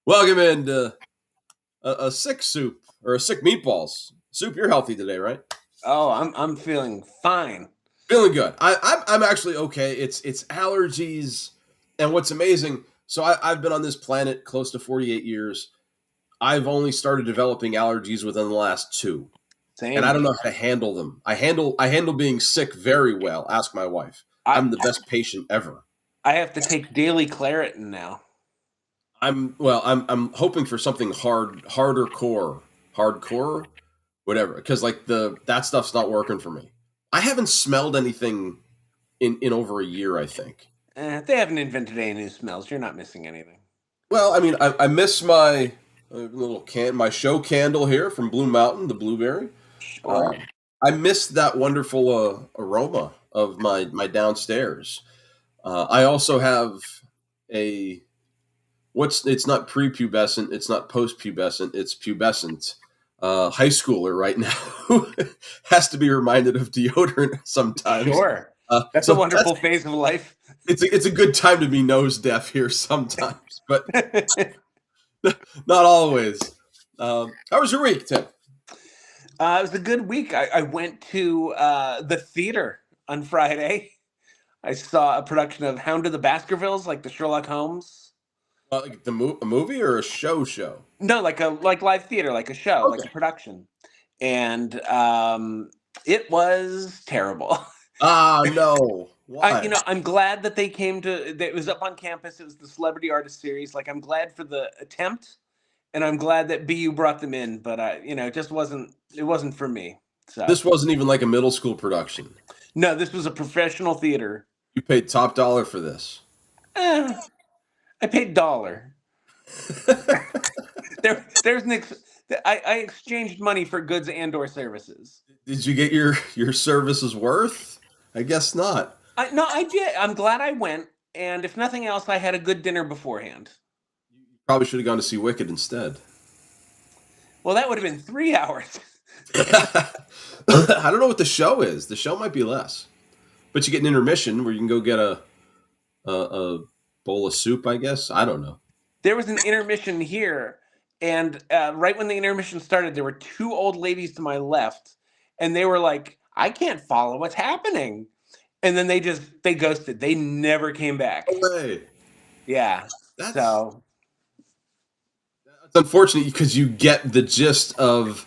Welcome into a sick soup or a sick meatballs soup. You're healthy today, right? Oh, I'm feeling fine. Feeling good. I'm actually okay. It's allergies, and what's amazing. So I've been on this planet close to 48 years. I've only started developing allergies within the last two, and I Same. don't know how to handle them. I handle being sick very well. Ask my wife. I I'm the best patient ever. I have to take daily Claritin now. I'm hoping for something hardcore, whatever. Because like that stuff's not working for me. I haven't smelled anything in over a year. I think. They haven't invented any new smells. You're not missing anything. Well, I mean, I miss my my show candle here from Blue Mountain, the blueberry. Sure. Um, I miss that wonderful aroma of my downstairs. I also have a what's it's not prepubescent, it's not postpubescent, it's pubescent. High schooler right now who has to be reminded of deodorant sometimes. Sure. That's a So wonderful phase of life. it's a good time to be nose deaf here sometimes, but It not always. How was your week, Tim? was a good week. I went to the theater on Friday. I saw a production of Hound of the Baskervilles, like the Sherlock Holmes. Like a movie or a show? No, like live theater, like a show, like a Okay. production. And it was terrible. Ah, no. Why? I'm glad that they came to. That it was up on campus. It was the Celebrity Artist Series. Like, I'm glad for the attempt, and I'm glad that BU brought them in. But it just wasn't. It wasn't for me. So This wasn't even like a middle school production. no, this was a professional theater. You paid top dollar for this. Eh, I paid dollar. There's an I exchanged money for goods and/or services. Did you get your services worth? I guess not. I no, I did. I'm glad I went, and if nothing else, I had a good dinner beforehand. You probably should have gone to see Wicked instead. Well, that would have been 3 hours. I don't know what the show is. The show might be less, but you get an intermission where you can go get a bowl of soup. I guess I don't know. There was an intermission here, and right when the intermission started, there were two old ladies to my left, and they were like, "I can't follow what's happening," and then they ghosted. They never came back. No way. Yeah, That's so that's unfortunate because you get the gist of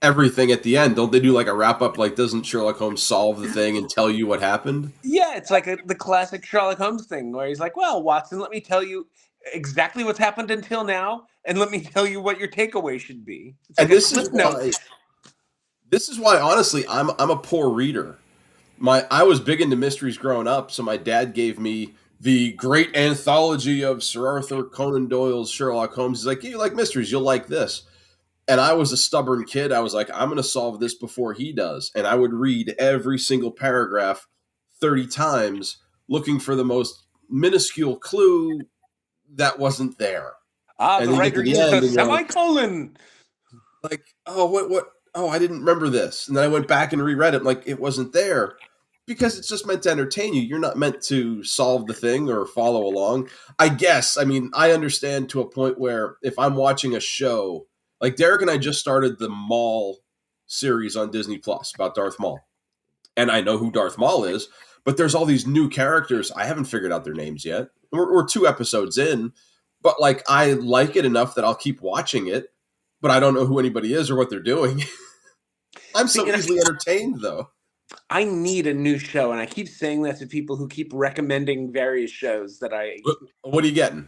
everything at the end. Don't they do like a wrap up? Like, doesn't Sherlock Holmes solve the thing and tell you what happened? yeah, it's like the classic Sherlock Holmes thing where he's like, "Well, Watson, let me tell you exactly what's happened until now, and let me tell you what your takeaway should be." It's And like a clip notes. this is why honestly I'm a poor reader. I was big into mysteries growing up, so my dad gave me the great anthology of Sir Arthur Conan Doyle's Sherlock Holmes. He's like, "You like mysteries, you'll like this." And I was a stubborn kid. I was like, "I'm going to solve this before he does." And I would read every single paragraph 30 times looking for the most minuscule clue that wasn't there. Ah, And the then you get writer to the used a end and you're semicolon. oh, what? Oh, I didn't remember this. And then I went back and reread it. Like, it wasn't there because it's just meant to entertain you. You're not meant to solve the thing or follow along. I guess. I mean, I understand to a point where if I'm watching a show, like Derek and I just started the Maul series on Disney Plus about Darth Maul. And I know who Darth Maul is, but there's all these new characters. I haven't figured out their names yet. We're 2 episodes in, but like I like it enough that I'll keep watching it, but I don't know who anybody is or what they're doing. I'm See, so easily entertained, though. I need a new show, and I keep saying that to people who keep recommending various shows that I. What are you getting?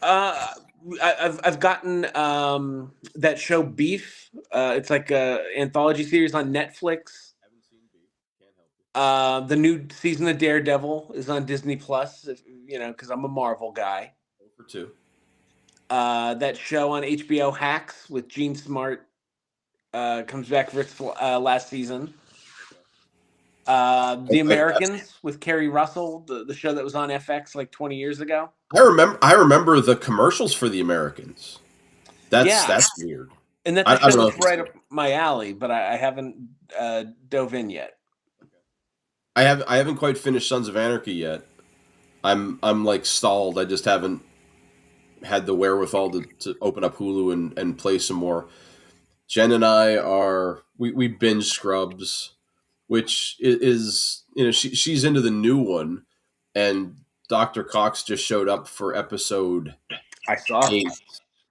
Uh, I've gotten that show Beef. It's like a anthology series on Netflix. Haven't seen Beef. Can't help you. The new season of Daredevil is on Disney Plus. Because I'm a Marvel guy. For two. That show on HBO Hacks with Gene Smart comes back for its last season. The Americans with Kerry Russell, the show that was on FX like 20 years ago. I remember the commercials for the Americans. Yeah. That's weird. And that's I a don't show know that's if it's right up my alley, but I haven't dove in yet. I haven't quite finished Sons of Anarchy yet. I'm like stalled. I just haven't had the wherewithal to open up Hulu and play some more. Jen and I we binge Scrubs, which is she's into the new one, and Dr. Cox just showed up for episode I saw. 8.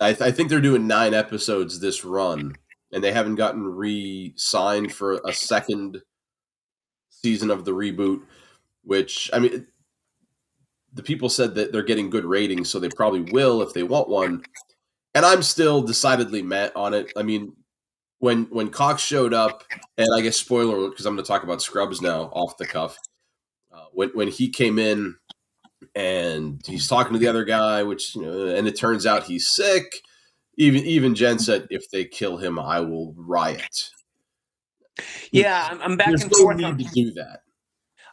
I think they're doing 9 episodes this run, and they haven't gotten re-signed for a second season of the reboot. Which, I mean, the people said that they're getting good ratings, so they probably will if they want one. And I'm still decidedly met on it. I mean, when Cox showed up, and I guess spoiler alert, because I'm going to talk about Scrubs now off the cuff. When he came in and he's talking to the other guy, which and it turns out he's sick. Even Jen said, "If they kill him, I will riot." Yeah, I'm back There's and no forth need on. to do that.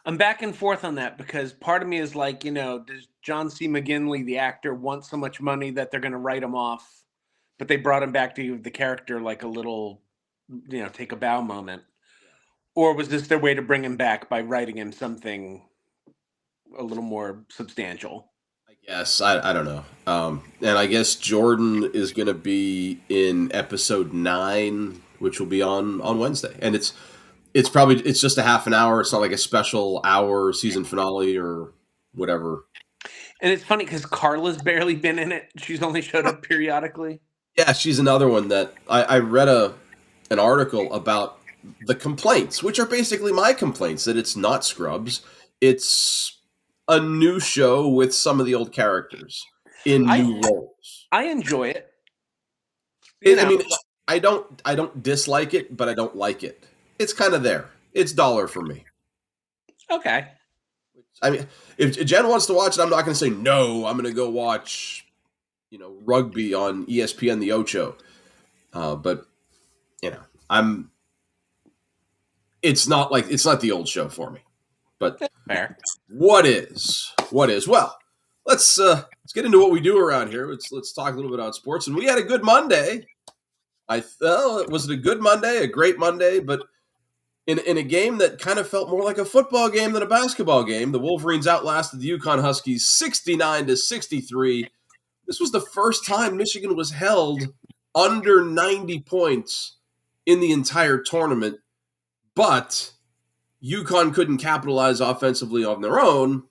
I'm back and forth on that because part of me is like, does John C. McGinley, the actor, want so much money that they're going to write him off? But they brought him back to give the character like a little, take a bow moment. Or was this their way to bring him back by writing him something a little more substantial? I guess I don't know. And I guess Jordan is going to be in episode 9, which will be on Wednesday, and it's just a half an hour. It's not like a special hour season finale or whatever. And it's funny because Carla's barely been in it. She's only showed up periodically. Yeah, she's another one that I read an article about the complaints, which are basically my complaints, that it's not Scrubs. It's a new show with some of the old characters in I new roles. I enjoy it. You I know, mean, I don't dislike it, but I don't like it. It's kind of there. It's dollar for me. okay. I mean, if Jen wants to watch it, I'm not going to say no. I'm going to go watch, rugby on ESPN the Ocho. But I'm. It's not the old show for me. But Fair. what is? Well, let's get into what we do around here. Let's talk a little bit about sports. And we had a good Monday. Was it a good Monday, a great Monday? But in a game that kind of felt more like a football game than a basketball game, the Wolverines outlasted the Yukon Huskies 69-63. This was the first time Michigan was held under 90 points in the entire tournament, but Yukon couldn't capitalize offensively on their own.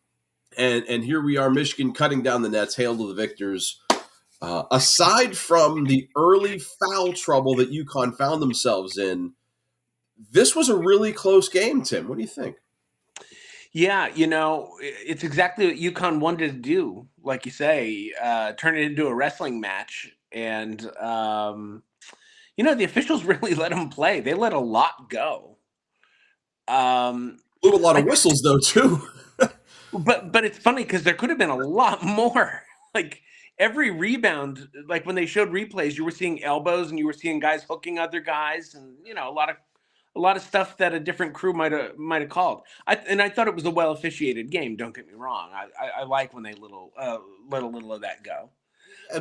And here we are, Michigan cutting down the nets. Hail to the victors. Aside from the early foul trouble that Yukon found themselves in, this was a really close game, Tim. What do you think? Yeah, it's exactly what UConn wanted to do. Like you say, turn it into a wrestling match. And, the officials really let them play. They let a lot go. Blew a lot of I, whistles, though, too. but it's funny because there could have been a lot more. Like every rebound, like when they showed replays, you were seeing elbows and you were seeing guys hooking other guys, and a lot of stuff that a different crew might have called. I thought it was a well officiated game. Don't get me wrong. I like when they let a little of that go.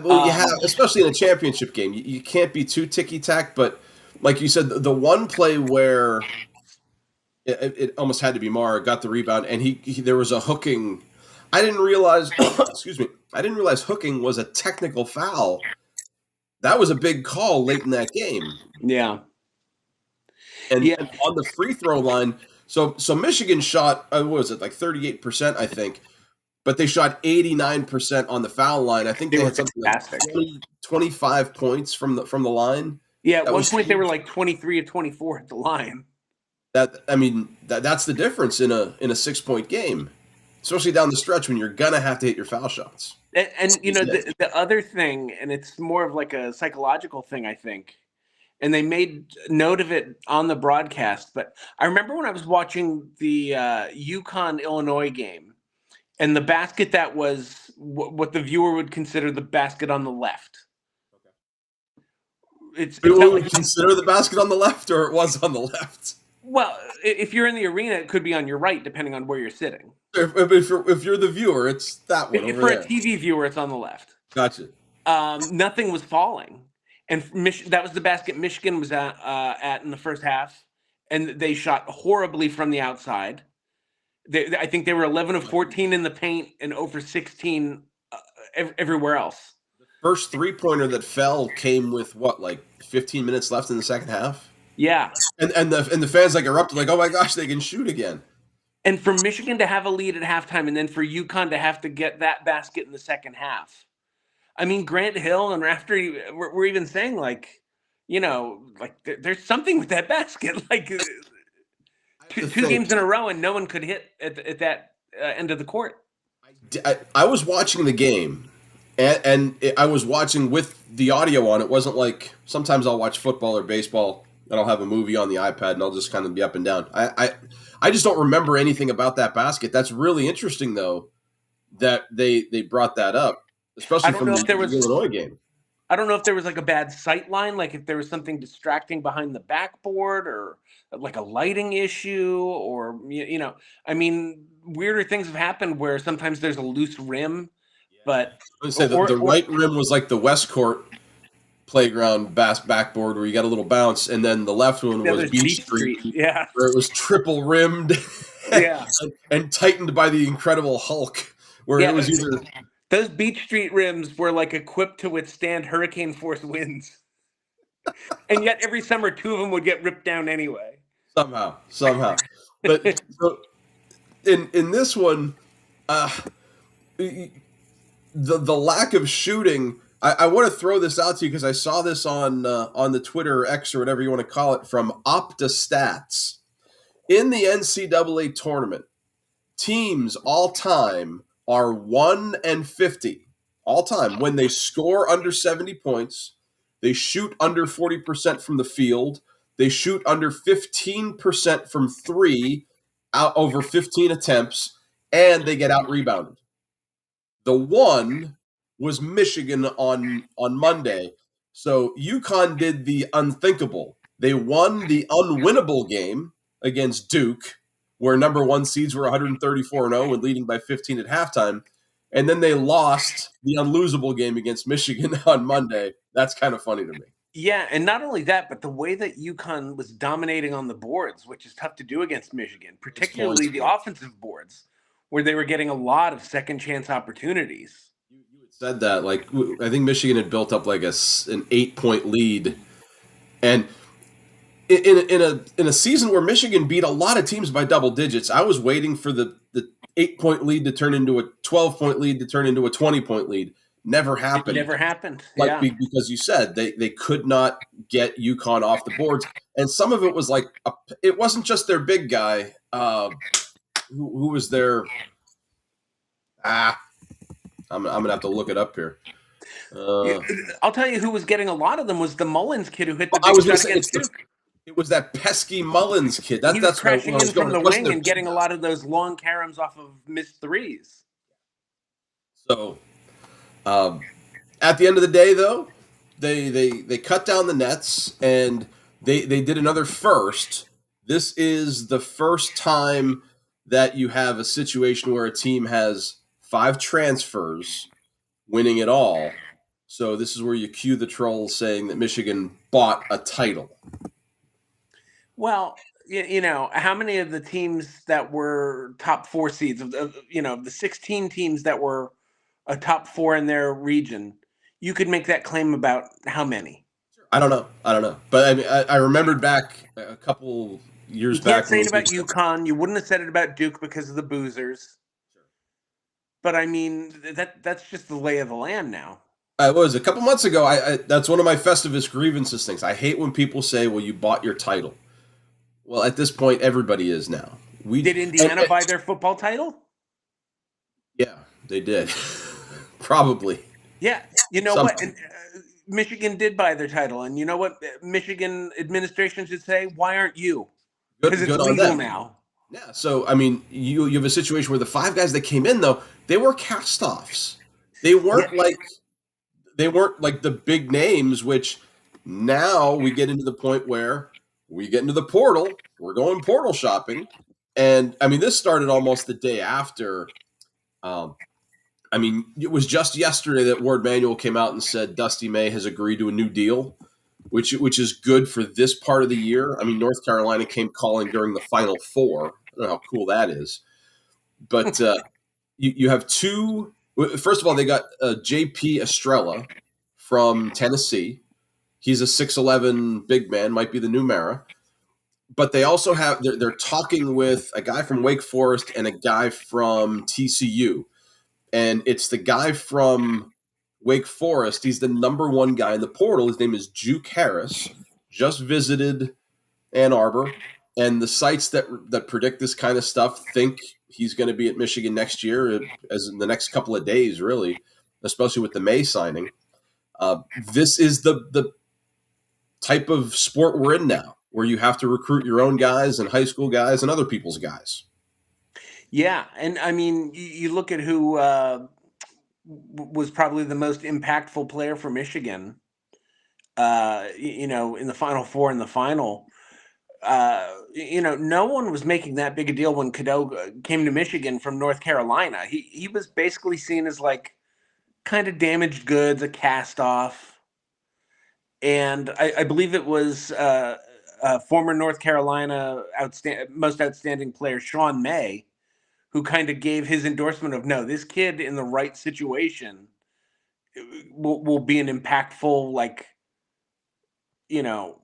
Well, you have, especially in a championship game, you can't be too ticky tack. But like you said, the one play where it almost had to be Mara got the rebound, and there was a hooking. I didn't realize. Excuse me. I didn't realize hooking was a technical foul. That was a big call late in that game. Yeah, And yeah. on the free throw line, so Michigan shot what was it, like 38%, I think, but they shot 89% on the foul line. I think They they were had something like fantastic. 25 points from the line. Yeah, at That one was point they were huge. like 23 or 24 at the line. That's the difference in a 6 point game, especially down the stretch when you're gonna have to hit your foul shots. And He did. the other thing, and it's more of like a psychological thing, I think. And they made note of it on the broadcast. But I remember when I was watching the Yukon Illinois game, and the basket that was what the viewer would consider the basket on the left. It People felt would like, consider the basket on the left, or it was on the left. well, if you're in the arena, it could be on your right, depending on where you're sitting. If you're the viewer, it's that one If over for a there. TV viewer, it's on the left. Gotcha. Nothing was falling, and that was the basket Michigan was at in the first half, and they shot horribly from the outside. I think they were 11 of Watching 14 in the paint and over 16 everywhere else. the first 3-pointer that fell came with what, like 15 minutes left in the second half, Yeah. and the fans like erupted like, oh my gosh, they can shoot again. And for Michigan to have a lead at halftime and then for UConn to have to get that basket in the second half. I mean, Grant Hill and Rafter we're even saying, like, like there's something with that basket. Like I have two, to two think. games in a row and no one could hit at that end of the court. I was watching the game, and I was watching with the audio on. It wasn't like sometimes I'll watch football or baseball and I'll have a movie on the iPad and I'll just kind of be up and down. I just don't remember anything about that basket. That's really interesting though that they brought that up, I especially don't from know the, if there the was Illinois game. I don't know if there was like a bad sight line, like if there was something distracting behind the backboard or like a lighting issue or I mean, weirder things have happened where sometimes there's a loose rim, but I would say that or the right rim was like the West Court playground backboard where you got a little bounce, and then the left one the was other's Beach Beach Street Street. Yeah. where it was triple rimmed Yeah. and tightened by the Incredible Hulk, where it Yeah. was either Those Beach Street rims were like equipped to withstand hurricane force winds. And yet every summer two of them would get ripped down anyway. somehow. But so in this one, uh, the lack of shooting. I want to throw this out to you because I saw this on the Twitter or X or whatever you want to call it from Opta Stats. In the NCAA tournament, teams all time are 1-50 all time when they score under 70 points, they shoot under 40% from the field, they shoot under 15% from three out over 15 attempts, and they get out rebounded. The one was Michigan on Monday. So UConn did the unthinkable. They won the unwinnable game against Duke, where number one seeds were 134-0 and leading by 15 at halftime. And then they lost the unlosable game against Michigan on Monday. That's kind of funny to me. Yeah, and not only that, but the way that UConn was dominating on the boards, which is tough to do against Michigan, particularly the offensive boards, where they were getting a lot of second chance opportunities. You had said that. Like, I think Michigan had built up like an 8-point lead. And in a season where Michigan beat a lot of teams by double digits, I was waiting for the 8-point lead to turn into a 12-point lead to turn into a 20-point lead. Never It happened. never happened. Like Yeah. because you said they could not get UConn off the boards, and some of it was like it wasn't just their big guy. Who was there? I'm gonna have to look it up here. I'll tell you who was getting a lot of them was the Mullins kid who hit the I big was going shot to say against Duke. it was that pesky Mullins kid. He was That's where crashing I in was going. from the It wasn't wing their and big getting a guy. lot of those long caroms off of missed threes. So at the end of the day, though, they cut down the nets and they did another first. This is the first time that you have a situation where a team has 5 transfers winning it all. So this is where you cue the trolls saying that Michigan bought a title. Well, how many of the teams that were top 4 seeds of the 16 teams that were a top 4 in their region, you could make that claim about how many? I don't know. But I mean, I remembered back a couple years You can't back say when it about UConn. You wouldn't have said it about Duke because of the boozers. But I mean, that's just the lay of the land now. I was a couple months ago. That's one of my Festivus grievances things. I hate when people say, "Well, you bought your title." Well, at this point, everybody is now. Did Indiana buy their football title? Yeah, they did. Probably. Yeah. You know what? And, Michigan did buy their title, and you know what? Michigan administration should say, "Why aren't you?" Because it's Good on legal them. now. Yeah. So I mean, you have a situation where the 5 guys that came in though they were cast-offs. They weren't like the big names. Which now we get into the point where we get into the portal. We're going portal shopping, and I mean this started almost the day after. I mean, it was just yesterday that Ward Manuel came out and said Dusty May has agreed to a new deal, which is good for this part of the year. I mean, North Carolina came calling during the Final Four. I don't know how cool that is. But you have two. First of all, they got J.P. Estrella from Tennessee. He's a 6'11" big man, might be the new Mara. But they also have they're talking with a guy from Wake Forest and a guy from TCU, and it's the guy from Wake Forest. He's the number one guy in the portal. His name is Juke Harris. Just visited Ann Arbor, and the sites that predict this kind of stuff think he's going to be at Michigan next year, as in the next couple of days, really, especially with the May signing. This is the type of sport we're in now, where you have to recruit your own guys and high school guys and other people's guys. Yeah, and I mean, you look at who was probably the most impactful player for Michigan. In the Final Four and the final. No one was making that big a deal when Cadeau came to Michigan from North Carolina. He was basically seen as like kind of damaged goods, a cast off, and I believe it was former North Carolina most outstanding player Sean May who kind of gave his endorsement of no, this kid in the right situation will be an impactful you know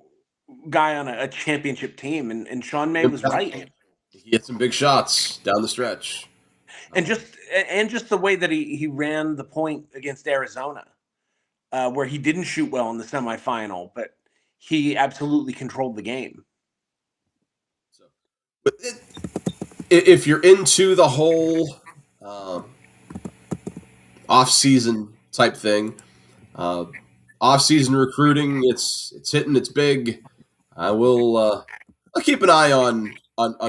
guy on a championship team, and Sean May was right. He hit some big shots down the stretch. And just the way that he ran the point against Arizona, where he didn't shoot well in the semifinal, but he absolutely controlled the game. So, but if you're into the whole off-season type thing, off-season recruiting, it's hitting its big. I'll keep an eye on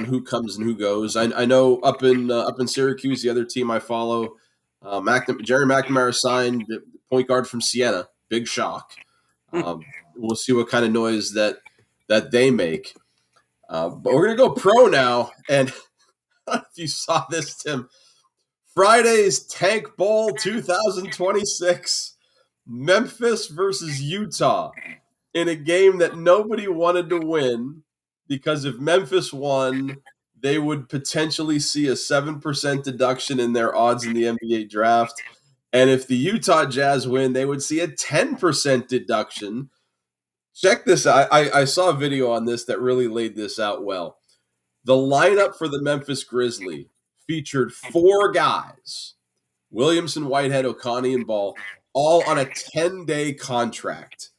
who comes and who goes. I know up in Syracuse, the other team I follow, Jerry McNamara signed point guard from Siena. Big shock. We'll see what kind of noise that they make. But we're gonna go pro now, and I don't know if you saw this, Tim. Friday's Tank Bowl 2026, Memphis versus Utah, in a game that nobody wanted to win, because if Memphis won, they would potentially see a 7% deduction in their odds in the NBA draft. And if the Utah Jazz win, they would see a 10% deduction. Check this out. I saw a video on this that really laid this out well. The lineup for the Memphis Grizzlies featured four guys: Williamson, Whitehead, Oconee, and Ball, all on a 10-day contract.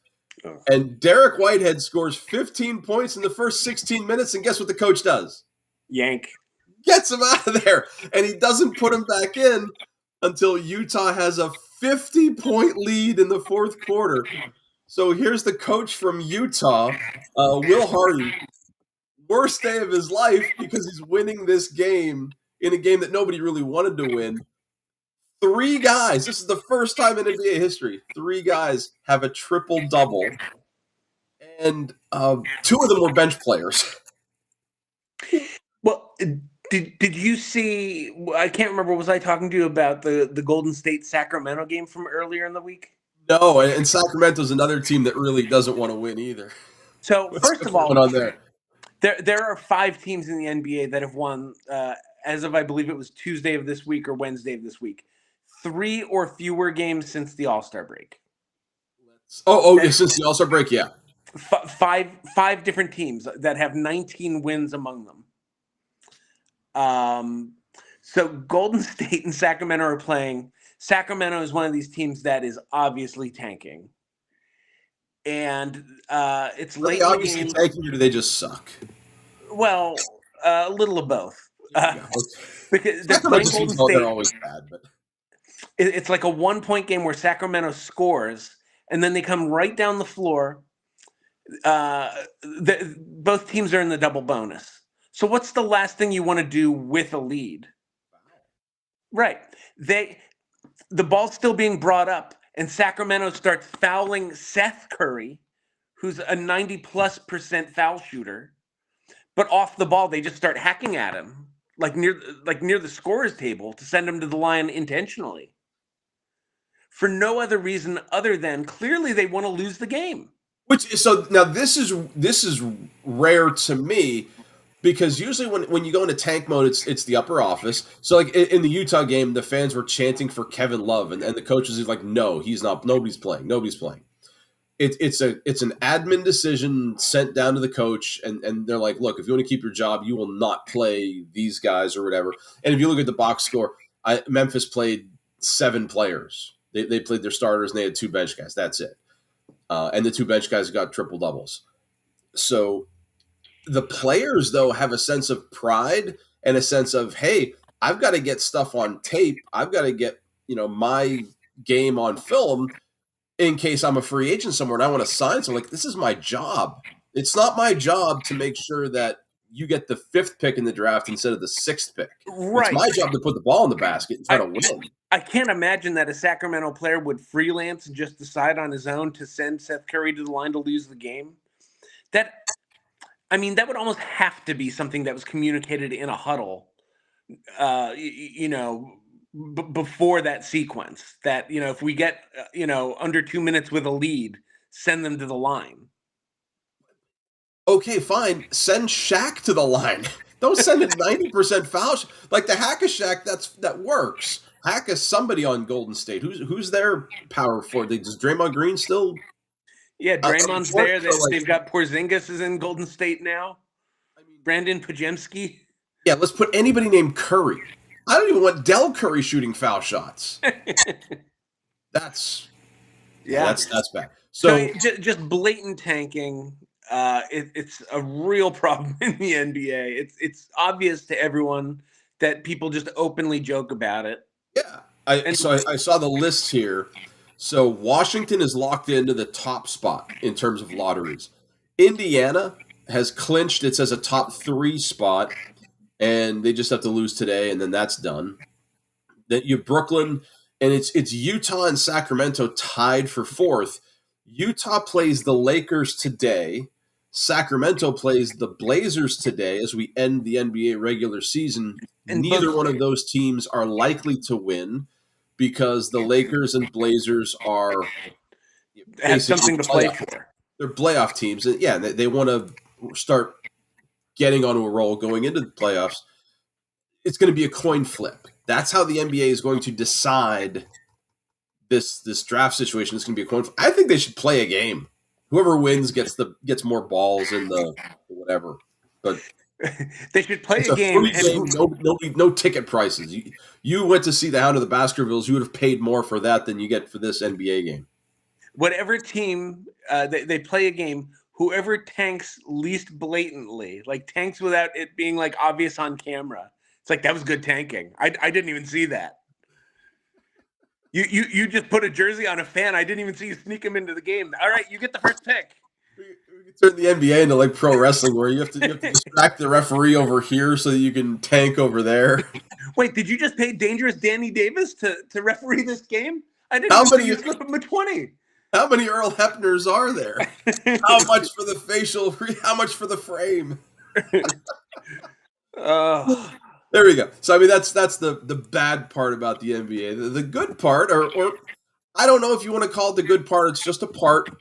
And Derek Whitehead scores 15 points in the first 16 minutes, and guess what the coach does? Yank. Gets him out of there, and he doesn't put him back in until Utah has a 50-point lead in the fourth quarter. So here's the coach from Utah, Will Hardy. Worst day of his life because he's winning this game in a game that nobody really wanted to win. Three guys, this is the first time in NBA history, three guys have a triple-double, and two of them were bench players. Well, did you see? I can't remember. Was I talking to you about the Golden State Sacramento game from earlier in the week? No, and Sacramento's another team that really doesn't want to win either. So first of all, on there? There are 5 teams in the NBA that have won as of I believe it was Tuesday of this week or Wednesday of this week. 3 or fewer games since the All-Star break. Yeah, since the All-Star break, yeah. Five different teams that have 19 wins among them. So Golden State and Sacramento are playing. Sacramento is one of these teams that is obviously tanking. And it's late in the game. Tanking, or do they just suck? Well, a little of both. Because they're playing Golden State. They're always bad, but it's like a 1-point game where Sacramento scores, and then they come right down the floor. Both teams are in the double bonus. So what's the last thing you want to do with a lead? Right. The ball's still being brought up, and Sacramento starts fouling Seth Curry, who's a 90+% foul shooter. But off the ball, they just start hacking at him, like near the scorer's table, to send him to the line intentionally. For no other reason other than clearly they want to lose the game. So now this is rare to me. because usually when you go into tank mode, it's the upper office. So like in the Utah game, the fans were chanting for Kevin Love, and the coaches is like, no, he's not. Nobody's playing. Nobody's playing. It's an admin decision sent down to the coach, and they're like, look, if you want to keep your job, you will not play these guys or whatever. And if you look at the box score, Memphis played 7 players. They played their starters and they had 2 bench guys. That's it. And the 2 bench guys got triple doubles. So the players though have a sense of pride and a sense of, hey, I've got to get stuff on tape. I've got to get my game on film in case I'm a free agent somewhere and I want to sign. So like, this is my job. It's not my job to make sure that you get the 5th pick in the draft instead of the 6th pick. It's Right. my job to put the ball in the basket and try to win. I can't imagine that a Sacramento player would freelance and just decide on his own to send Seth Curry to the line to lose the game. That would almost have to be something that was communicated in a huddle, before that sequence. That, if we get, under 2 minutes with a lead, send them to the line. Okay, fine. Send Shaq to the line. Don't send a 90% foul. Like the hack a Shaq, that works. Hack a somebody on Golden State. Who's their power forward? Does Draymond Green still? Yeah, Draymond's there. They've Like, got Porzingis is in Golden State now. Brandon Pajemski. yeah, let's put anybody named Curry. I don't even want Del Curry shooting foul shots. That's bad. So just blatant tanking. It's a real problem in the NBA. It's obvious to everyone that people just openly joke about it. yeah, I saw the list here. So Washington is locked into the top spot in terms of lotteries. Indiana has clinched. It says a top 3 spot, and they just have to lose today, and then that's done. That you Brooklyn, and it's Utah and Sacramento tied for 4th. Utah plays the Lakers today. Sacramento plays the Blazers today as we end the NBA regular season. And neither one of those teams are likely to win because the Lakers and Blazers are have something to play for. They're playoff teams. And yeah, they want to start getting onto a roll going into the playoffs. It's going to be a coin flip. That's how the NBA is going to decide this draft situation. Is going to be a coin flip. I think they should play a game. Whoever wins gets more balls in the whatever. But they should play a game. No ticket prices. You went to see the Hound of the Baskervilles. You would have paid more for that than you get for this NBA game. Whatever team they play a game, whoever tanks least blatantly, like tanks without it being like obvious on camera. It's like, that was good tanking. I didn't even see that. You just put a jersey on a fan. I didn't even see you sneak him into the game. All right, you get the first pick. We can turn the NBA into like pro wrestling, where you have to distract the referee over here so that you can tank over there. Wait, did you just pay Dangerous Danny Davis to referee this game? I didn't even see you slip him a 20. How many Earl Hepners are there? How much for the facial? How much for the frame? There we go. So I mean, that's the bad part about the NBA. The good part, or I don't know if you want to call it the good part. It's just a part.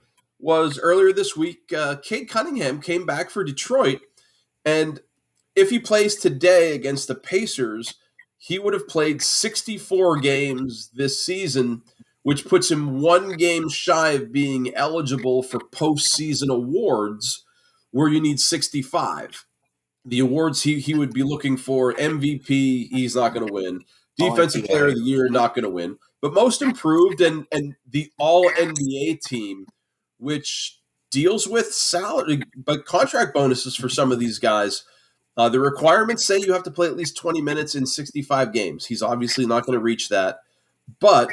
Was earlier this week, Cade Cunningham came back for Detroit, and if he plays today against the Pacers, he would have played 64 games this season, which puts him 1 game shy of being eligible for postseason awards, where you need 65. The awards he would be looking for: MVP, he's not going to win. Defensive Player of the Year, not going to win. But Most Improved and the All NBA team, which deals with salary, but contract bonuses for some of these guys. The requirements say you have to play at least 20 minutes in 65 games. He's obviously not going to reach that. But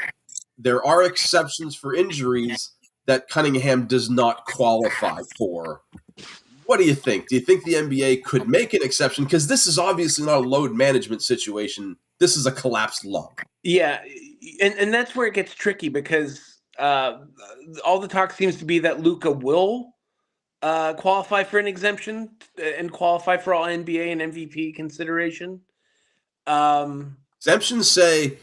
there are exceptions for injuries that Cunningham does not qualify for. What do you think? Do you think the NBA could make an exception? Because this is obviously not a load management situation. This is a collapsed lung. Yeah, and that's where it gets tricky, because all the talk seems to be that Luka will qualify for an exemption and qualify for all NBA and MVP consideration. Exemptions say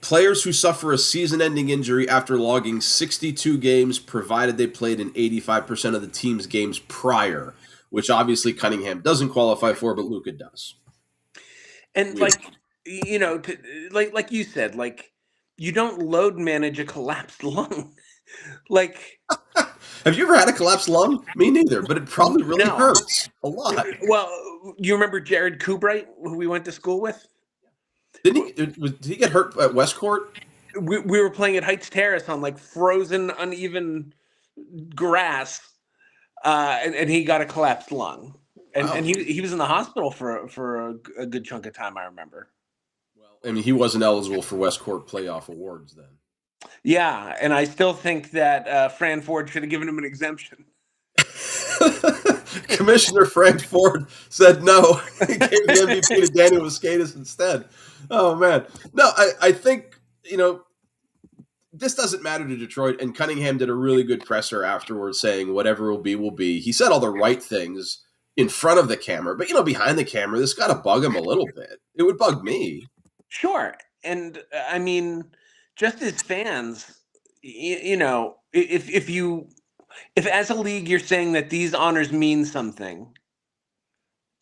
players who suffer a season-ending injury after logging 62 games, provided they played in 85% of the team's games prior, which obviously Cunningham doesn't qualify for, but Luka does. And We, like like you said, like you don't load manage a collapsed lung. Like have you ever had a collapsed lung? Me neither, but it probably really no. hurts a lot. Well, you remember Jared Kubright, who we went to school with? Did he get hurt at Westcourt? We were playing at Heights Terrace on like frozen, uneven grass, and he got a collapsed lung, and Wow. he was in the hospital for a good chunk of time. I remember. Well, I mean, he wasn't eligible for Westcourt playoff awards then. Yeah, and I still think that Fran Ford should have given him an exemption. Commissioner Frank Ford said no. He gave the MVP to Daniel Vaskaitis instead. Oh man, no, I think this doesn't matter to Detroit. And Cunningham did a really good presser afterwards, saying whatever will be will be. He said all the right things in front of the camera, but behind the camera, this got to bug him a little bit. It would bug me. Sure, and I mean, just as fans, if as a league you're saying that these honors mean something,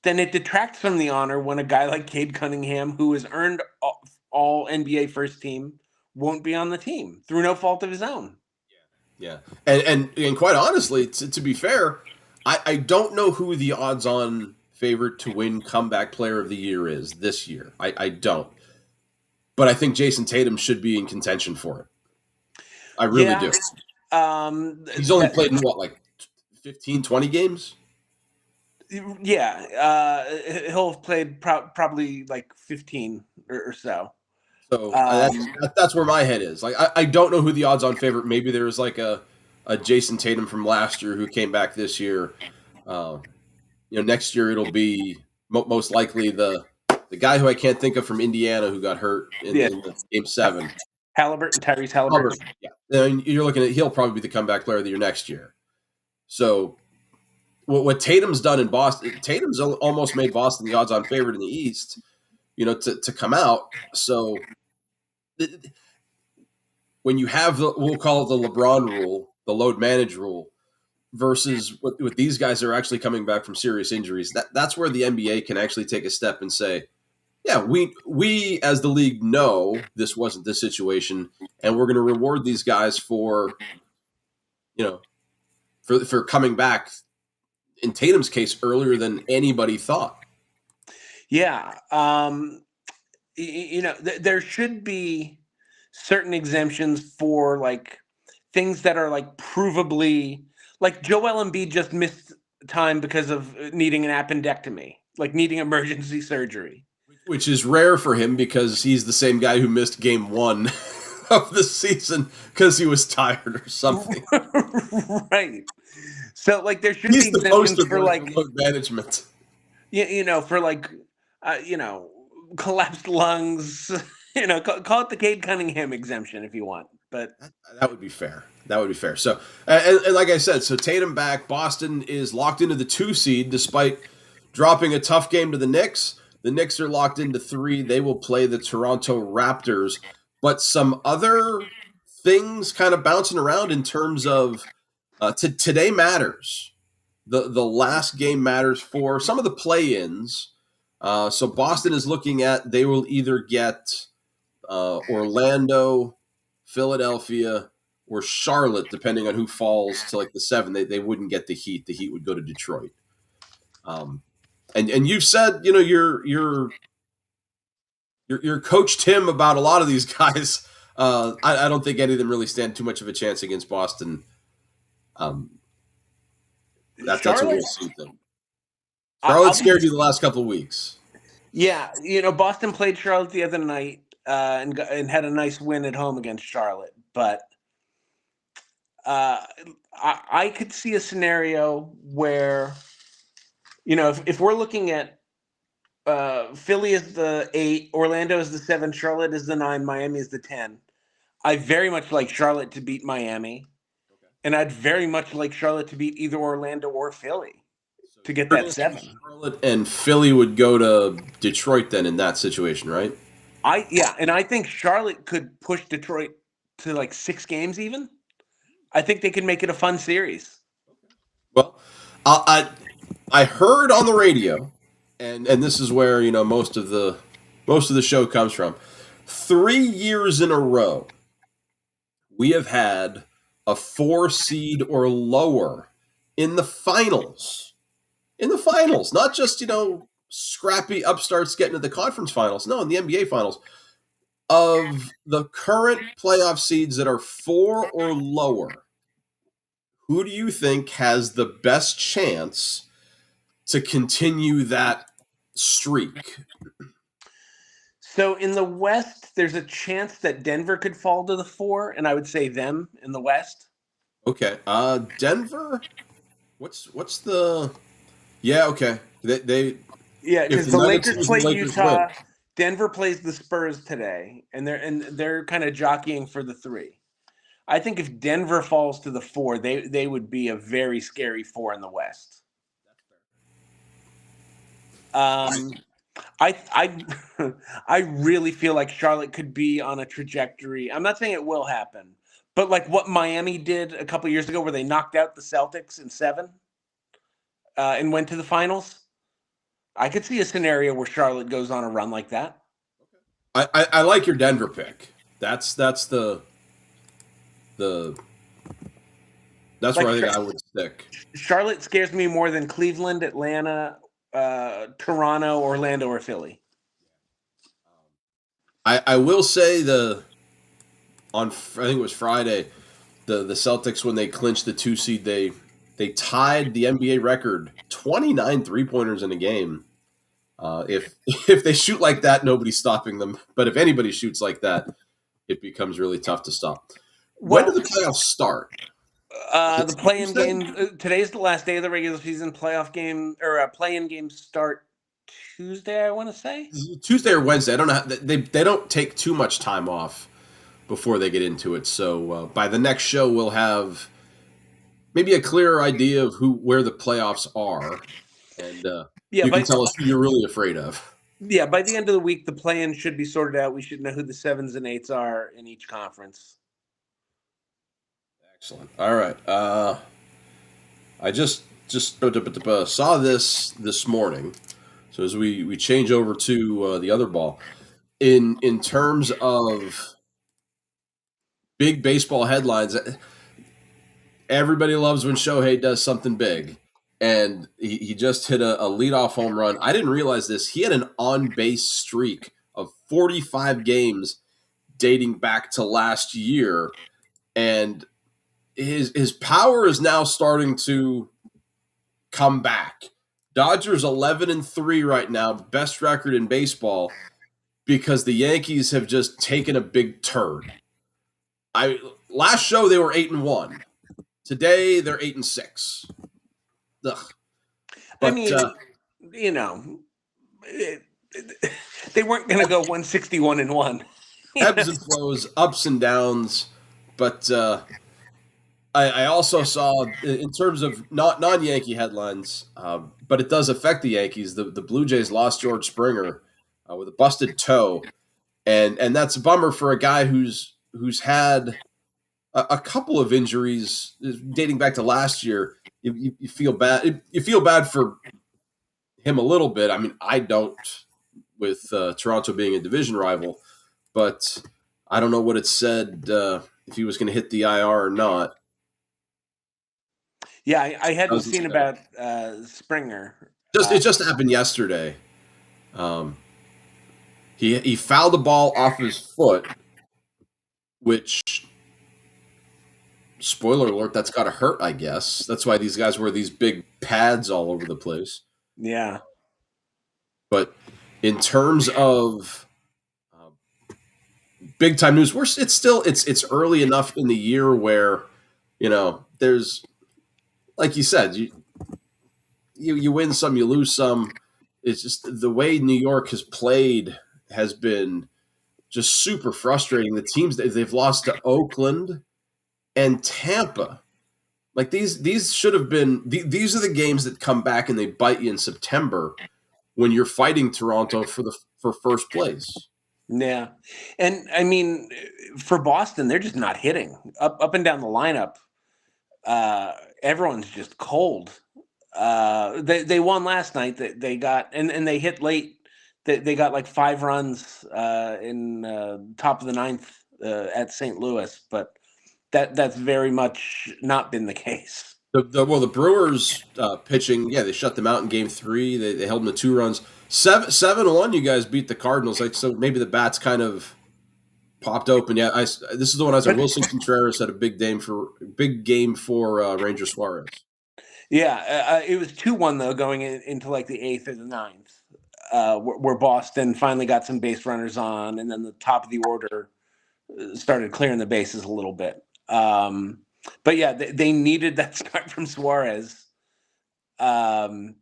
then it detracts from the honor when a guy like Cade Cunningham, who has earned all NBA first team, won't be on the team through no fault of his own. Yeah, and quite honestly, to be fair, I don't know who the odds-on favorite to win comeback player of the year is this year. I don't, but I think Jason Tatum should be in contention for it. I really Yeah, do. He's only played in what, like 15, 20 games? yeah, he'll have played probably like 15 or so. So Um, that's where my head is. Like I don't know who the odds-on favorite. Maybe there's like a Jason Tatum from last year who came back this year. Uh, next year it'll be most likely the guy who I can't think of from Indiana who got hurt in, yeah, in the game 7. Halliburton, Tyrese Halliburton. Yeah, and you're looking at he'll probably be the comeback player of the year next year. So what Tatum's done in Boston, Tatum's almost made Boston the odds-on favorite in the East. To come out. So when you have we'll call it the LeBron rule, the load manage rule, versus what these guys are actually coming back from serious injuries, that's where the NBA can actually take a step and say, yeah, we as the league know this wasn't this situation, and we're going to reward these guys for for coming back. In Tatum's case, earlier than anybody thought. Yeah, there should be certain exemptions for like things that are like provably, like Joel Embiid just missed time because of needing an appendectomy, like needing emergency surgery. Which is rare for him because he's the same guy who missed game 1 of the season because he was tired or something. Right. So like there should He's be the exemptions poster for boy like for load management. for like collapsed lungs. Call it the Cade Cunningham exemption if you want. But That would be fair. That would be fair. So, and like I said, so Tatum back. Boston is locked into the 2 seed despite dropping a tough game to the Knicks. The Knicks are locked into 3. They will play the Toronto Raptors. But some other things kind of bouncing around in terms of today matters. The last game matters for some of the play-ins. So Boston is looking at they will either get Orlando, Philadelphia, or Charlotte, depending on who falls to like the 7. They wouldn't get the Heat. The Heat would go to Detroit. And you've said you're Coach Tim about a lot of these guys. I don't think any of them really stand too much of a chance against Boston. That's a real see thing. Charlotte scared you the last couple of weeks. Yeah, Boston played Charlotte the other night and had a nice win at home against Charlotte, but I could see a scenario where, if we're looking at Philly is the 8, Orlando is the 7, Charlotte is the 9, Miami is the 10. I very much like Charlotte to beat Miami, and I'd very much like Charlotte to beat either Orlando or Philly to get that 7. Charlotte and Philly would go to Detroit then in that situation, right? And I think Charlotte could push Detroit to like 6 games even. I think they could make it a fun series. Well, I heard on the radio, and this is where most of the show comes from. 3 years in a row, we have had a 4 seed or lower in the finals. In the finals, not just scrappy upstarts getting to the conference finals. No, in the NBA finals. Of the current playoff seeds that are 4 or lower, who do you think has the best chance to continue that streak? So in the West, there's a chance that Denver could fall to the 4, and I would say them in the West. Okay, Denver. What's the? Yeah, okay. They Yeah, if because the the Nuggets Lakers lose and play the Lakers win. Utah, Denver plays the Spurs today, and they're kind of jockeying for the 3. I think if Denver falls to the 4, they would be a very scary 4 in the West. I, Um, I I really feel like Charlotte could be on a trajectory. I'm not saying it will happen, but like what Miami did a couple years ago, where they knocked out the Celtics in 7 and went to the finals. I could see a scenario where Charlotte goes on a run like that. I like your Denver pick. That's the that's where Like I think I would stick. Charlotte scares me more than Cleveland, Atlanta, Toronto, Orlando, or Philly. I will say I think it was Friday, the Celtics, when they clinched the 2 seed, they tied the NBA record, 29 3-pointers in a game. If if they shoot like that, nobody's stopping them. But if anybody shoots like that, it becomes really tough to stop. When do Well, the playoffs start? Is it the play-in Tuesday? game today's the last day of the regular season. Playoff game or play-in games start Tuesday. I want to say. Tuesday or Wednesday? I don't know. They don't take too much time off before they get into it. So by the next show, we'll have maybe a clearer idea of where the playoffs are, and Yeah, you can tell us who you're really afraid of. by the end of the week, the play-in should be sorted out. We should know who the 7s and 8s are in each conference. Excellent. All right. I just saw this morning. So as we change over to the other ball, in terms of big baseball headlines, everybody loves when Shohei does something big, and he just hit a leadoff home run. I didn't realize this. He had an on base streak of 45 games dating back to last year, and his power is now starting to come back. Dodgers 11-3 right now, best record in baseball, because the Yankees have just taken a big turn. Last show they were 8-1. Today they're 8-6. Ugh. I But mean, you know, it, they weren't going to go 161-1. ebbs and flows, ups and downs. But I also saw, in terms of not non-Yankee headlines, but it does affect the Yankees. The Blue Jays lost George Springer with a busted toe, and that's a bummer for a guy who's had a couple of injuries dating back to last year. You feel bad. You feel bad for him a little bit. I mean, I don't, with Toronto being a division rival, but I don't know what it said if he was going to hit the IR or not. Yeah, I hadn't Doesn't seen say. about Springer. It just happened yesterday. Um, he fouled the ball off his foot, which, spoiler alert, that's got to hurt. I guess that's why these guys wear these big pads all over the place. Yeah. But in terms of big time news, it's early enough in the year where there's, like you said, you win some, you lose some. It's just the way New York has played has been just super frustrating. The teams that they've lost to Oakland and Tampa, like these should have been these are the games that come back and they bite you in September when you're fighting Toronto for first place. Yeah. And I mean, for Boston, they're just not hitting up and down the lineup. Everyone's just cold. They won last night. They got and they hit late. They got like 5 runs in top of the ninth at St. Louis, but that's very much not been the case. The Brewers pitching, yeah, they shut them out in Game 3. They held them to 2 runs. 7-1. You guys beat the Cardinals. Like, so maybe the bats kind of popped open. Yeah, this is the one I said. But Wilson Contreras had a big game for Ranger Suarez. yeah, it was 2-1 though going into like the eighth or the ninth, where Boston finally got some base runners on, and then the top of the order started clearing the bases a little bit. But yeah, they needed that start from Suarez, because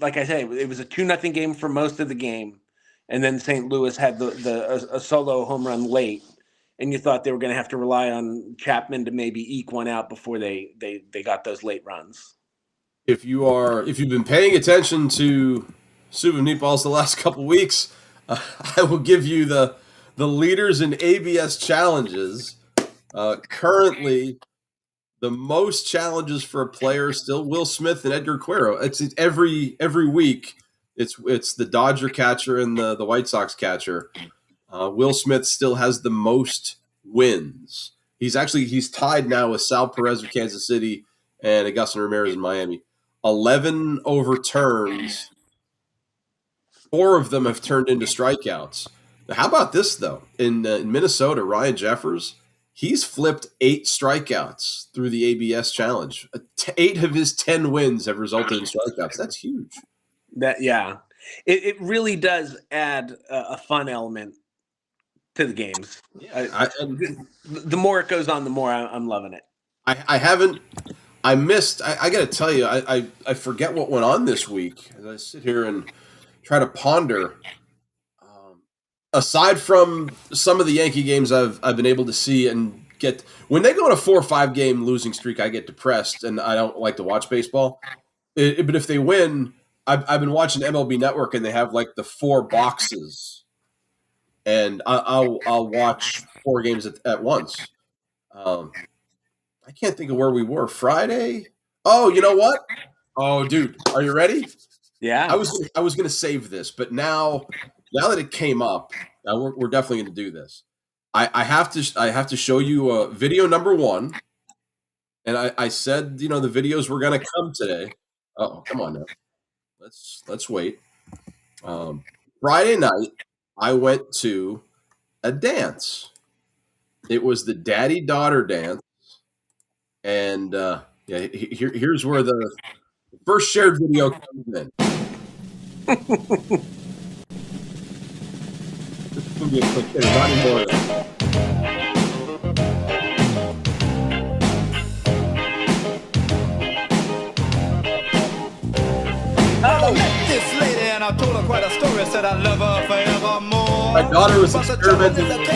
like I said, it was a 2-0 game for most of the game, and then St. Louis had a solo home run late, and you thought they were going to have to rely on Chapman to maybe eke one out before they got those late runs. If you've been paying attention to Soup and Meatballs the last couple weeks, I will give you the leaders in ABS challenges. Currently, the most challenges for a player still Will Smith and Edgar Cuero. It's every week. It's the Dodger catcher and the White Sox catcher. Will Smith still has the most wins. He's tied now with Sal Perez of Kansas City and Augustin Ramirez in Miami. 11 overturns. 4 of them have turned into strikeouts. Now, how about this though? In Minnesota, Ryan Jeffers, he's flipped 8 strikeouts through the ABS challenge. 8 of his 10 wins have resulted in strikeouts. That's huge. It really does add a fun element to the games. Yeah, the more it goes on, the more I'm loving it. I haven't. I missed. I got to tell you, I forget what went on this week as I sit here and try to ponder. Aside from some of the Yankee games I've been able to see and get, when they go on a 4 or 5 game losing streak, I get depressed and I don't like to watch baseball. But if they win, I've been watching MLB Network and they have like the 4 boxes, and I'll watch 4 games at once. I can't think of where we were Friday. Oh, you know what? Oh, dude, are you ready? Yeah, I was gonna save this, but now that it came up, we're definitely going to do this. I have to show you video number 1, and I said the videos were going to come today. Oh, come on now, let's wait. Friday night, I went to a dance. It was the daddy-daughter dance, and here's where the first shared video comes in. This is going to be a quick hit, not anymore. I met this lady and I told her quite a story. Said I love her forevermore. My daughter was experimenting with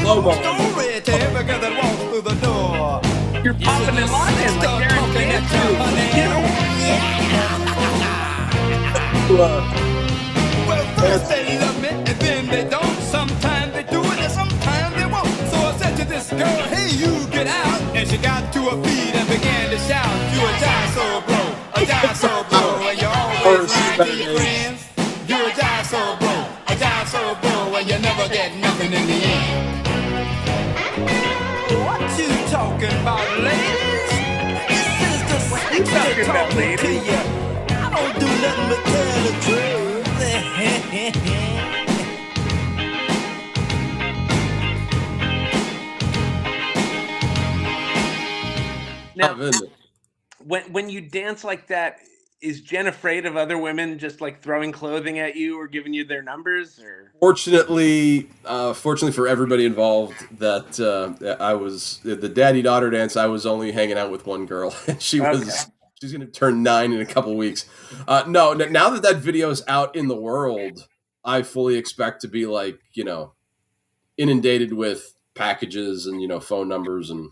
slow-mo story to every girl that walks through the door. You're popping in line and like Darren Payne too. Well, first they love me and then they don't. Sometimes they do it and sometimes they won't. So I said to this girl, hey, you get out. And she got to her feet and began to shout, you a die so bro, a die so bro. And you always lie to your friends. You a die so bro, a die so bro. And you never get nothing in the end. What you talking about, ladies? This is the sister talking to you. I don't do nothing but tell the truth. Now, when you dance like that, is Jen afraid of other women just like throwing clothing at you or giving you their numbers? Or fortunately for everybody involved, that I was the daddy-daughter dance. I was only hanging out with one girl, and she's going to turn 9 in a couple weeks. No, now that video is out in the world, I fully expect to be like inundated with packages and phone numbers and.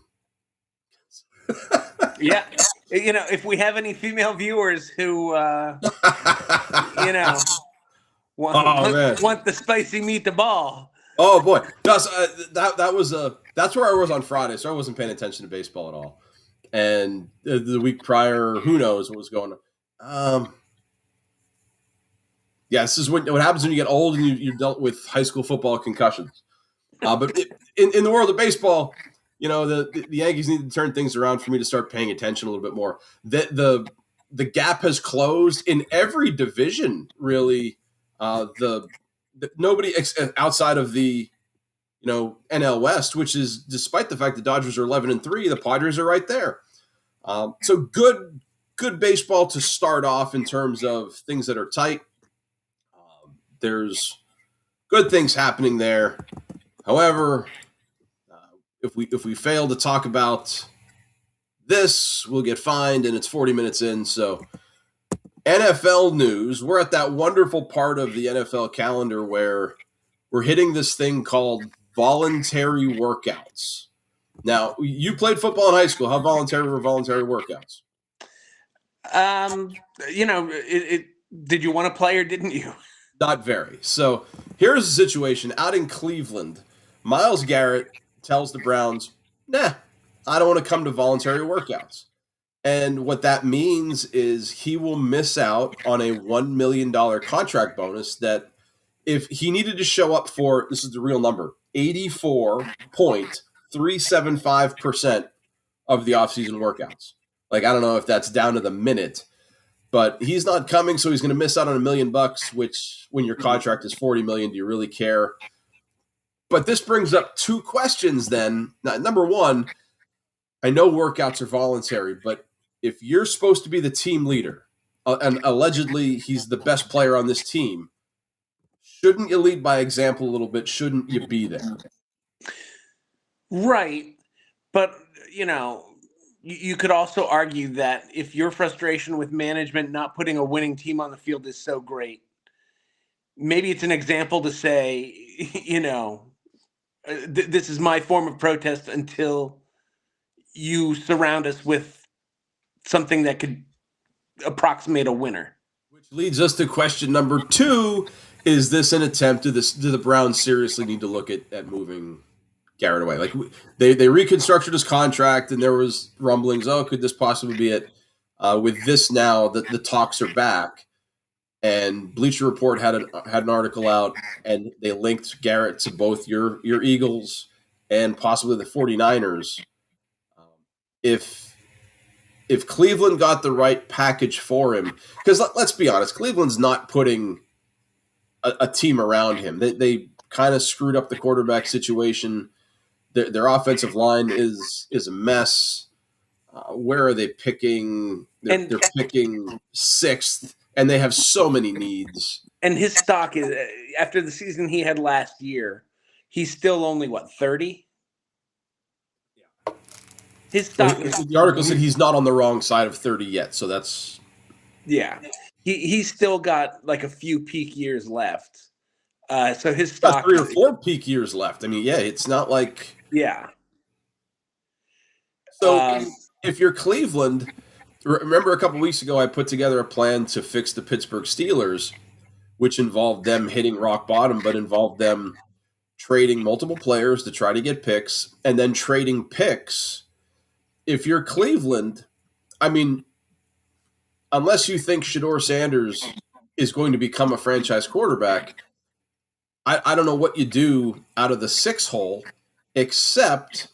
Yeah, if we have any female viewers who want the spicy meatball. Oh boy, no, so, that's where I was on Friday, so I wasn't paying attention to baseball at all. and the week prior, who knows what was going on. Yeah, this is what happens when you get old and you're dealt with high school football concussions. But in the world of baseball, the Yankees need to turn things around for me to start paying attention a little bit more. The gap has closed in every division, really. Nobody outside of the NL West, which is despite the fact the Dodgers are 11-3, the Padres are right there. So good baseball to start off in terms of things that are tight. There's good things happening there. However, if we fail to talk about this, we'll get fined, and it's 40 minutes in. So NFL news, we're at that wonderful part of the NFL calendar where we're hitting this thing called voluntary workouts. Now, you played football in high school. How voluntary were voluntary workouts? Did you want to play or didn't you? Not very. So here's the situation. Out in Cleveland, Myles Garrett tells the Browns, nah, I don't want to come to voluntary workouts. And what that means is he will miss out on a $1 million contract bonus that if he needed to show up for, this is the real number, 84.375% of the offseason workouts. Like, I don't know if that's down to the minute, but he's not coming, so he's going to miss out on $1 million, which when your contract is $40 million, do you really care? But this brings up two questions then. Now, number one, I know workouts are voluntary, but if you're supposed to be the team leader, and allegedly he's the best player on this team, shouldn't you lead by example a little bit? Shouldn't you be there? Right. But, you could also argue that if your frustration with management not putting a winning team on the field is so great, maybe it's an example to say, this is my form of protest until you surround us with something that could approximate a winner. Which leads us to question number two. Is this an attempt? Do the Browns seriously need to look at moving Garrett away? Like they reconstructed his contract, and there was rumblings. Oh, could this possibly be it? With this now, that the talks are back, and Bleacher Report had an article out, and they linked Garrett to both your Eagles and possibly the 49ers. If Cleveland got the right package for him, because let's be honest, Cleveland's not putting a team around him. They kind of screwed up the quarterback situation. Their offensive line is a mess. Where are they picking? They're picking sixth, and they have so many needs. And his stock is, after the season he had last year, he's still only, 30? Yeah. His stock is... The article said he's not on the wrong side of 30 yet, so that's... Yeah. He's still got, a few peak years left. So his stock... Got 3 or 4 peak years left. I mean, yeah, it's not like... Yeah. So if you're Cleveland, remember a couple weeks ago I put together a plan to fix the Pittsburgh Steelers, which involved them hitting rock bottom, but involved them trading multiple players to try to get picks and then trading picks. If you're Cleveland, I mean, unless you think Shedeur Sanders is going to become a franchise quarterback, I don't know what you do out of the 6 hole except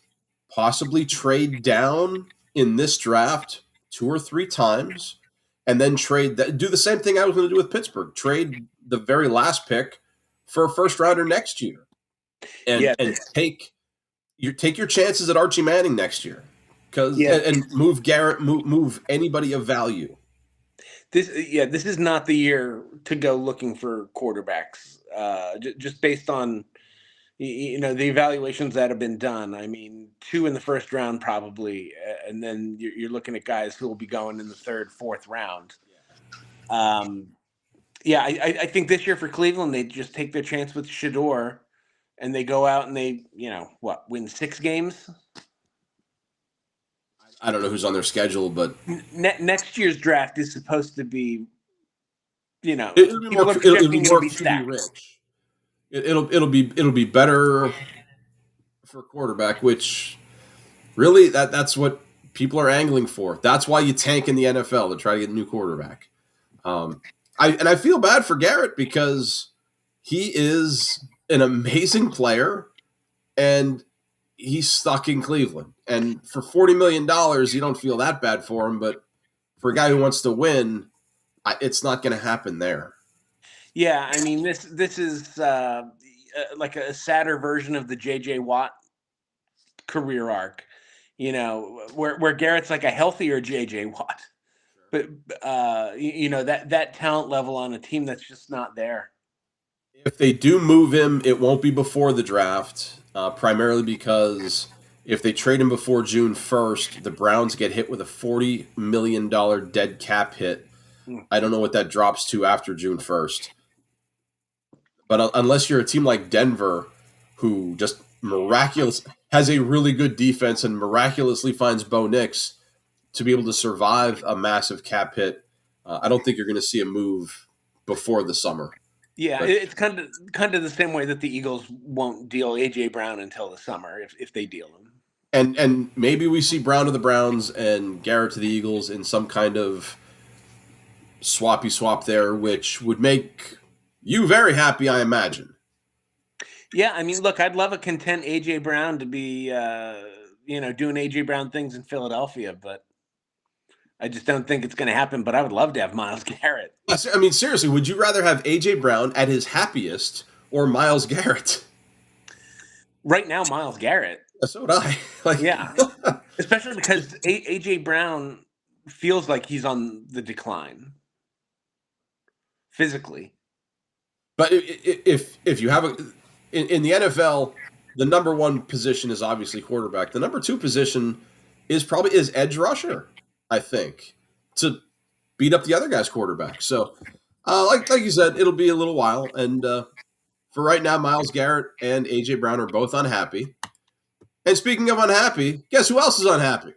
possibly trade down in this draft 2 or 3 times and then do the same thing I was going to do with Pittsburgh. Trade the very last pick for a first rounder next year and take your chances at Archie Manning next year. And move Garrett, move anybody of value. This is not the year to go looking for quarterbacks. Just based on the evaluations that have been done. I mean, 2 in the first round probably, and then you're looking at guys who will be going in the 3rd, 4th round. I think this year for Cleveland, they just take their chance with Shedeur, and they go out and they win 6 games. I don't know who's on their schedule, but next year's draft is supposed to be, it'll be more QB rich. It'll be better for a quarterback, which really that's what people are angling for. That's why you tank in the NFL to try to get a new quarterback. Um, I feel bad for Garrett because he is an amazing player and he's stuck in Cleveland. And for $40 million, you don't feel that bad for him, but for a guy who wants to win, it's not going to happen there. Yeah, I mean this is like a sadder version of the J.J. Watt career arc, where Garrett's like a healthier J.J. Watt, but that talent level on a team that's just not there. If they do move him, it won't be before the draft, primarily because if they trade him before June 1st, the Browns get hit with a $40 million dead cap hit. I don't know what that drops to after June 1st. But unless you're a team like Denver, who just has a really good defense and miraculously finds Bo Nix to be able to survive a massive cap hit, I don't think you're going to see a move before the summer. Yeah, but it's kind of the same way that the Eagles won't deal A.J. Brown until the summer if they deal him. And maybe we see Brown to the Browns and Garrett to the Eagles in some kind of swappy swap there, which would make you very happy, I imagine. Yeah, I mean, look, I'd love a content A.J. Brown to be, doing A.J. Brown things in Philadelphia, but I just don't think it's going to happen. But I would love to have Myles Garrett. I mean, seriously, would you rather have A.J. Brown at his happiest or Myles Garrett? Right now, Myles Garrett. So would I. Yeah, especially because A.J. Brown feels like he's on the decline physically. But if you have in the NFL, the number one position is obviously quarterback. The number two position is edge rusher, I think, to beat up the other guy's quarterback. So, like you said, it'll be a little while. And for right now, Myles Garrett and A.J. Brown are both unhappy. And speaking of unhappy, guess who else is unhappy?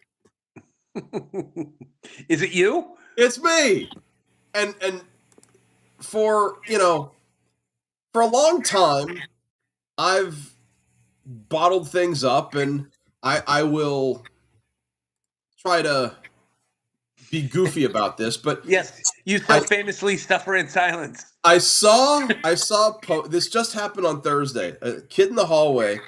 Is it you? It's me. And for a long time, I've bottled things up, and I will try to be goofy about this. But yes, you so famously suffer in silence. I saw this just happened on Thursday. A kid in the hallway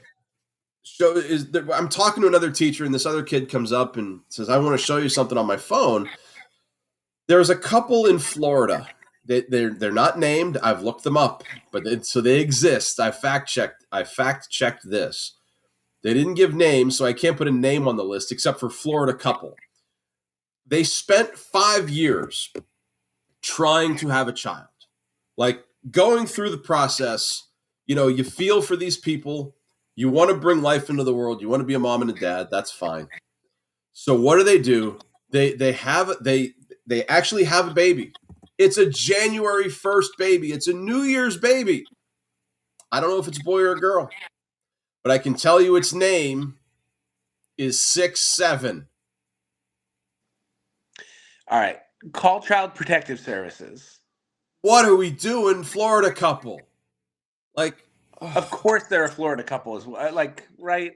I'm talking to another teacher, and this other kid comes up and says, "I want to show you something on my phone." There's a couple in Florida. They're not named. I've looked them up, but so they exist. I fact checked this. They didn't give names, so I can't put a name on the list except for Florida couple. They spent 5 years trying to have a child, like going through the process. You feel for these people. You want to bring life into the world. You want to be a mom and a dad. That's fine. So what do? They actually have a baby. It's a January 1st baby. It's a New Year's baby. I don't know if it's a boy or a girl, but I can tell you its name is 6'7". All right. Call Child Protective Services. What are we doing, Florida couple? Of course they're a Florida couple as well. Right?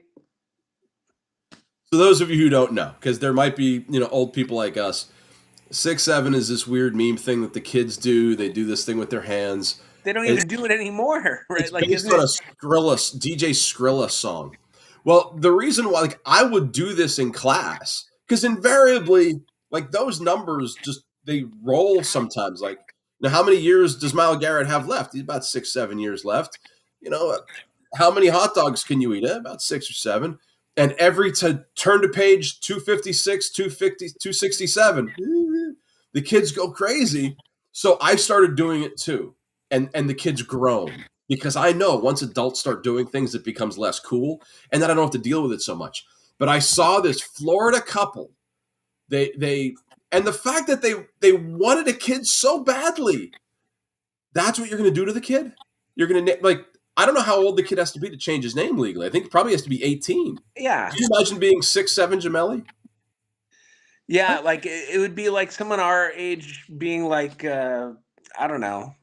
So those of you who don't know, because there might be, old people like us, 6'7" is this weird meme thing that the kids do. They do this thing with their hands. They don't even do it anymore, right? It's based on a DJ Skrilla song. Well, the reason why, I would do this in class, because invariably, those numbers they roll sometimes. How many years does Myles Garrett have left? He's about 6-7 years left. How many hot dogs can you eat? About 6 or 7. And every turn to page 256, 250, 267, the kids go crazy. So I started doing it too. And the kids groan, because I know once adults start doing things, it becomes less cool. And then I don't have to deal with it so much. But I saw this Florida couple. And the fact that they wanted a kid so badly, that's what you're going to do to the kid? You're going to, I don't know how old the kid has to be to change his name legally. I think it probably has to be 18. Yeah. Can you imagine being 6'7", Gemelli? Yeah, it would be like someone our age being I don't know,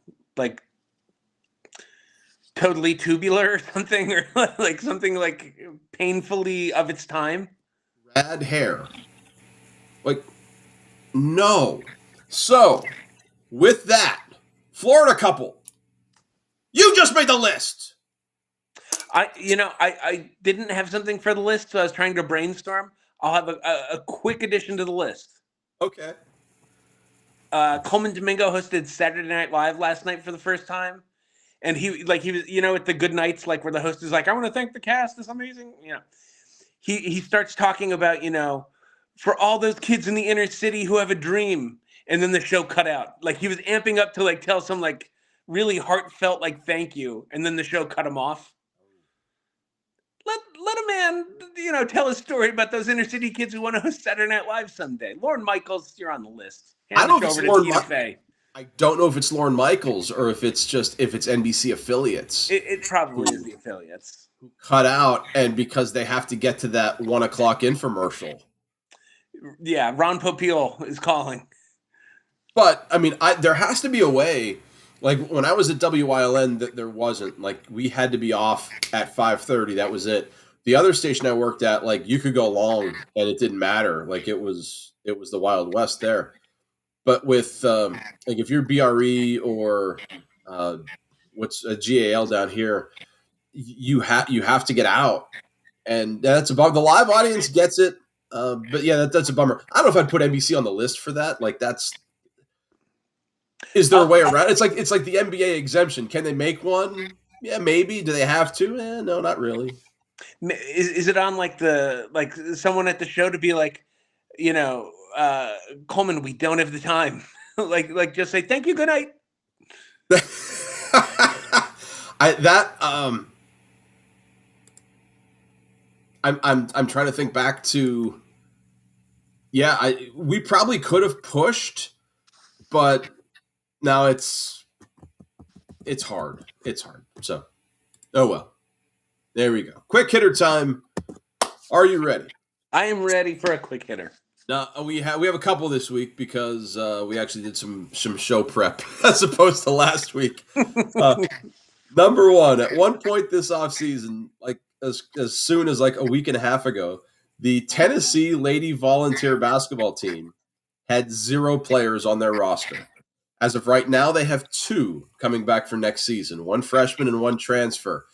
totally tubular or something, or something painfully of its time. Rad hair. Like, no. So, with that, Florida couple, you just made the list. I didn't have something for the list, so I was trying to brainstorm. I'll have a quick addition to the list. Okay. Coleman Domingo hosted Saturday Night Live last night for the first time, and he was at the good nights, like where the host is like, I want to thank the cast, it's amazing. He starts talking about for all those kids in the inner city who have a dream, and then the show cut out. Like he was amping up to like tell some like really heartfelt like thank you, and then the show cut him off. Let a man, tell a story about those inner city kids who want to host Saturday Night Live someday. Lorne Michaels, you're on the list. I Hand don't the know show if it's over to Lorne. Tina Fey. I don't know if it's Lorne Michaels or if it's NBC affiliates It probably is the affiliates. who cut out, and because they have to get to that 1:00 infomercial. Yeah, Ron Popeil is calling. But I mean, there has to be a way. Like when I was at WILN, that there wasn't. Like we had to be off at 5:30. That was it. The other station I worked at, like you could go long and it didn't matter. Like it was the Wild West there. But with like if you're BRE or what's a GAL down here, you have to get out, and that's about the live audience gets it. But yeah, that's a bummer. I don't know if I'd put NBC on the list for that. Like is there a way around? It's like the NBA exemption. Can they make one? Yeah, maybe. Do they have to? No, not really. Is it on like someone at the show to be like, Coleman, we don't have the time. like just say thank you, good night. I'm trying to think back to. Yeah, we probably could have pushed, but now it's hard. It's hard. So, oh well. There we go. Quick hitter time. Are you ready? I am ready for a quick hitter. Now we have a couple this week because we actually did some show prep as opposed to last week. Number one, at one point this offseason, like as soon as like a week and a half ago, the Tennessee Lady Volunteer Basketball team had 0 players on their roster. As of right now, they have 2 coming back for next season, 1 freshman and 1 transfer.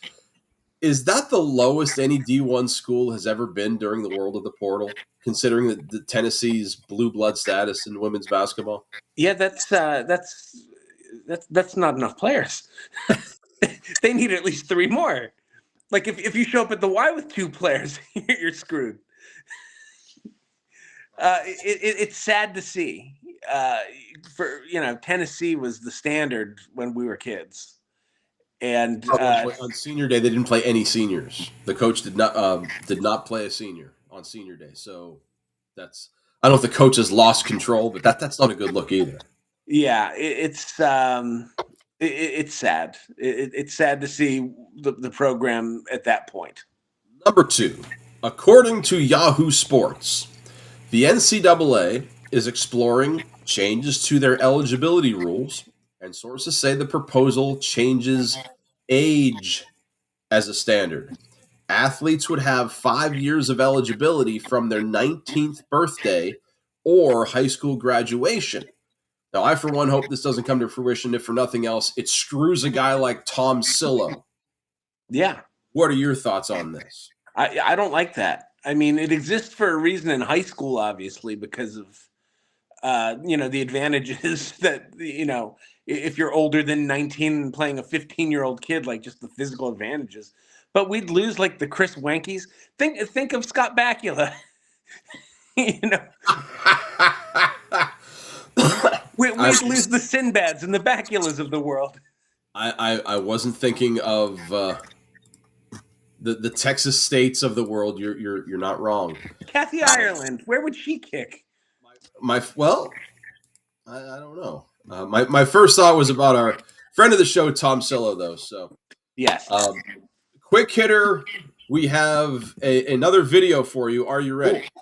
Is that the lowest any D1 school has ever been during the world of the portal, considering the Tennessee's blue blood status in women's basketball? Yeah, that's not enough players. They need at least 3 more. Like if you show up at the Y with 2 players, you're screwed. It's sad to see. Tennessee was the standard when we were kids. And on senior day, they didn't play any seniors. The coach did not play a senior on senior day. So I don't know if the coach has lost control, but that's not a good look either. Yeah, it's sad. It's sad to see the program at that point. Number 2, according to Yahoo Sports, the NCAA is exploring changes to their eligibility rules, and sources say the proposal changes age as a standard. Athletes would have 5 years of eligibility from their 19th birthday or high school graduation. Now, I, for one, hope this doesn't come to fruition. If for nothing else, it screws a guy like Tom Sillo. Yeah. What are your thoughts on this? I don't like that. I mean, it exists for a reason in high school, obviously, because of, the advantages that, if you're older than 19 and playing a 15-year-old kid, like just the physical advantages. But we'd lose like the Chris Wankies. Think of Scott Bakula. We'd lose the Sinbads and the Bakulas of the world. I wasn't thinking of the Texas states of the world. You're not wrong. Kathy Ireland, where would she kick? I don't know. My first thought was about our friend of the show, Tom Sillo, though. So yes. Quick hitter. We have another video for you. Are you ready? Ooh.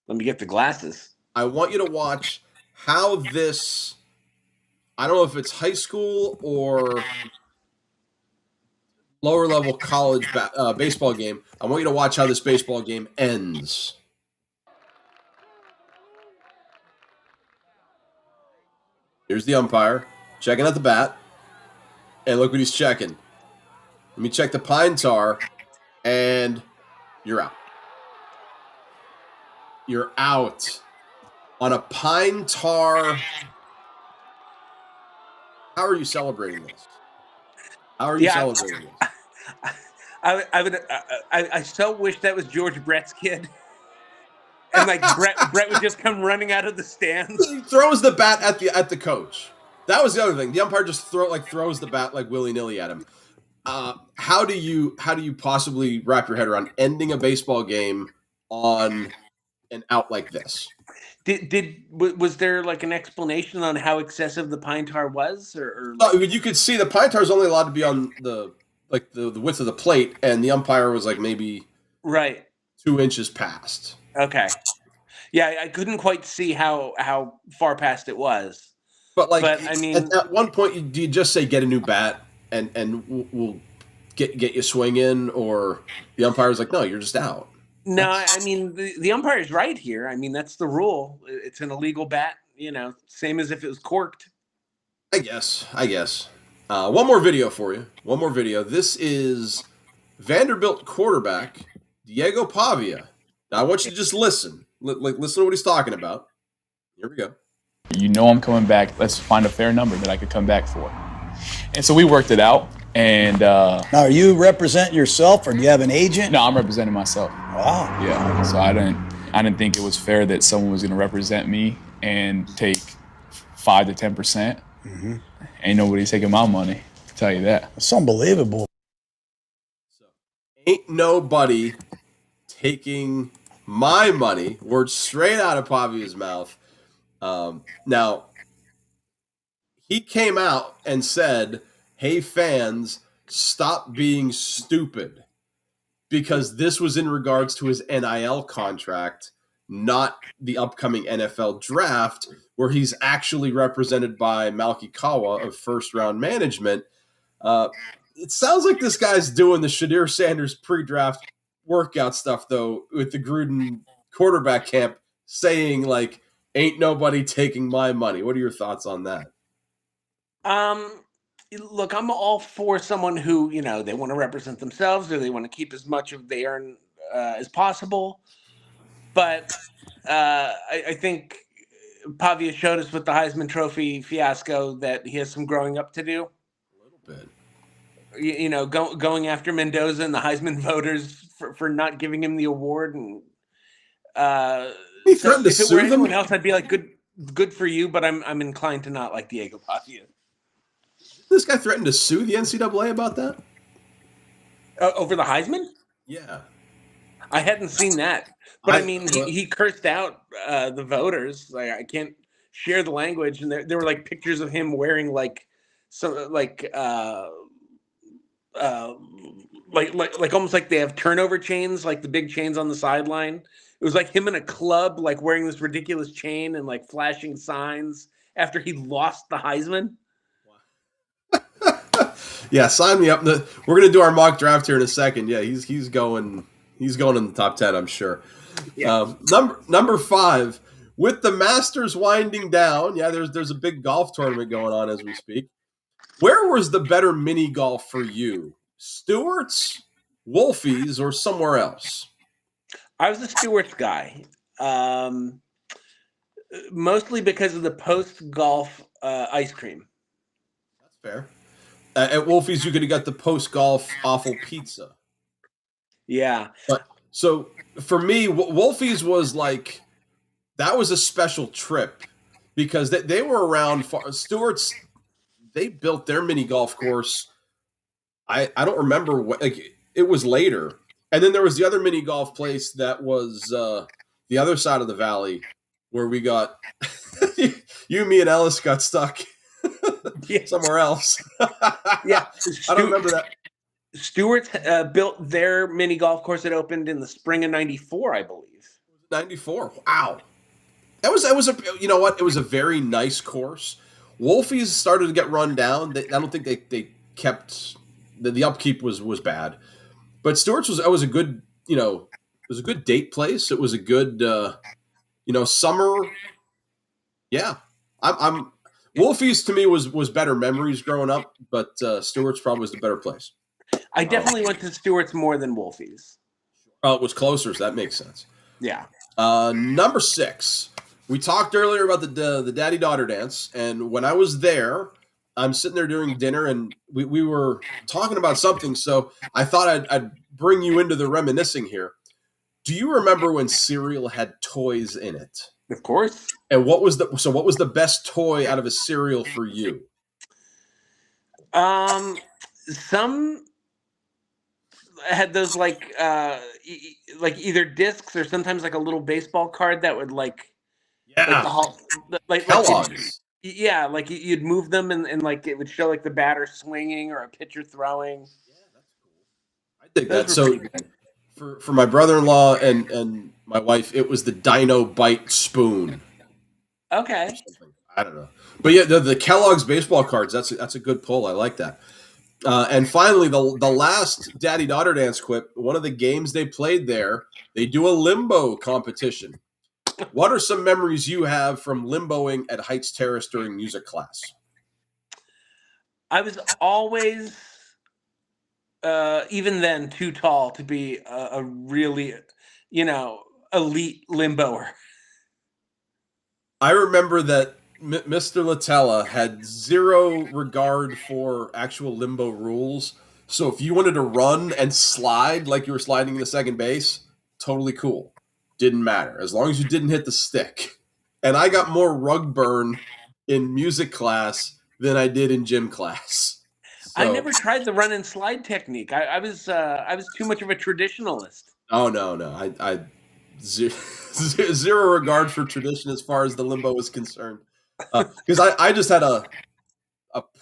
Let me get the glasses. I want you to watch how this. I don't know if it's high school or lower level college baseball game. I want you to watch how this baseball game ends. Here's the umpire checking at the bat, and look what he's checking. Let me check the pine tar, and you're out. You're out on a pine tar. How are you celebrating this? How are you Yeah, celebrating this? I so wish that was George Brett's kid, and like Brett would just come running out of the stands. He throws the bat at the coach. That was the other thing. The umpire just throws the bat like willy nilly at him. How do you possibly wrap your head around ending a baseball game on an out like this? Was there like an explanation on how excessive the pine tar was, or You could see the pine tar is only allowed to be on the width of the plate, and the umpire was like maybe right 2 inches past. Okay, yeah, I couldn't quite see how far past it was, But I mean, at one point, do you just say get a new bat and we'll get you swing in, or the umpire's like, no, you're just out? no, I mean the umpire's right here. I mean that's the rule. It's an illegal bat, same as if it was corked. I guess. One more video for you. One more video. This is Vanderbilt quarterback Diego Pavia. Now I want you to just listen. Listen to what he's talking about. Here we go. You know I'm coming back. Let's find a fair number that I could come back for. And so we worked it out. And now, are you representing yourself, or do you have an agent? No, I'm representing myself. Wow. Yeah. So I didn't think it was fair that someone was going to represent me and take 5 to 10%. Mm-hmm. Ain't nobody taking my money. I'll tell you that. It's unbelievable. So, ain't nobody taking my money. Words straight out of Pavia's mouth. Now, he came out and said, hey, fans, stop being stupid, because this was in regards to his NIL contract, not the upcoming NFL draft, where he's actually represented by Malky Kawa of First Round Management. It sounds like this guy's doing the Shadir Sanders pre-draft workout stuff, though, with the Gruden quarterback camp saying, like, ain't nobody taking my money. What are your thoughts on that? Look, I'm all for someone who, they want to represent themselves, or they want to keep as much of they earn as possible. But I think Pavia showed us with the Heisman Trophy fiasco that he has some growing up to do. A little bit. Going after Mendoza and the Heisman voters for not giving him the award, and he threatened to if it sue were them. anyone else, I'd be like, good for you, but I'm inclined to not like Diego Pavia. This guy threatened to sue the NCAA about that? Over the Heisman? Yeah. I hadn't seen that. But I mean, he cursed out the voters. Like, I can't share the language. And there were like pictures of him wearing like some like almost like they have turnover chains, like the big chains on the sideline. It was like him in a club, like wearing this ridiculous chain and like flashing signs after he lost the Heisman. Yeah, sign me up. We're gonna do our mock draft here in a second. Yeah, he's going in the top 10, I'm sure. Yeah. Number 5, with the Masters winding down. Yeah, there's a big golf tournament going on as we speak. Where was the better mini golf for you? Stewart's, Wolfie's, or somewhere else? I was a Stewart's guy, mostly because of the post golf ice cream. That's fair. At Wolfie's, you could have got the post golf awful pizza. Yeah. But so for me, Wolfie's was like, that was a special trip because they were around. Stewart's, they built their mini golf course. I don't remember what, like, it was later. And then there was the other mini golf place that was the other side of the valley where we got you, me, and Ellis got stuck somewhere else. Yeah, I don't remember that. Stewart's built their mini golf course that opened in the spring of '94, I believe. 94. Wow. It was you know what? It was a very nice course. Wolfie's started to get run down. I don't think they kept the upkeep was bad. But Stewart's was a good, it was a good date place. It was a good summer. Yeah. Wolfie's to me was better memories growing up, but Stewart's probably was the better place. I definitely went to Stewart's more than Wolfie's. It was closer, so that makes sense. Yeah. Number 6. We talked earlier about the daddy-daughter dance, and when I was there, I'm sitting there during dinner, and we were talking about something, so I thought I'd bring you into the reminiscing here. Do you remember when cereal had toys in it? Of course. And what was the best toy out of a cereal for you? Some had those like either discs or sometimes like a little baseball card that would like Kellogg's. Like you'd move them and like it would show like the batter swinging or a pitcher throwing. Yeah, that's cool. I dig that. So for my brother-in-law and my wife, it was the Dino Bite spoon. Okay. I don't know, but yeah, the Kellogg's baseball cards. That's a good pull. I like that. And finally, the last daddy-daughter dance quip. One of the games they played there, they do a limbo competition. What are some memories you have from limboing at Heights Terrace during music class? I was always, even then, too tall to be a really, elite limboer. I remember that Mr. Latella had zero regard for actual limbo rules. So if you wanted to run and slide like you were sliding into second base, totally cool. Didn't matter as long as you didn't hit the stick. And I got more rug burn in music class than I did in gym class. So, I never tried the run and slide technique. I was too much of a traditionalist. Oh no, I zero regard for tradition as far as the limbo is concerned. Because I just had a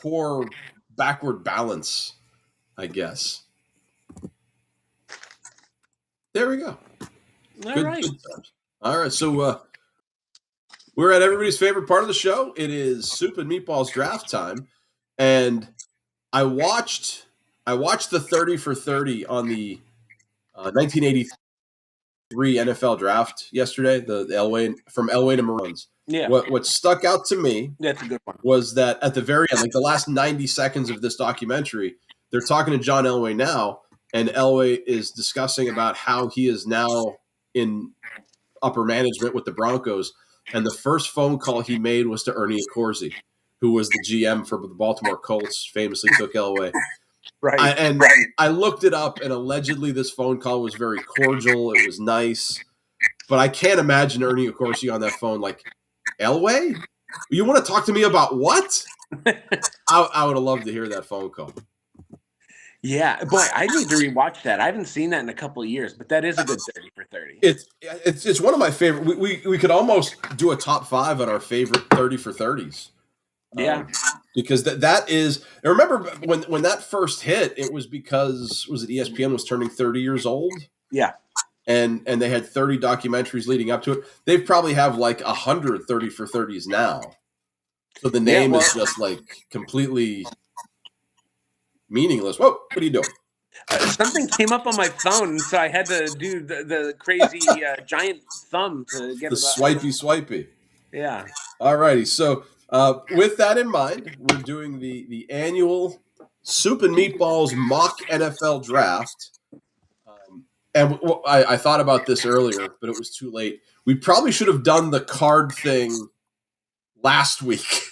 poor backward balance, I guess. There we go. All right. All right, so we're at everybody's favorite part of the show. It is Soup and Meatballs draft time, and I watched the 30 for 30 on the 1983 NFL draft yesterday. The Elway from Elway to Maroons. Yeah. What stuck out to me That's a good one. was that at the very end, like the last 90 seconds of this documentary, they're talking to John Elway now, and Elway is discussing about how he is now in upper management with the Broncos. And the first phone call he made was to Ernie Accorsi, who was the GM for the Baltimore Colts, famously took Elway. Right. I looked it up, and allegedly this phone call was very cordial. It was nice. But I can't imagine Ernie Accorsi on that phone like, Elway? You want to talk to me about what? I would have loved to hear that phone call. Yeah, boy, I need to rewatch that. I haven't seen that in a couple of years, but that is a good 30 for 30. It's one of my favorite. We could almost do a top 5 on our favorite 30 for 30s. Yeah, because that is. I remember when that first hit, it was because ESPN was turning 30 years old. Yeah, and they had 30 documentaries leading up to it. They probably have like 100 30 for 30s now. So the name is just like completely meaningless. Whoa, what are you doing? Something came up on my phone, so I had to do the crazy giant thumb to get the swipey. Yeah. All righty. So with that in mind, we're doing the annual Soup and Meatballs mock NFL draft. And I thought about this earlier, but it was too late. We probably should have done the card thing last week.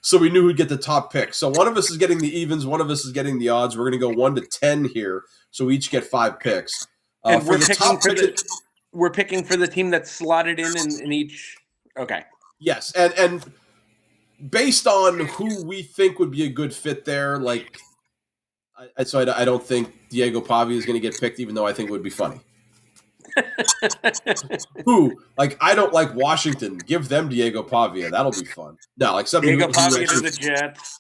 So we knew who'd get the top pick. So one of us is getting the evens, one of us is getting the odds. We're going to go 1 to 10 here, so we each get 5 picks. And we're picking for the team that's slotted in each. Okay. Yes, and based on who we think would be a good fit there, like, I don't think Diego Pavia is going to get picked, even though I think it would be funny. I don't like Washington. Give them Diego Pavia. That'll be fun. No, like something. Diego Pavia to the Jets.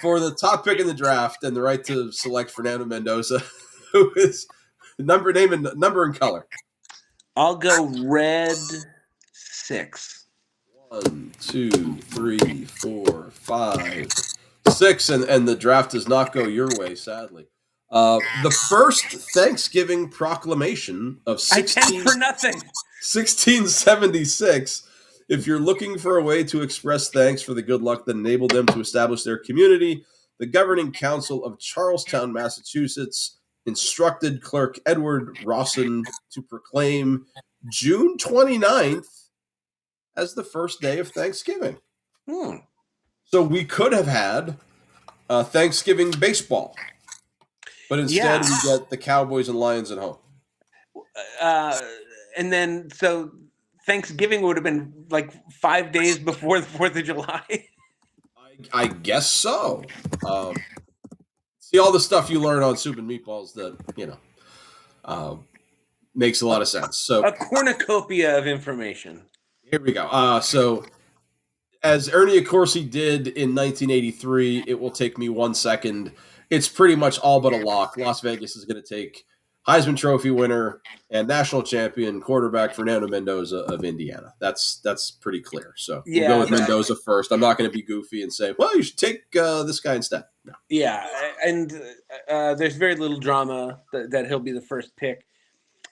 For the top pick in the draft and the right to select Fernando Mendoza, who is number and color. I'll go red 6. 1, 2, 3, 4, 5, 6, and the draft does not go your way, sadly. The first Thanksgiving proclamation of 1676 If you're looking for a way to express thanks for the good luck that enabled them to establish their community, the Governing Council of Charlestown, Massachusetts, instructed Clerk Edward Rawson to proclaim June 29th as the first day of Thanksgiving. So we could have had Thanksgiving baseball, but instead we get the Cowboys and Lions at home. And then, so Thanksgiving would have been like 5 days before the 4th of July. I guess so. See all the stuff you learn on Soup and Meatballs that, makes a lot of sense. So a cornucopia of information. Here we go. So as Ernie Accorsi did in 1983, it will take me 1 second. It's pretty much all but a lock. Las Vegas is going to take Heisman Trophy winner and national champion quarterback Fernando Mendoza of Indiana. That's pretty clear. So we'll go with Mendoza first. I'm not going to be goofy and say, well, you should take this guy instead. No. Yeah, and there's very little drama that he'll be the first pick.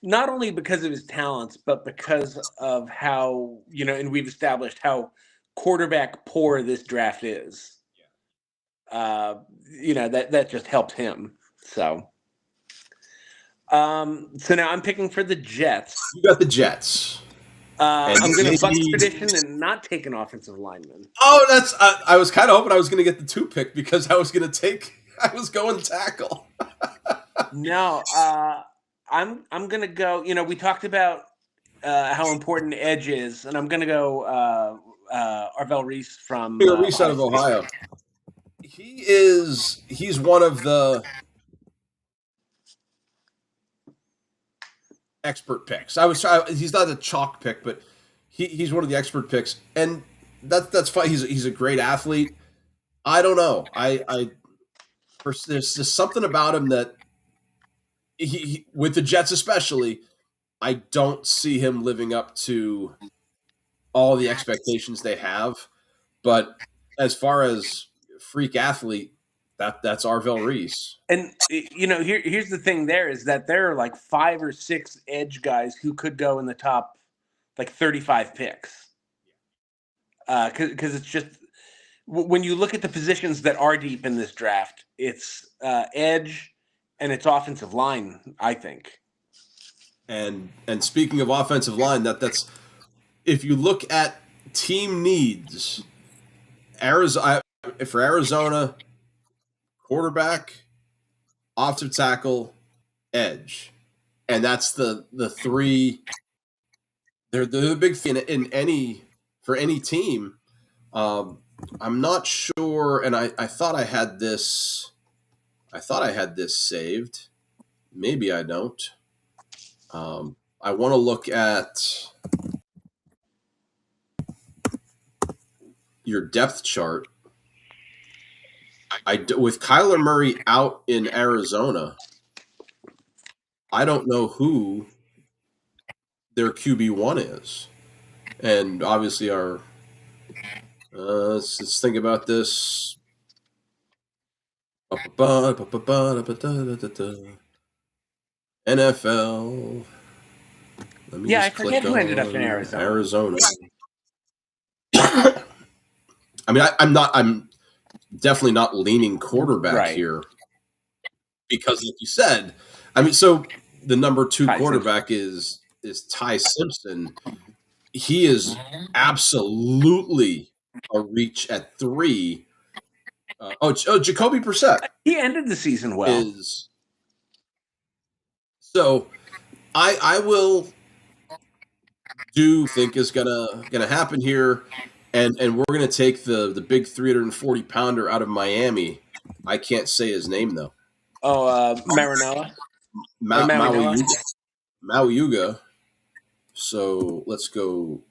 Not only because of his talents, but because of how, and we've established how quarterback poor this draft is. That just helps him. So now I'm picking for the Jets. You got the Jets. I'm going to buck tradition and not take an offensive lineman. Oh, that's I was kind of hoping I was going to get the 2 pick because I was going tackle. No, I'm going to go. We talked about how important edge is, and I'm going to go Arvell Reese from Reese out of Ohio. He's one of the expert picks. He's not a chalk pick, but he's one of the expert picks, and that's fine. He's a great athlete. I don't know. There's just something about him that he with the Jets especially, I don't see him living up to all the expectations they have. But as far as freak athlete, that's Arvell Reese. And here's the thing: there is that there are like 5 or 6 edge guys who could go in the top like 35 picks. Because it's just when you look at the positions that are deep in this draft, it's edge and it's offensive line, I think. And speaking of offensive line, that's if you look at team needs, for Arizona, quarterback, offensive tackle, edge, and that's the 3. They're the big thing in any team. I'm not sure, and I thought I had this. I thought I had this saved. Maybe I don't. I want to look at your depth chart. With Kyler Murray out in Arizona, I don't know who their QB1 is. And obviously let's think about this. NFL. I forget who ended up in Arizona. I mean, I'm definitely not leaning quarterback here because, like you said, I mean, so the number 2 quarterback is Ty Simpson. He is absolutely a reach at 3. Jacoby Brissett. He ended the season well. So I will think is gonna happen here, and we're gonna take the big 340 pounder out of Miami. I can't say his name though. Marinoa. Mauiuga. So let's go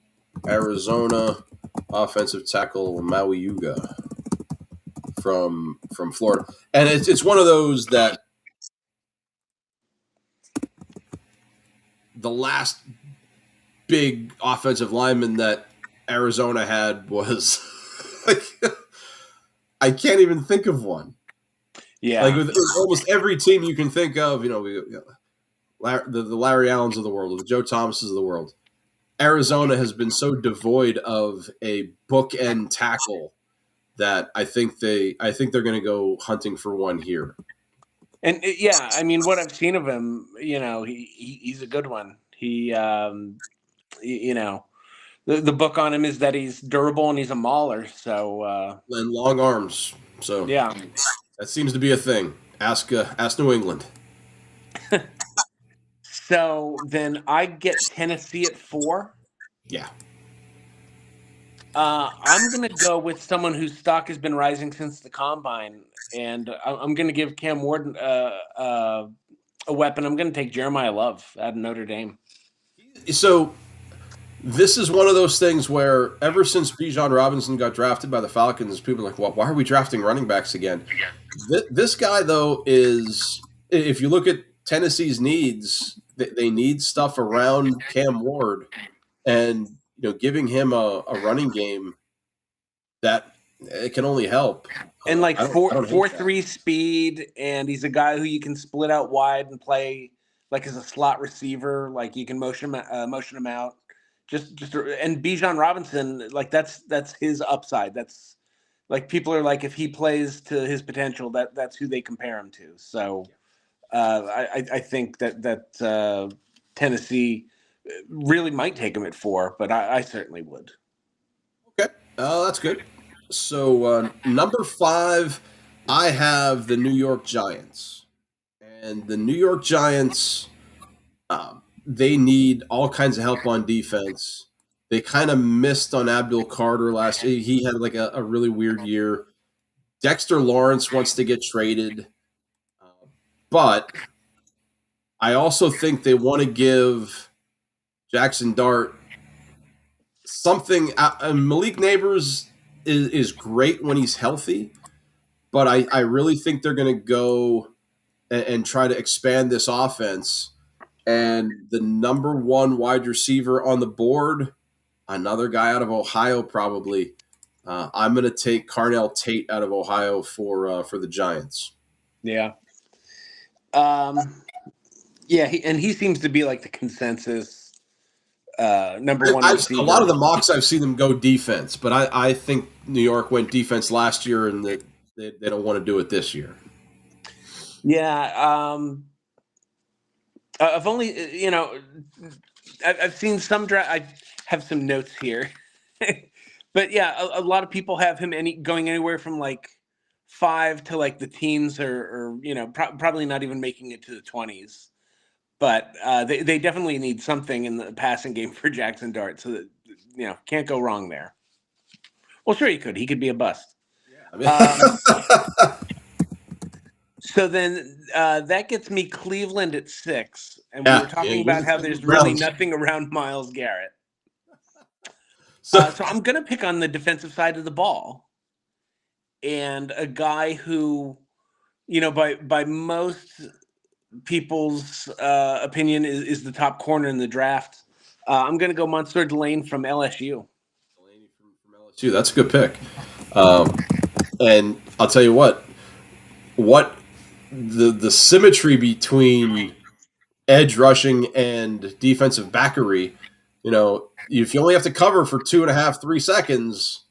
Arizona offensive tackle Mauiuga from Florida, and it's one of those that the last big offensive lineman that Arizona had was like, I can't even think of one. Yeah, like with almost every team you can think of, the Larry Allens of the world, the Joe Thomases of the world. Arizona has been so devoid of a bookend tackle that I think they're going to go hunting for one here. And yeah, I mean, what I've seen of him, he's a good one. You know, the book on him is that he's durable and he's a mauler. So And long arms. So yeah. that seems to be a thing. Ask New England. So then I get Tennessee at 4. Yeah. I'm going to go with someone whose stock has been rising since the combine, and I'm going to give Cam Ward a weapon. I'm going to take Jeremiah Love out of Notre Dame. So this is one of those things where ever since Bijan Robinson got drafted by the Falcons, people are like, well, why are we drafting running backs again? This guy, though, is, if you look at Tennessee's needs, they need stuff around Cam Ward, and giving him a running game that it can only help. And like I don't hate that. 4.3 speed, and he's a guy who you can split out wide and play like as a slot receiver. Like you can motion him out. And Bijan Robinson, like that's his upside. That's like people are like, if he plays to his potential, that's who they compare him to. So I think that Tennessee really might take him at 4, but I certainly would. Okay, that's good. So number 5, I have the New York Giants, and the New York Giants, they need all kinds of help on defense. They kind of missed on Abdul Carter last year. He had like a really weird year. Dexter Lawrence wants to get traded, but I also think they want to give Jackson Dart something. Malik Neighbors is great when he's healthy, but I really think they're going to go and try to expand this offense. And the number 1 wide receiver on the board, another guy out of Ohio, probably. I'm going to take Carnell Tate out of Ohio for the Giants. Yeah. Yeah, he seems to be like the consensus number 1 receiver. A lot of the mocks I've seen them go defense, but I think New York went defense last year, and that they don't want to do it this year. Yeah, I've only I've seen some draft. I have some notes here, but yeah, a lot of people have him going anywhere from like 5 to like the teens, or probably not even making it to the 20s. But they definitely need something in the passing game for Jackson Dart, so that can't go wrong there. Well, sure he could. He could be a bust. Yeah, I mean. So then that gets me Cleveland at 6, and we were talking about how there's really nothing around Myles Garrett. So I'm going to pick on the defensive side of the ball, and a guy who, by most people's opinion is the top corner in the draft. I'm going to go Mansour Delane from LSU. Delaney from LSU, that's a good pick. And I'll tell you what the symmetry between edge rushing and defensive backery, if you only have to cover for 2.5, 3 seconds,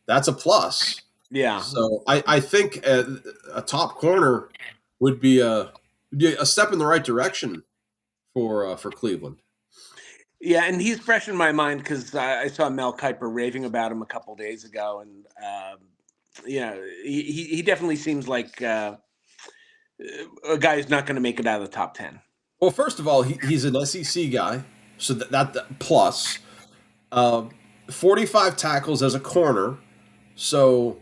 that's a plus. Yeah. So I think a top corner would be a step in the right direction for Cleveland. Yeah, and he's fresh in my mind because I saw Mel Kiper raving about him a couple days ago, and he definitely seems like a guy who's not going to make it out of the top 10. Well, first of all, he's an SEC guy, so that plus 45 tackles as a corner, so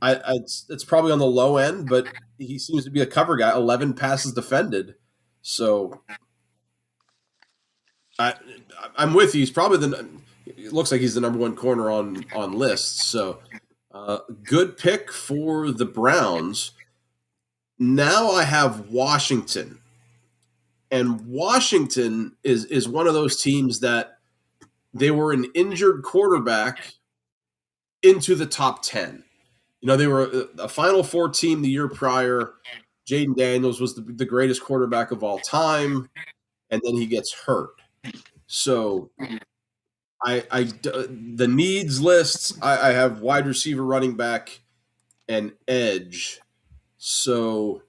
it's probably on the low end, but he seems to be a cover guy. 11 passes defended, so I'm with you. He's probably it looks like he's the number 1 corner on lists. So good pick for the Browns. Now I have Washington, and Washington is one of those teams that they were an injured quarterback into the top 10. They were a Final Four team the year prior. Jaden Daniels was the greatest quarterback of all time, and then he gets hurt. So The needs lists. I have wide receiver, running back, and edge. So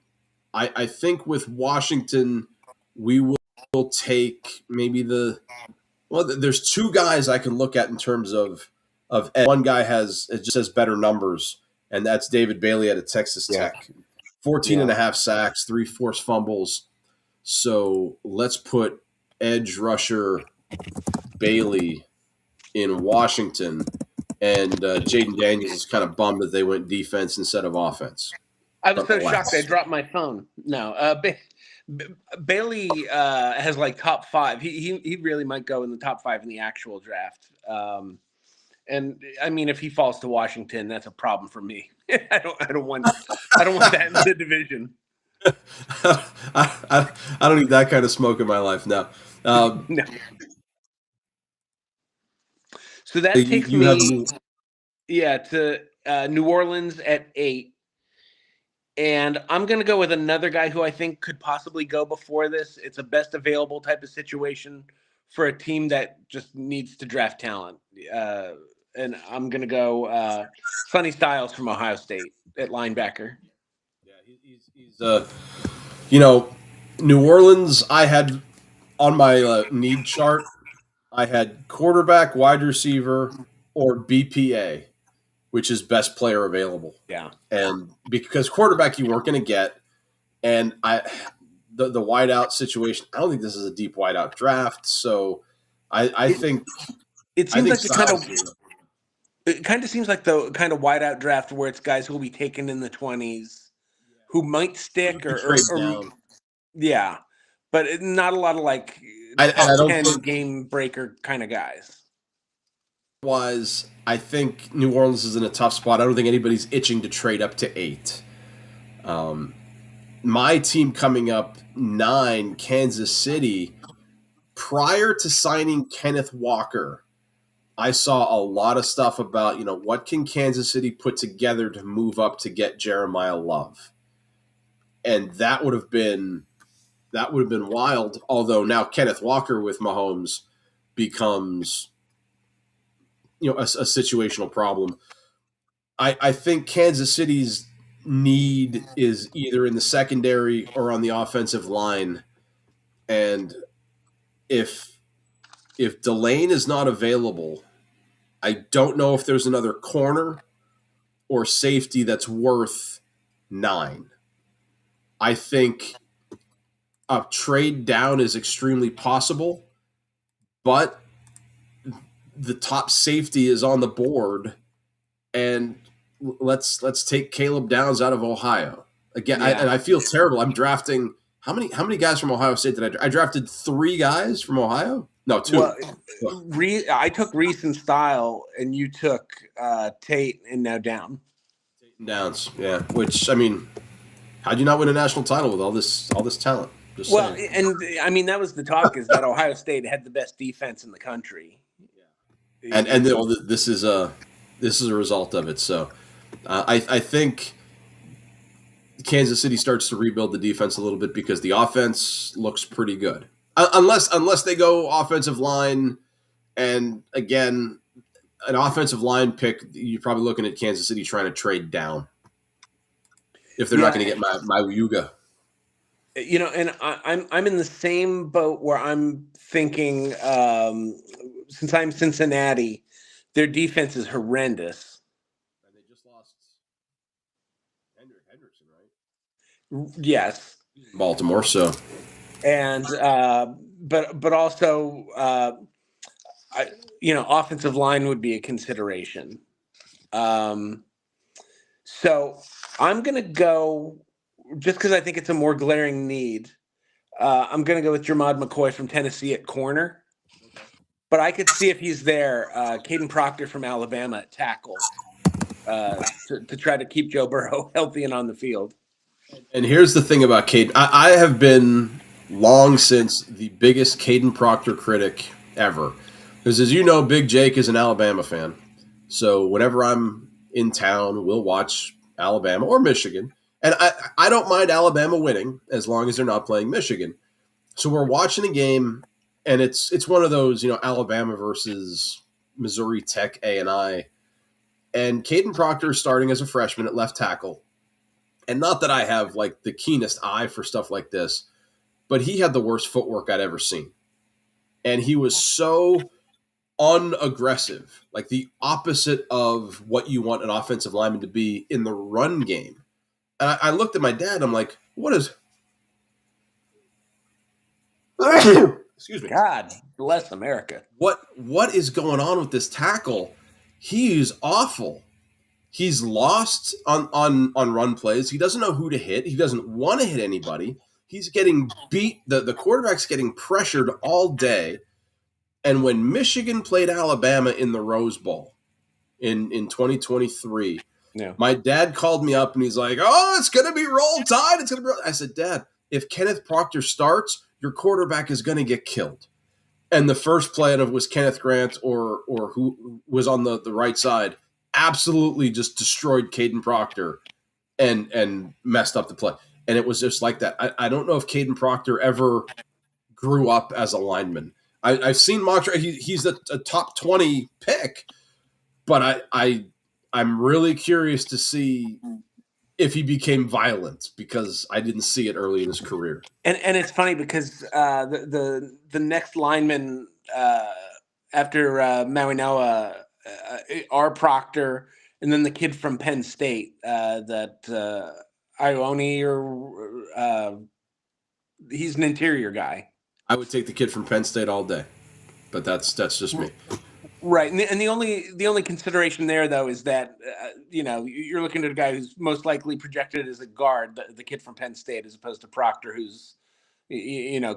I think with Washington, we will take maybe there's two guys I can look at in terms of edge. One guy just has better numbers, and that's David Bailey out of Texas Yeah. Tech. 14 and a half sacks, 3 forced fumbles. So let's put edge rusher Bailey in Washington, and Jaden Daniels is kind of bummed that they went defense instead of offense. I was so shocked I dropped my phone. No, Bailey has like top 5. He really might go in the top 5 in the actual draft. And I mean, if he falls to Washington, that's a problem for me. I don't want that in the division. I don't need that kind of smoke in my life now. No. So that takes me, to New Orleans at 8. And I'm going to go with another guy who I think could possibly go before this. It's a best available type of situation for a team that just needs to draft talent. And I'm going to go Sonny Styles from Ohio State at linebacker. Yeah, he's New Orleans, I had on my need chart, I had quarterback, wide receiver, or BPA, which is best player available. Yeah. And because quarterback you weren't going to get, and the wideout situation, I don't think this is a deep wideout draft. So I think it seems like it kind of seems like the kind of wideout draft where it's guys who will be taken in the 20s who might stick or yeah, but not a lot of like top 10 game breaker kind of guys. I think New Orleans is in a tough spot. I don't think anybody's itching to trade up to 8. My team coming up 9, Kansas City. Prior to signing Kenneth Walker, I saw a lot of stuff about, what can Kansas City put together to move up to get Jeremiah Love. And that would have been wild. Although now Kenneth Walker with Mahomes becomes, a situational problem. I think Kansas City's need is either in the secondary or on the offensive line. And if Delane is not available, I don't know if there's another corner or safety that's worth 9. I think a trade down is extremely possible, but the top safety is on the board, and let's take Caleb Downs out of Ohio again. Yeah. I feel terrible. I'm drafting how many guys from Ohio State did I drafted 3 guys from Ohio? No, 2. Well, I took Reese and Style, and you took Tate and now Downs. Downs, yeah. Which, I mean, how'd you not win a national title with all this talent? Just saying. And I mean, that was the talk, is that Ohio State had the best defense in the country. Yeah. And this is a result of it. So I think Kansas City starts to rebuild the defense a little bit because the offense looks pretty good. Unless they go offensive line, and again, an offensive line pick, you're probably looking at Kansas City trying to trade down if they're not going to get my Yuga. And I'm in the same boat where I'm thinking, since I'm Cincinnati, their defense is horrendous. And they just lost Hendrickson, right? Yes. Baltimore, so. And but also offensive line would be a consideration. So I'm gonna go, just because I think it's a more glaring need. I'm gonna go with Jermod McCoy from Tennessee at corner, but I could see if he's there, Caden Proctor from Alabama at tackle, to try to keep Joe Burrow healthy and on the field. And here's the thing about Caden. I have been long since the biggest Caden Proctor critic ever. Because as you know, Big Jake is an Alabama fan. So whenever I'm in town, we'll watch Alabama or Michigan. And I don't mind Alabama winning as long as they're not playing Michigan. So we're watching a game, and it's one of those, Alabama versus Missouri Tech A&I, and Caden Proctor is starting as a freshman at left tackle. And not that I have like the keenest eye for stuff like this, but he had the worst footwork I'd ever seen. And he was so unaggressive, like the opposite of what you want an offensive lineman to be in the run game. And I looked at my dad, I'm like, what is excuse me. God bless America. What is going on with this tackle? He's awful. He's lost on run plays. He doesn't know who to hit. He doesn't want to hit anybody. He's getting beat. The quarterback's getting pressured all day. And when Michigan played Alabama in the Rose Bowl in 2023, Yeah. my dad called me up and he's like, "Oh, it's going to be roll tide. It's going to be." I said, "Dad, if Kenneth Proctor starts, your quarterback is going to get killed." And the first play of was Kenneth Grant or who was on the right side, absolutely just destroyed Caden Proctor and messed up the play. And it was just like that. I don't know if Caden Proctor ever grew up as a lineman. I've seen mock draft. He's a top 20 pick, but I'm really curious to see if he became violent because I didn't see it early in his career. And it's funny because the next lineman after Mawinoa, R. Proctor, and then the kid from Penn State, that Ione, or he's an interior guy. I would take the kid from Penn State all day, but that's just me. Right, and the only consideration there though is that you're looking at a guy who's most likely projected as a guard, the kid from Penn State, as opposed to Proctor, who's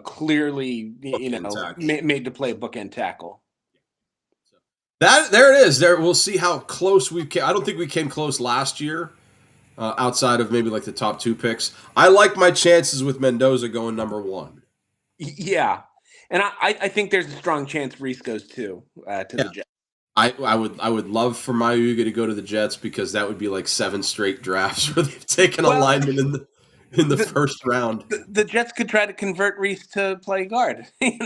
clearly made to play a bookend tackle. There it is. There, we'll see how close we came. I don't think we came close last year, outside of maybe like the top 2 picks. I like my chances with Mendoza going number 1. Yeah. And I think there's a strong chance Reese goes to the Jets. I would love for Mayuga to go to the Jets because that would be like 7 straight drafts where they've taken a lineman in the first round. The Jets could try to convert Reese to play guard. He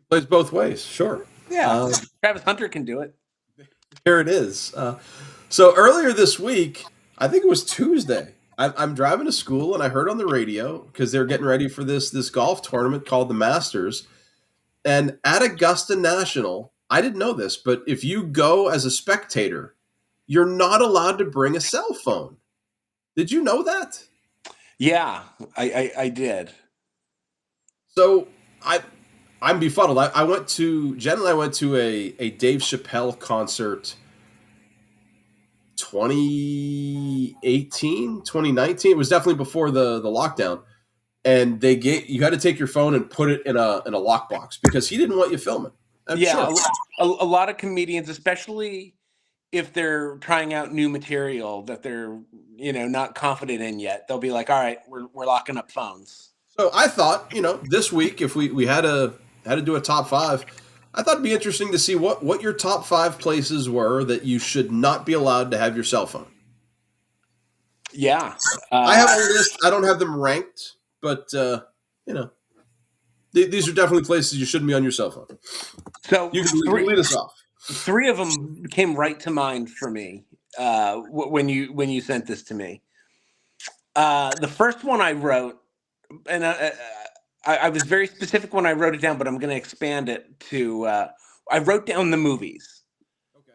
plays both ways, sure. Yeah, Travis Hunter can do it. Here it is. So earlier this week, I think it was Tuesday, I'm driving to school and I heard on the radio because they're getting ready for this golf tournament called the Masters. And at Augusta National, I didn't know this, but if you go as a spectator, you're not allowed to bring a cell phone. Did you know that? Yeah, I did. So I'm befuddled. Jen and I went to a Dave Chappelle concert 2018, 2019. It was definitely before the lockdown. And you had to take your phone and put it in a lockbox because he didn't want you filming. Yeah, sure. A lot of comedians, especially if they're trying out new material that they're not confident in yet, they'll be like, "All right, we're locking up phones." So I thought, this week if we had to do a top 5, I thought it'd be interesting to see what your top 5 places were that you should not be allowed to have your cell phone. Yeah, I have a list. I don't have them ranked, but these are definitely places you shouldn't be on your cell phone. So you can lead us off. 3 of them came right to mind for me when you sent this to me. The first one I wrote, and I was very specific when I wrote it down, but I'm going to expand it to I wrote down the movies. Okay.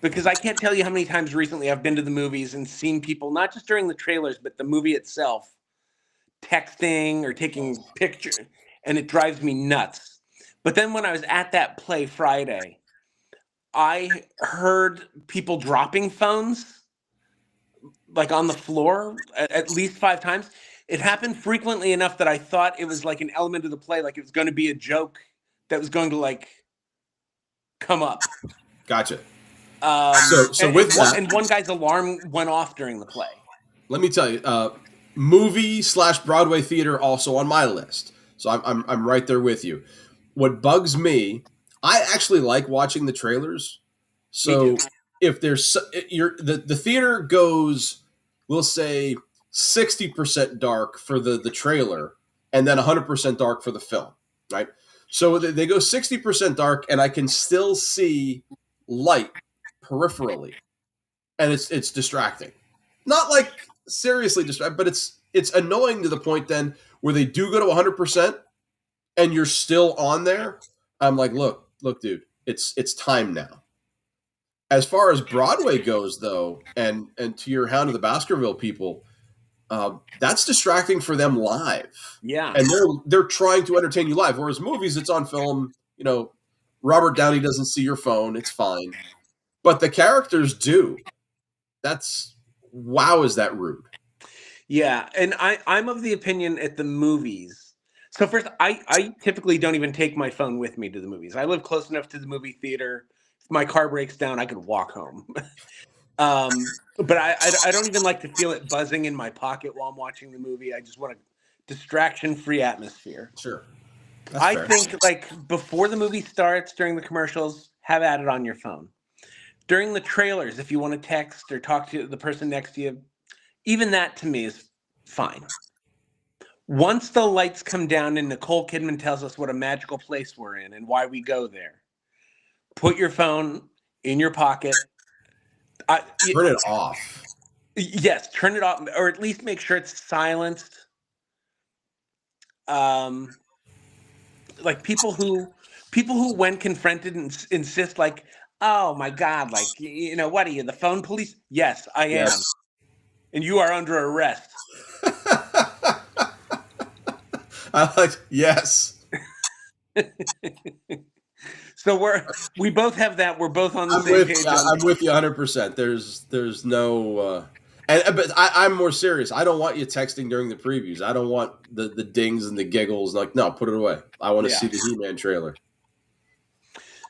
Because I can't tell you how many times recently I've been to the movies and seen people, not just during the trailers, but the movie itself, texting or taking pictures, and it drives me nuts. But then when I was at that play Friday, I heard people dropping phones like on the floor at least 5 times. It happened frequently enough that I thought it was like an element of the play, like it was going to be a joke that was going to like come up. Gotcha. And one guy's alarm went off during the play. Let me tell you, movie/Broadway theater also on my list. So I'm right there with you. What bugs me, I actually like watching the trailers. So if there's the theater goes, we'll say 60% dark for the trailer and then 100% dark for the film, right? So they go 60% dark, and I can still see light peripherally, and it's distracting. Not like seriously distracting, but it's annoying to the point then where they do go to 100%, and you're still on there. I'm like, look, dude, it's time now. As far as Broadway goes, though, and to your Hound of the Baskerville people, that's distracting for them live. Yeah. And they're trying to entertain you live. Whereas movies, it's on film. You know, Robert Downey doesn't see your phone. It's fine. But the characters do. That's wow, is that rude? Yeah, and I'm of the opinion at the movies. So first, I typically don't even take my phone with me to the movies. I live close enough to the movie theater. If my car breaks down, I could walk home. But I don't even like to feel it buzzing in my pocket while I'm watching the movie. I just want a distraction-free atmosphere. Sure. I think like before the movie starts, during the commercials, have at it on your phone. During the trailers, if you want to text or talk to the person next to you, even that to me is fine. Once the lights come down and Nicole Kidman tells us what a magical place we're in and why we go there, put your phone in your pocket. Turn it off. Yes, turn it off, or at least make sure it's silenced. Like people who when confronted insist like, oh my God, like, what are you, the phone police? Yes, I am. Yes. And you are under arrest. I like, yes. So we both have that. We're both on the same page. I'm with you 100%. There's no but I'm more serious. I don't want you texting during the previews. I don't want the dings and the giggles. Like, no, put it away. I want to see the He-Man trailer.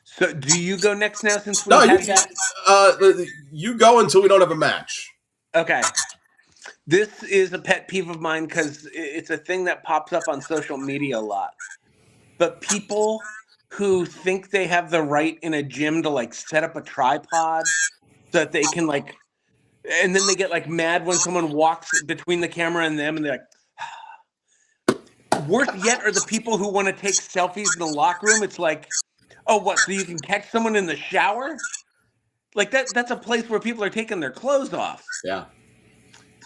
So do you go next now since we had that? You go until we don't have a match. Okay. This is a pet peeve of mine because it's a thing that pops up on social media a lot. But people who think they have the right in a gym to like set up a tripod so that they can like, and then they get like mad when someone walks between the camera and them and they're like, worse yet are the people who want to take selfies in the locker room. It's like, oh, what? So you can catch someone in the shower? Like that's a place where people are taking their clothes off. Yeah.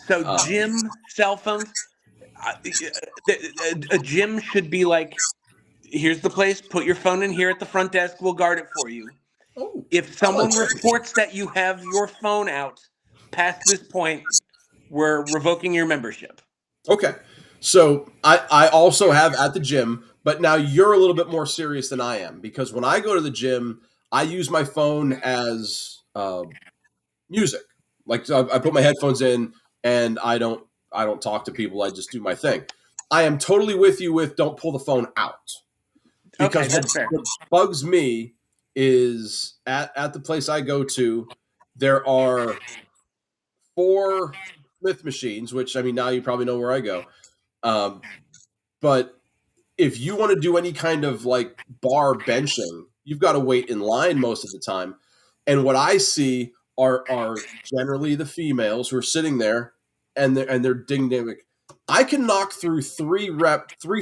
So gym, cell phones, a gym should be like, here's the place, put your phone in here at the front desk, we'll guard it for you. Oh, if someone reports that you have your phone out past this point, we're revoking your membership. Okay. So I also have at the gym, but now you're a little bit more serious than I am because when I go to the gym, I use my phone as music. Like I put my headphones in and I don't talk to people. I just do my thing. I am totally with you with don't pull the phone out. Because that's fair. What bugs me is at the place I go to, there are 4 Smith machines, which I mean now you probably know where I go. But if you want to do any kind of like bar benching, you've got to wait in line most of the time. And what I see are generally the females who are sitting there and they're dynamic. I can knock through 3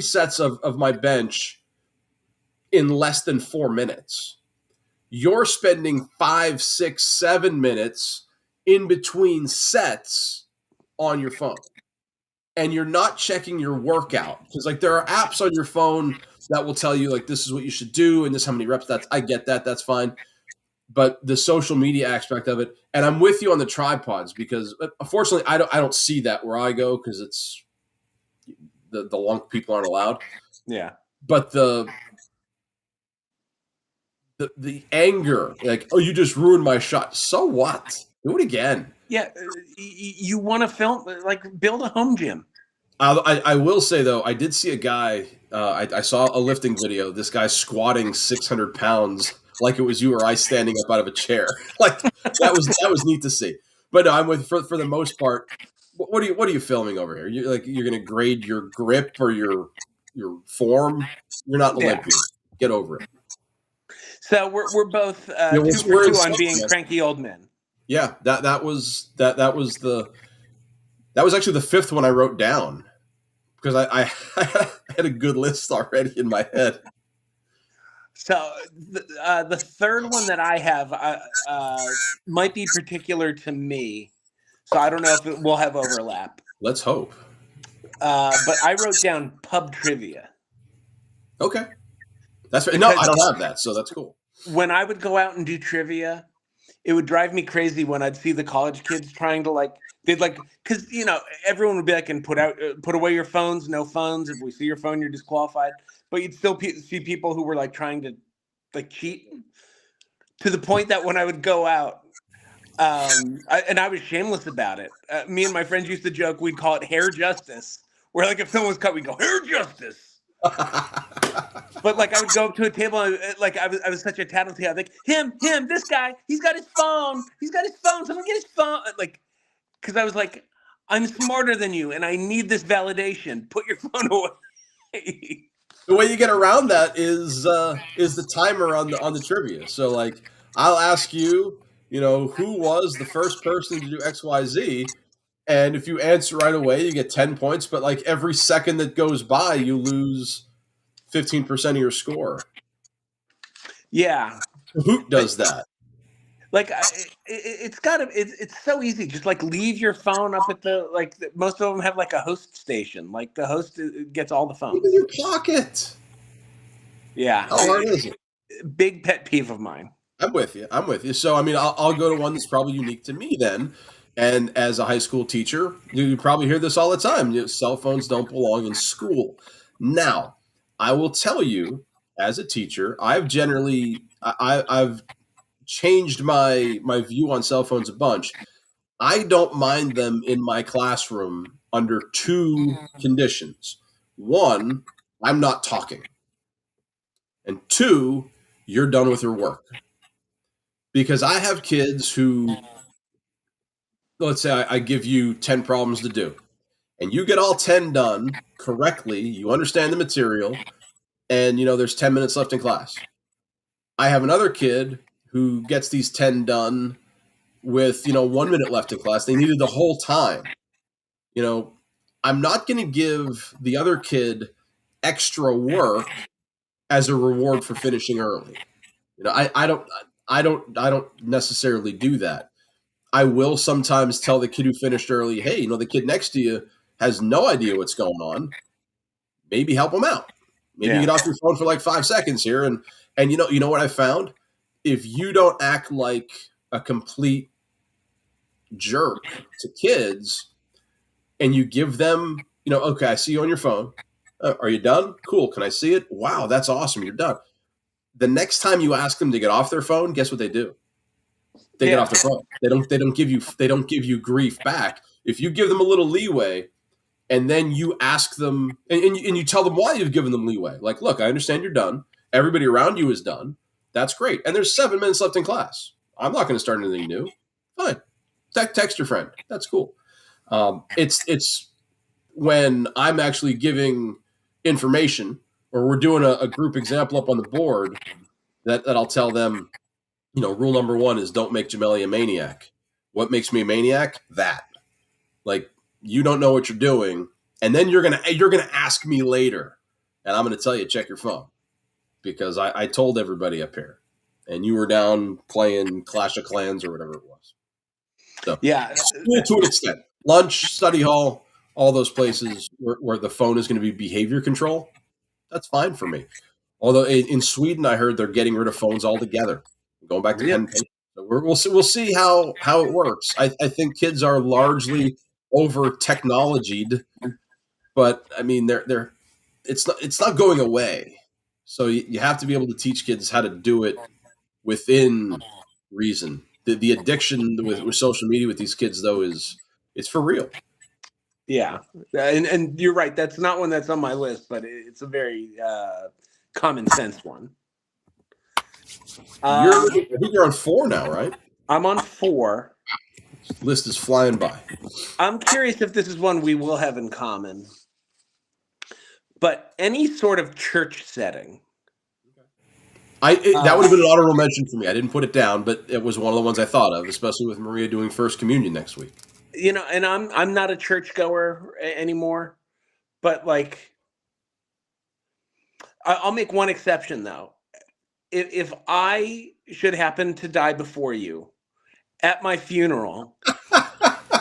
sets of my bench in less than 4 minutes. You're spending 5, 6, 7 minutes in between sets on your phone. And you're not checking your workout. Because like there are apps on your phone that will tell you like this is what you should do and this is how many reps. I get that. That's fine. But the social media aspect of it, and I'm with you on the tripods because unfortunately I don't see that where I go because it's the long people aren't allowed. Yeah. But the anger, like, oh, you just ruined my shot. So what? Do it again. Yeah, you want to film, like, build a home gym. I will say, though, I did see a guy, I saw a lifting video, this guy squatting 600 pounds like it was you or I standing up out of a chair. Like, that was neat to see. But no, I'm with, for the most part, what are you filming over here? You're going to grade your grip or your form? You're not Olympian. Yeah. Get over it. So we're both 2 for 2 on being cranky old men. Yeah, that was actually the 5th one I wrote down because I had a good list already in my head. So the third one that I have might be particular to me, so I don't know if it will have overlap. Let's hope. But I wrote down pub trivia. Okay. That's right. No, Because I don't have that, so that's cool. when I would go out and do trivia, it would drive me crazy when I'd see the college kids trying to they'd because everyone would be like, and put away your phones, no phones. If we see your phone, you're disqualified. But you'd still see people who were trying to cheat, to the point that when I would go out, and I was shameless about it. Me and my friends used to joke, we'd call it hair justice, where if someone was cut, we'd go hair justice. But I would go up to a table and I was such a tattletale. I'd him, this guy, he's got his phone. Someone get his phone. Because I was I'm smarter than you and I need this validation. Put your phone away. The way you get around that is the timer on the trivia. So I'll ask you, who was the first person to do XYZ? And if you answer right away, you get 10 points. But every second that goes by, you lose 15% of your score. Yeah. Who does that? It's so easy. Just leave your phone up at most of them have a host station. The host gets all the phones. In your pocket. Yeah. How hard is it? Big pet peeve of mine. I'm with you. So, I'll go to one that's probably unique to me then. And as a high school teacher, you probably hear this all the time. Cell phones don't belong in school. Now, I will tell you, as a teacher, I've changed my view on cell phones a bunch. I don't mind them in my classroom under two conditions. One, I'm not talking. And two, you're done with your work. Because I have kids who, let's say I give you 10 problems to do, and you get all 10 done correctly, you understand the material, and there's 10 minutes left in class. I have another kid who gets these 10 done with 1 minute left in class. They needed the whole time. I'm not going to give the other kid extra work as a reward for finishing early. I don't necessarily do that. I will sometimes tell the kid who finished early, hey, the kid next to you has no idea what's going on. Maybe help them out. Maybe get off your phone for 5 seconds here. And you know what I found? If you don't act like a complete jerk to kids and you give them, okay, I see you on your phone. Are you done? Cool. Can I see it? Wow, that's awesome. You're done. The next time you ask them to get off their phone, guess what they do? They get off their phone. They don't give you grief back. If you give them a little leeway and then you ask them and you tell them why you've given them leeway. Look, I understand you're done. Everybody around you is done. That's great. And there's 7 minutes left in class. I'm not going to start anything new. Fine. Text your friend. That's cool. It's when I'm actually giving information or we're doing a group example up on the board that I'll tell them, rule number 1 is don't make Jameli a maniac. What makes me a maniac? That. You don't know what you're doing, and then you're gonna ask me later, and I'm gonna tell you check your phone because I told everybody up here, and you were down playing Clash of Clans or whatever it was. So yeah, to an extent, lunch, study hall, all those places where the phone is going to be behavior control. That's fine for me. Although in Sweden, I heard they're getting rid of phones altogether, going back to pen paper. So we'll see how it works. I think kids are largely over technologied, but it's not going away. So you have to be able to teach kids how to do it within reason. The addiction with social media with these kids though it's for real. Yeah, and you're right. That's not one that's on my list, but it's a very common sense one. I think you're on 4 now, right? I'm on 4. List is flying by. I'm curious if this is one we will have in common. But any sort of church setting. That would have been an honorable mention for me. I didn't put it down, but it was one of the ones I thought of, especially with Maria doing First Communion next week. And I'm not a churchgoer anymore, but I'll make one exception though. if I should happen to die before you at my funeral,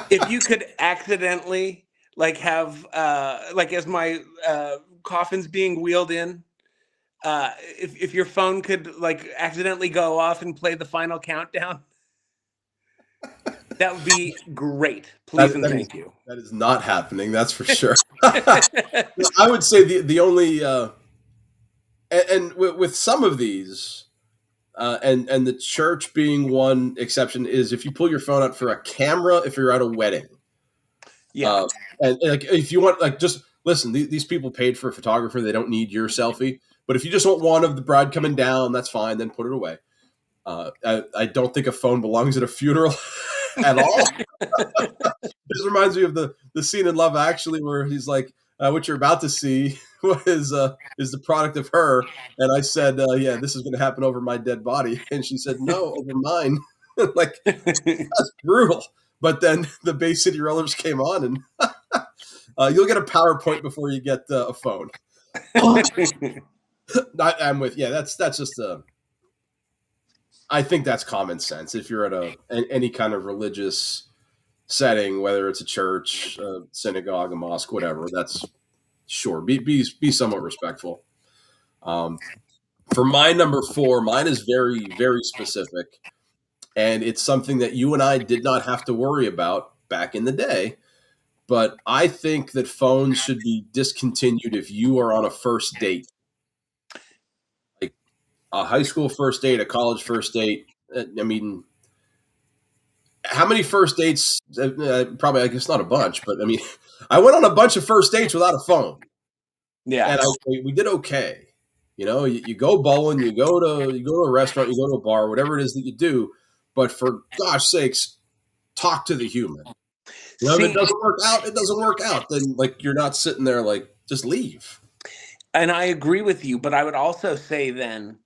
if you could accidentally like have like as my coffin's being wheeled in, if your phone could like accidentally go off and play the final countdown, that would be great. Please and thank you. That is not happening. That's for sure. I would say the only and with some of these, and the church being one exception, is if you pull your phone out for a camera if you're at a wedding. Yeah. And like if you want, like, just listen. These people paid for a photographer; they don't need your selfie. But if you just want one of the bride coming down, that's fine. Then put it away. I don't think a phone belongs at a funeral at all. This reminds me of the scene in Love Actually where he's like, "What you're about to see is the product of her." And I said, "Yeah, this is going to happen over my dead body." And she said, "No, over mine." Like, that's brutal. But then the Bay City Rollers came on, and you'll get a PowerPoint before you get a phone. I'm with, yeah. That's just I think that's common sense. If you're at any kind of religious setting, whether it's a church, a synagogue, a mosque, whatever, that's sure. Be somewhat respectful. For my number 4, mine is very, very specific, and it's something that you and I did not have to worry about back in the day. But I think that phones should be discontinued if you are on a first date, like a high school first date, a college first date. I mean, how many first dates? Probably, I guess not a bunch, but I mean, I went on a bunch of first dates without a phone. Yeah. And we did okay. You know, you go bowling, you go to a restaurant, you go to a bar, whatever it is that you do. But for gosh sakes, talk to the human. You know, if it doesn't work out, it doesn't work out. Then, like, you're not sitting there like, just leave. And I agree with you, but I would also say then,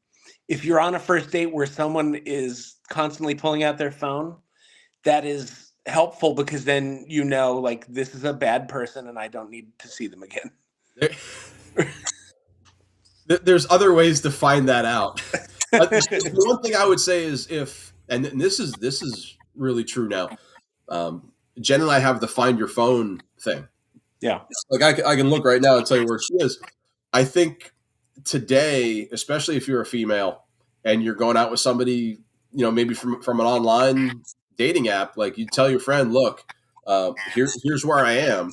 if you're on a first date where someone is constantly pulling out their phone, that is helpful because then you know, like, this is a bad person and I don't need to see them again. There's other ways to find that out. The one thing I would say is and this is really true now. Jen and I have the find your phone thing. Yeah. Like I can look right now and tell you where she is. I think today, especially if you're a female and you're going out with somebody, you know, maybe from an online dating app, like, you tell your friend, look, here's where I am.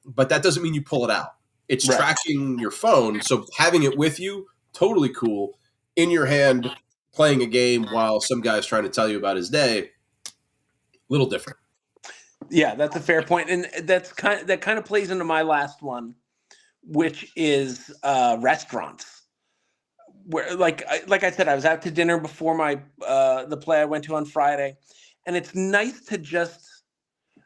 But that doesn't mean you pull it out. It's Right. tracking your phone. So having it with you, totally cool. In your hand, playing a game while some guy's trying to tell you about his day, a little different. Yeah, that's a fair point. And that kind of plays into my last one, which is restaurants. Where, like I said, I was out to dinner before my the play I went to on Friday, and it's nice to just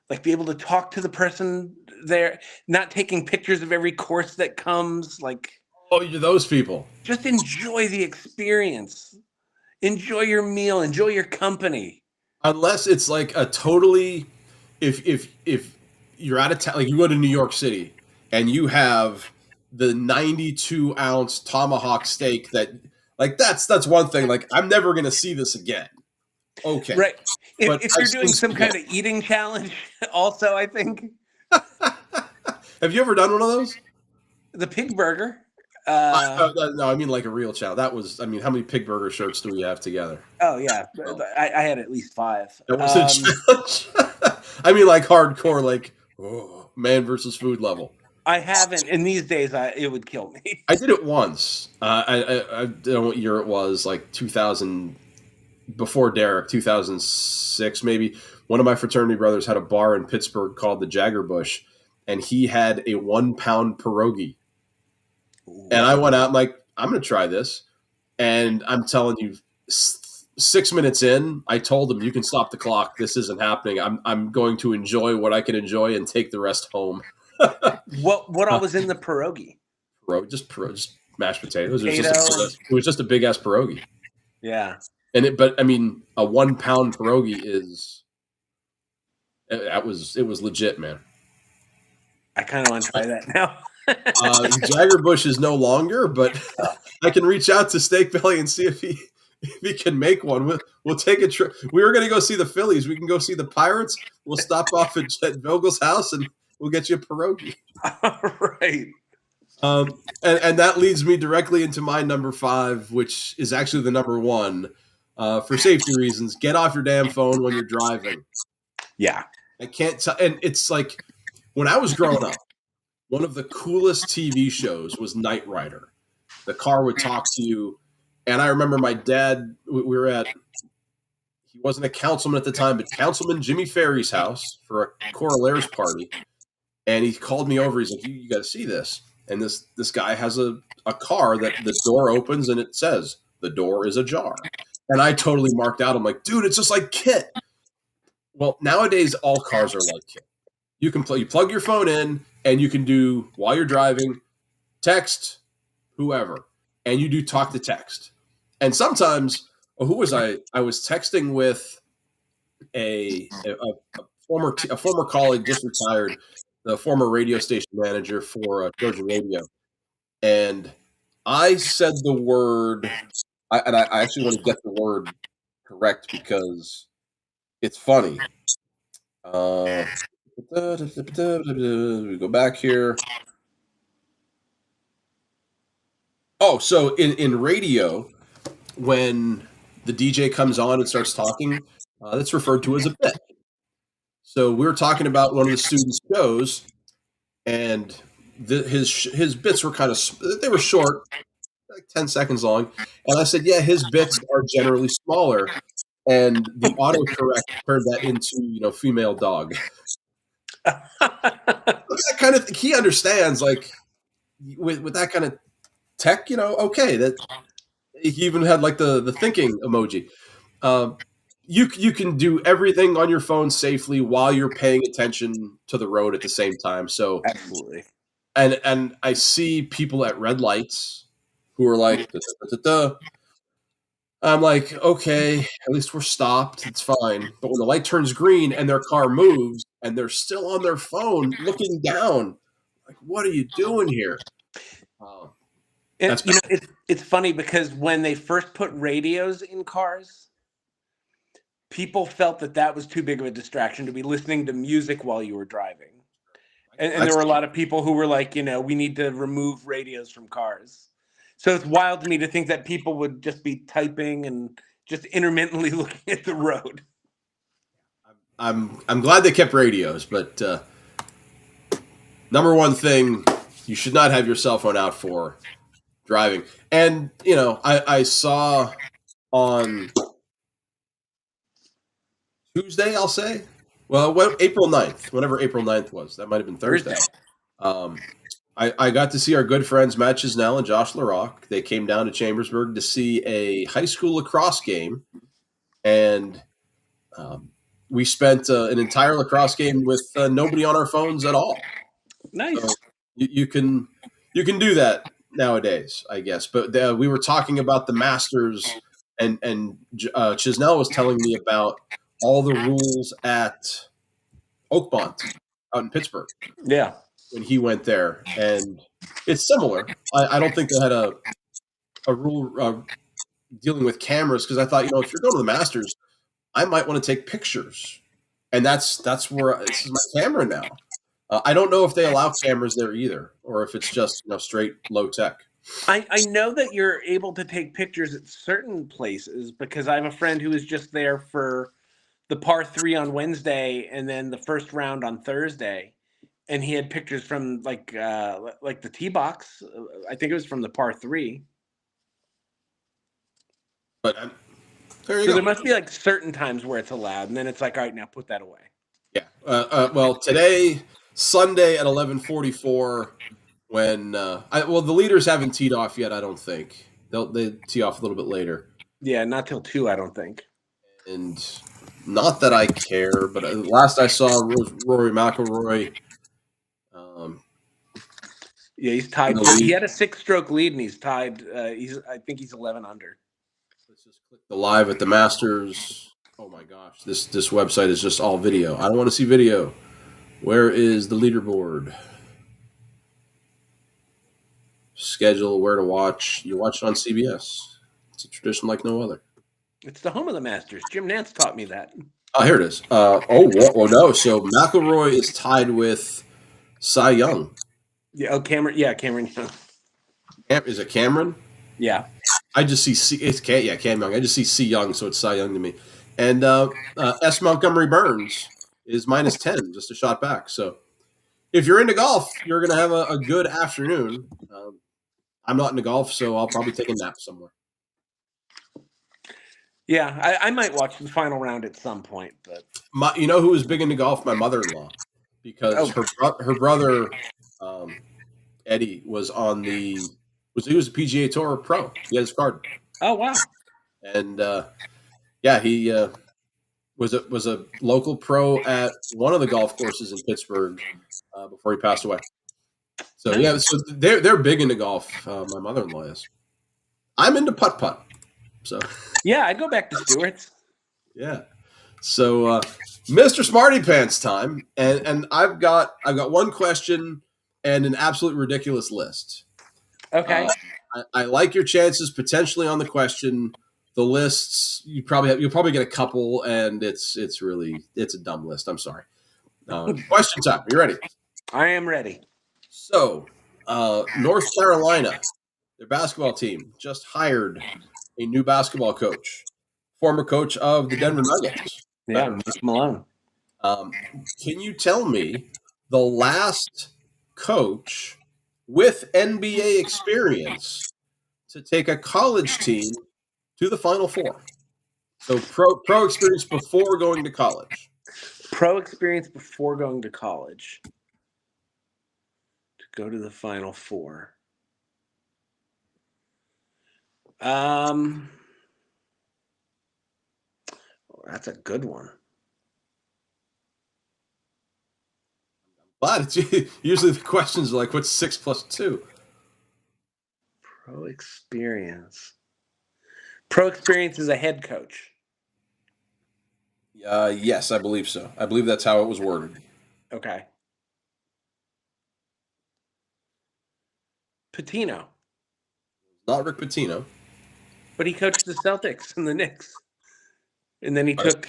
like be able to talk to the person there, not taking pictures of every course that comes. Like, oh, you're those people. Just enjoy the experience, enjoy your meal, enjoy your company. Unless it's like a totally, if you're out of town, like you go to New York City and you have the 92-ounce tomahawk steak that, like, that's one thing. Like, I'm never going to see this again. Okay. Right. But If you're doing some kind of eating challenge, also, I think. Have you ever done one of those? The pig burger. No, I mean like a real challenge. That was, I mean, how many pig burger shirts do we have together? Oh, yeah. I had at least 5. That was a challenge. I mean, like hardcore, like, man versus food level. I haven't. In these days, it would kill me. I did it once. I don't know what year it was, like 2000, before Derek, 2006 maybe. One of my fraternity brothers had a bar in Pittsburgh called the Jagger Bush, and he had a 1-pound pierogi. And I went out, I'm like, I'm going to try this. And I'm telling you, 6 minutes in, I told him, you can stop the clock. This isn't happening. I'm going to enjoy what I can enjoy and take the rest home. What all was in the pierogi? Just mashed potatoes. It was just a big ass pierogi. Yeah. But I mean, a 1-pound pierogi it was legit, man. I kind of want to try that now. Jagger Bush is no longer, but I can reach out to Steak Belly and see if he can make one. We'll take a trip. We were going to go see the Phillies. We can go see the Pirates. We'll stop off at Vogel's house and we'll get you a pierogi. All right. And that leads me directly into my number 5, which is actually the number 1 for safety reasons. Get off your damn phone when you're driving. Yeah. I can't tell. And it's like when I was growing up, one of the coolest TV shows was Knight Rider. The car would talk to you. And I remember my dad, we were at, he wasn't a councilman at the time, but Councilman Jimmy Ferry's house for a Corollaires party. And he called me over. He's like, you got to see this. And this guy has a car that the door opens and it says, the door is ajar. And I totally marked out. I'm like, dude, it's just like Kit. Well, nowadays, all cars are like Kit. You plug your phone in and you can do, while you're driving, text whoever. And you do talk to text. And sometimes, who was I? I was texting with a former colleague, just retired, the former radio station manager for Georgia Radio, and I said the word, and I actually want to get the word correct because it's funny. We go back here. Oh, so in radio, when the DJ comes on and starts talking, that's referred to as a bit. So we were talking about one of the students' shows, and his bits were they were short, like 10 seconds long. And I said, yeah, his bits are generally smaller. And the autocorrect turned that into, female dog. That kind of, he understands, like, with that kind of tech, okay, that he even had like the thinking emoji. You can do everything on your phone safely while you're paying attention to the road at the same time. So Absolutely. And I see people at red lights who are like, "Da, da, da, da, da." I'm like, okay, at least we're stopped. It's fine. But when the light turns green and their car moves and they're still on their phone looking down, like, what are you doing here? And, it's funny because when they first put radios in cars, people felt that was too big of a distraction to be listening to music while you were driving. And there were a lot of people who were like, we need to remove radios from cars. So it's wild to me to think that people would just be typing and just intermittently looking at the road. I'm glad they kept radios, but number one thing you should not have your cell phone out for driving. And I saw on Tuesday, I'll say, April 9th, whenever April 9th was, that might have been Thursday. I got to see our good friends Matt Chisnell and Josh LaRock. They came down to Chambersburg to see a high school lacrosse game, and we spent an entire lacrosse game with nobody on our phones at all. Nice. So you can do that nowadays, I guess. But we were talking about the Masters, and Chisnell was telling me about all the rules at Oakmont out in Pittsburgh. Yeah. When he went there, and it's similar. I don't think they had a rule dealing with cameras, because I thought, if you're going to the Masters, I might want to take pictures, and that's where this is my camera now. I don't know if they allow cameras there either, or if it's just straight low tech. I know that you're able to take pictures at certain places, because I have a friend who was just there for the par 3 on Wednesday and then the first round on Thursday. And he had pictures from like the tee box. I think it was from the par 3. But there you so go. There must be like certain times where it's allowed, and then it's like, all right, now put that away. Yeah. Well, today, Sunday at 11:44, when the leaders haven't teed off yet. I don't think they tee off a little bit later. Yeah, not till 2, I don't think. And not that I care, but last I saw Rory McIlroy. Yeah, he's tied. He had a 6-stroke lead, and he's tied. I think he's 11 under. Let's just click the live at the Masters. Oh my gosh, this website is just all video. I don't want to see video. Where is the leaderboard? schedule, where to watch. You watch it on CBS. It's a tradition like no other. It's the home of the Masters. Jim Nance taught me that. Oh, here it is. Well, no. So McElroy is tied with Cy Young. Yeah, oh, Cameron. Yeah, Cameron. Is it Cameron? Yeah. I just see Cam Young. I just see C Young, so it's Cy Young to me. And S. Montgomery Burns is -10, just a shot back. So if you're into golf, you're going to have a good afternoon. I'm not into golf, so I'll probably take a nap somewhere. Yeah, I might watch the final round at some point, but You know who was big into golf? My mother-in-law, because her brother Eddie was on he was a PGA Tour pro. He had his card. oh wow, And he was a local pro at one of the golf courses in Pittsburgh before he passed away. So Nice. so they're big into golf. My mother-in-law is. I'm into putt. So yeah, I go back to Stewart's. yeah. So Mr. Smarty Pants time, and I've got one question and an absolute ridiculous list. Okay. I like your chances potentially on the question. The lists you'll probably get a couple, and it's a dumb list. I'm sorry. Question time. Are you ready? I am ready. So, North Carolina, their basketball team just hired a new basketball coach, former coach of the Denver Nuggets. Yeah, Mike Malone. Can you tell me the last coach with NBA experience to take a college team to the Final Four? So pro experience before going to college. Pro experience before going to college. To go to the Final Four. That's a good one. But usually the questions are like, what's 6 + 2? Pro experience. Pro experience is a head coach. Yes, I believe so. I believe that's how it was worded. Okay. Pitino. Not Rick Pitino. But he coached the Celtics and the Knicks. And then he took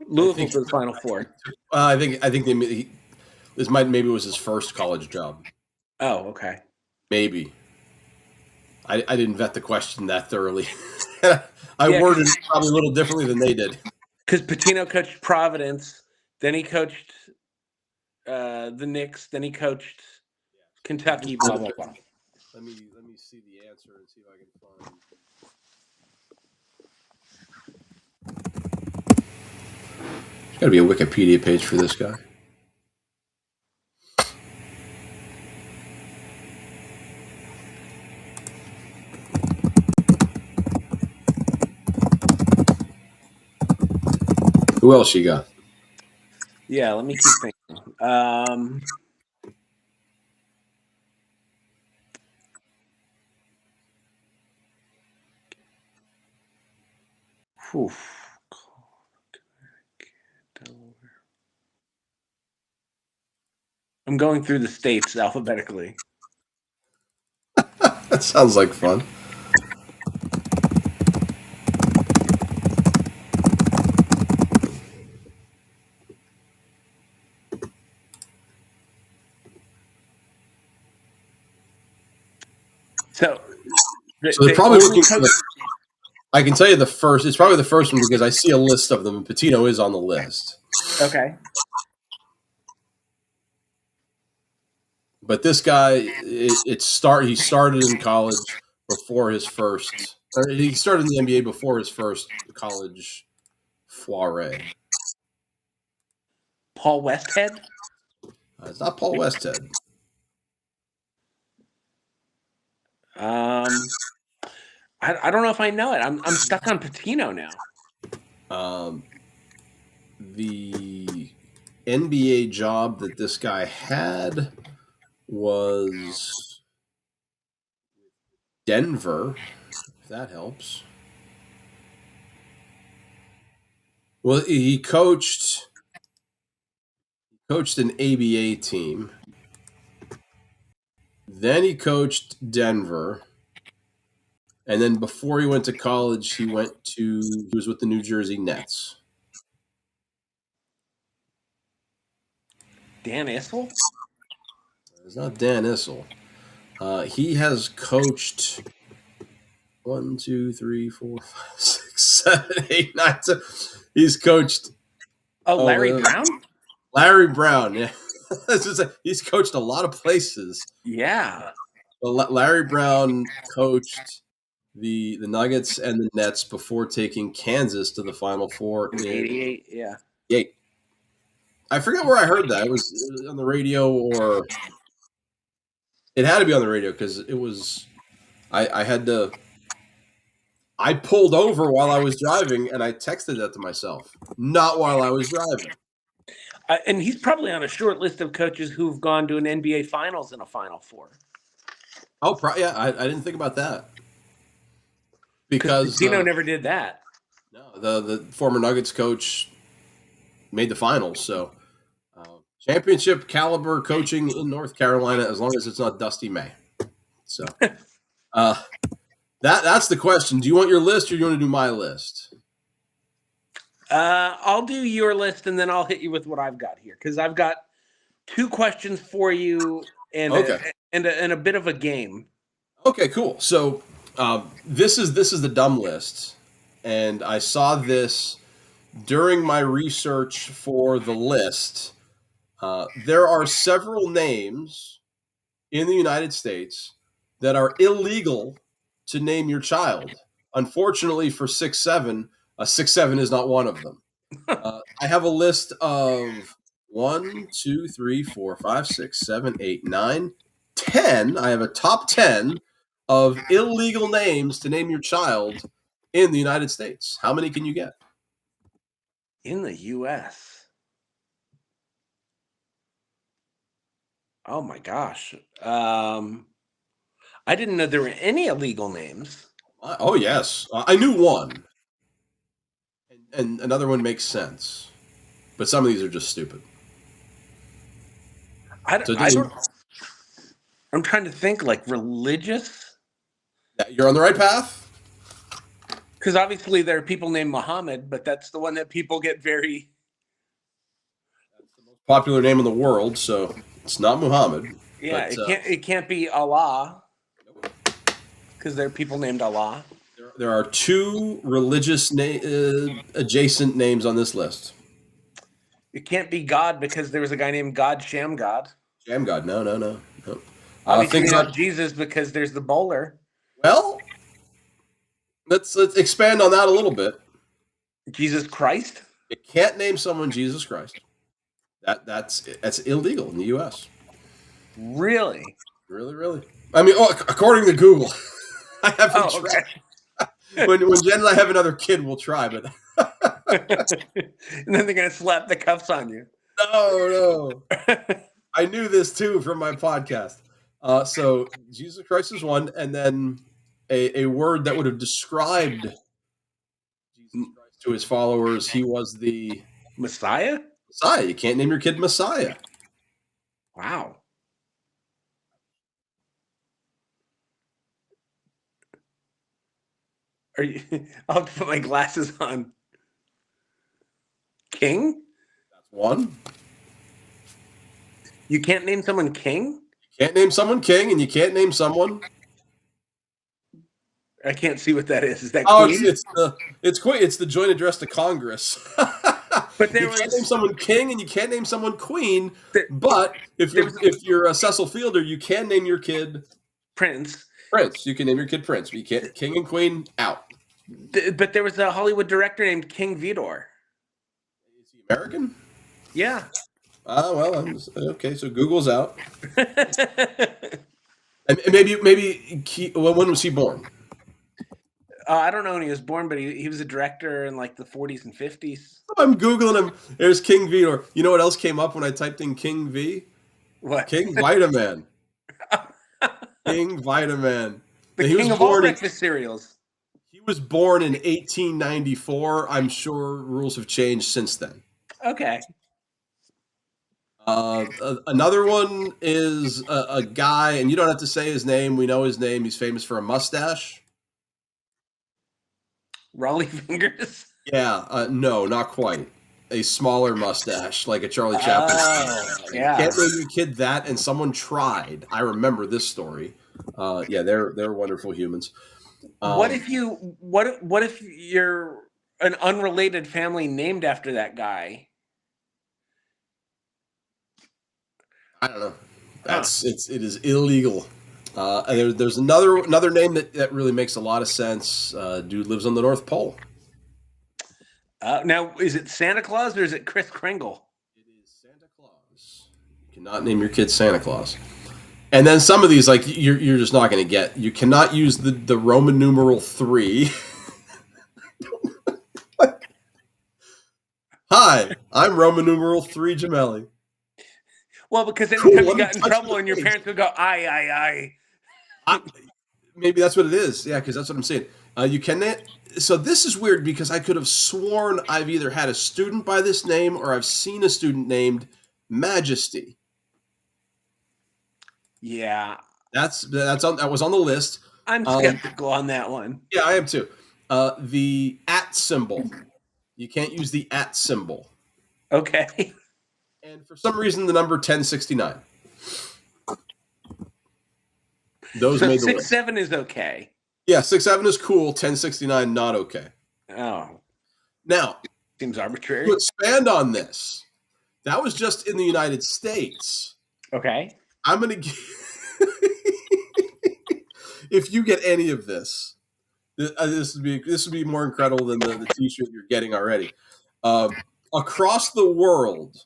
Louisville to the Final Four. I think maybe was his first college job. Oh, okay. Maybe. I didn't vet the question that thoroughly. I worded it probably a little differently than they did. Because Pitino coached Providence, then he coached the Knicks, then he coached Kentucky, blah, blah, blah. Let me see the answer and see if I can find. There's got to be a Wikipedia page for this guy. Who else you got? Yeah, let me keep thinking. I'm going through the states alphabetically. That sounds like fun. So they're probably looking for I can tell you the first. It's probably the first one because I see a list of them, and Pitino is on the list. Okay. But this guy, he started in college before his first. Or he started in the NBA before his first college foray. Paul Westhead? It's not Paul Westhead. I don't know if I know it. I'm stuck on Pitino now. The NBA job that this guy had was Denver, if that helps. Well, he coached an ABA team. Then he coached Denver. And then before he went to college, he was with the New Jersey Nets. Dan Issel? It's not Dan Issel. He has coached 1, 2, 3, 4, 5, 6, 7, 8, 9, 10. He's coached. Larry Brown? Larry Brown, yeah. He's coached a lot of places. Yeah. Larry Brown coached the Nuggets and the Nets before taking Kansas to the Final Four in 88, yeah. 88. I forget where I heard that. It was on the radio, or it had to be on the radio because it was. I had to. I pulled over while I was driving, and I texted that to myself. Not while I was driving. And he's probably on a short list of coaches who've gone to an NBA Finals and a Final Four. Oh, yeah, I didn't think about that. Because Pitino never did that. No, the former Nuggets coach made the finals, so championship caliber coaching in North Carolina, as long as it's not Dusty May. So that's the question. Do you want your list, or do you want to do my list? I'll do your list, and then I'll hit you with what I've got here, because I've got 2 questions for you and a bit of a game. Okay, cool. So this is the dumb list, and I saw this during my research for the list. There are several names in the United States that are illegal to name your child. Unfortunately for 6'7", 6'7" is not one of them. I have a list of 1, 2, 3, 4, 5, 6, 7, 8, 9, 10. I have a top 10 of illegal names to name your child in the United States. How many can you get? In the U.S.? Oh, my gosh. I didn't know there were any illegal names. Oh, yes. I knew one. And another one makes sense. But some of these are just stupid. I'm trying to think, like, religious? Yeah, you're on the right path. Because obviously there are people named Muhammad, but that's the one that people get very... That's the most popular name in the world, so it's not Muhammad. Yeah, but, it can't be Allah. Because there are people named Allah. There are 2 religious adjacent names on this list. It can't be God, because there was a guy named God Shamgod. Shamgod, no. Obviously not Jesus, because there's the bowler. Well, let's expand on that a little bit. Jesus Christ? It can't name someone Jesus Christ. That's illegal in the U.S. Really? Really. I mean, according to Google. I haven't tried. Okay. When Jen and I have another kid, we'll try, but and then they're gonna slap the cuffs on you. No. I knew this too from my podcast. So Jesus Christ is one, and then a word that would have described Jesus Christ to his followers. He was the Messiah. You can't name your kid Messiah. Wow. I'll have to put my glasses on. King? That's one. You can't name someone King? You can't name someone King, and you can't name someone... I can't see what that is. Is that Queen? It's Queen. It's the joint address to Congress. But you can't name someone King, and you can't name someone Queen. But if you're Cecil Fielder, you can name your kid Prince. You can name your kid Prince, but you can't. King and Queen out. But there was a Hollywood director named King Vidor. Is he American? Yeah. Well, okay. So Google's out. And maybe when was he born? I don't know when he was born, but he was a director in like the 40s and 50s. I'm Googling him. There's King Vidor. You know what else came up when I typed in King V? What? King Vitaman. King Vitaman. The king of all breakfast cereals. He was born in 1894. I'm sure rules have changed since then. Okay. Another one is a guy, and you don't have to say his name. We know his name. He's famous for a mustache. Raleigh fingers. Yeah, no, not quite. A smaller mustache, like a Charlie Chaplin. Yeah. Can't name your kid that, and someone tried. I remember this story. Yeah, they're wonderful humans. What if you're an unrelated family named after that guy? I don't know. It is illegal. And there's another name that really makes a lot of sense. Dude lives on the North Pole. Now, is it Santa Claus or is it Kris Kringle? It is Santa Claus. You cannot name your kid Santa Claus. And then some of these, like you're just not going to get. You cannot use the Roman numeral 3. Hi, I'm Roman numeral 3 Gemelli. Well, because Cool, anytime let you me got in touch trouble your and your face. parents would go, aye. Maybe that's what it is. Yeah, because that's what I'm saying. You can. So this is weird because I could have sworn I've either had a student by this name or I've seen a student named Majesty. Yeah. That was on the list. I'm skeptical on that one. Yeah, I am too. The at symbol. You can't use the at symbol. Okay. And for some reason, the number 1069. Those So made the list. 6-7 is okay. Yeah, 6-7 is cool. 1069 not okay. Oh, Now, seems arbitrary. to expand on this, that was just in the United States. Okay. I'm gonna give, if you get any of this, this would be more incredible than the T-shirt you're getting already. Across the world,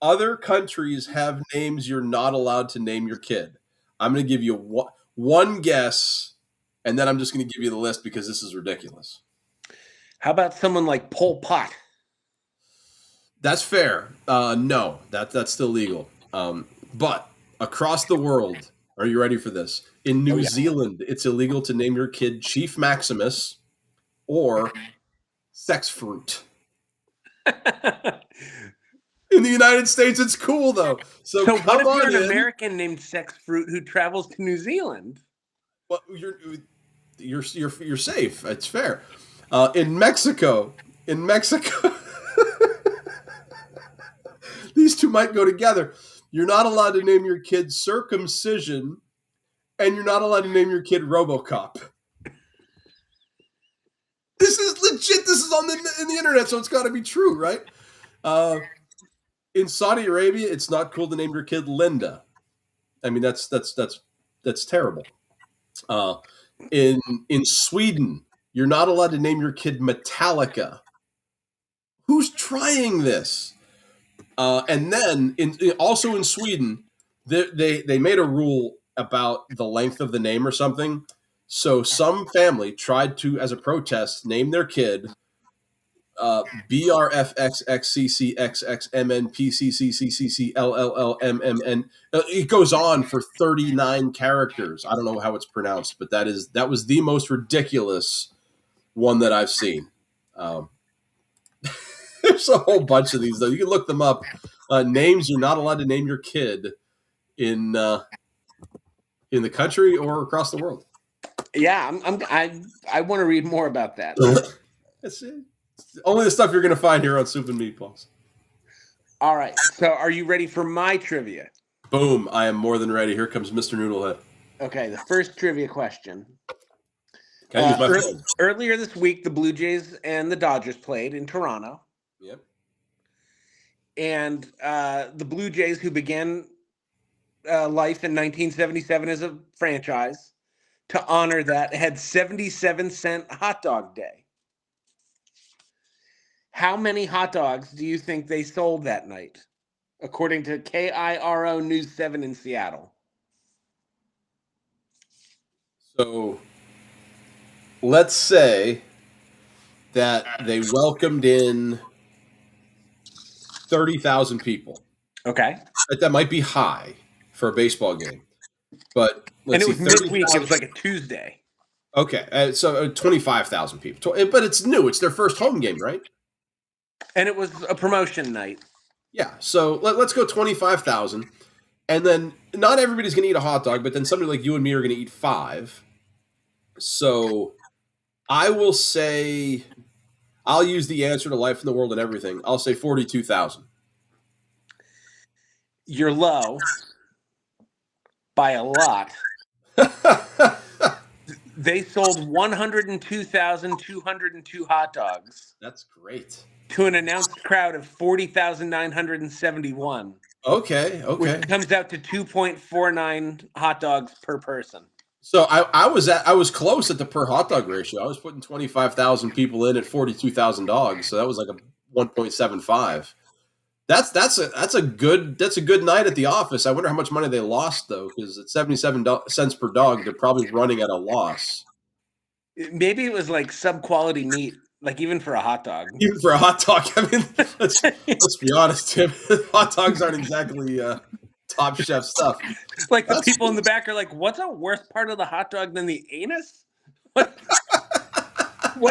other countries have names you're not allowed to name your kid. I'm going to give you one guess, and then I'm just going to give you the list because this is ridiculous. How about someone like Pol Pot? That's fair. No, that's still legal. But across the world, are you ready for this? In New Zealand, it's illegal to name your kid Chief Maximus or Sex Fruit. In the United States, it's cool though. So what come if on you're an in. American named Sex Fruit who travels to New Zealand? Well, you're safe. It's fair. In Mexico, these two might go together. You're not allowed to name your kid Circumcision, and you're not allowed to name your kid RoboCop. This is legit. This is in the internet, so it's got to be true, right? In Saudi Arabia, it's not cool to name your kid Linda. I mean, that's terrible. In Sweden, you're not allowed to name your kid Metallica. Who's trying this? And then, also in Sweden, they made a rule about the length of the name or something. So some family tried to, as a protest, name their kid BRFXXCCXXMNPCCCCCLLLMMN. It goes on for 39 characters. I don't know how it's pronounced, but that was the most ridiculous one that I've seen. There's a whole bunch of these though. You can look them up. Names you're not allowed to name your kid in the country or across the world. Yeah, I want to read more about that. That's it. Only the stuff you're going to find here on Soup and Meatballs. All right. So are you ready for my trivia? Boom. I am more than ready. Here comes Mr. Noodlehead. Okay, the first trivia question. Can I use my phone? Earlier this week, the Blue Jays and the Dodgers played in Toronto. Yep. And the Blue Jays, who began life in 1977 as a franchise, to honor that, had 77-cent hot dog day. How many hot dogs do you think they sold that night, according to KIRO News 7 in Seattle? So let's say that they welcomed in 30,000 people. Okay. That might be high for a baseball game. But and it was midweek. It was like a Tuesday. Okay. So 25,000 people. But it's new. It's their first home game, right? And it was a promotion night. Yeah. So let's go 25,000, and then not everybody's going to eat a hot dog, but then somebody like you and me are going to eat five. So I will say I'll use the answer to life in the world and everything. I'll say 42,000. You're low by a lot. They sold 102,202 hot dogs That's great. to an announced crowd of 40,971, Okay. which Okay. comes out to 2.49 hot dogs per person. So I was close at the per hot dog ratio. I was putting 25,000 people in at 42,000 dogs. So that was like a 1.75. That's a good night at the office. I wonder how much money they lost though, because at 77 cents per dog, they're probably running at a loss. Maybe it was like sub-quality meat, like even for a hot dog. Even for a hot dog, I mean, let's be honest, Tim. Hot dogs aren't exactly top chef stuff. Like the people in the back are like, "What's a worse part of the hot dog than the anus? What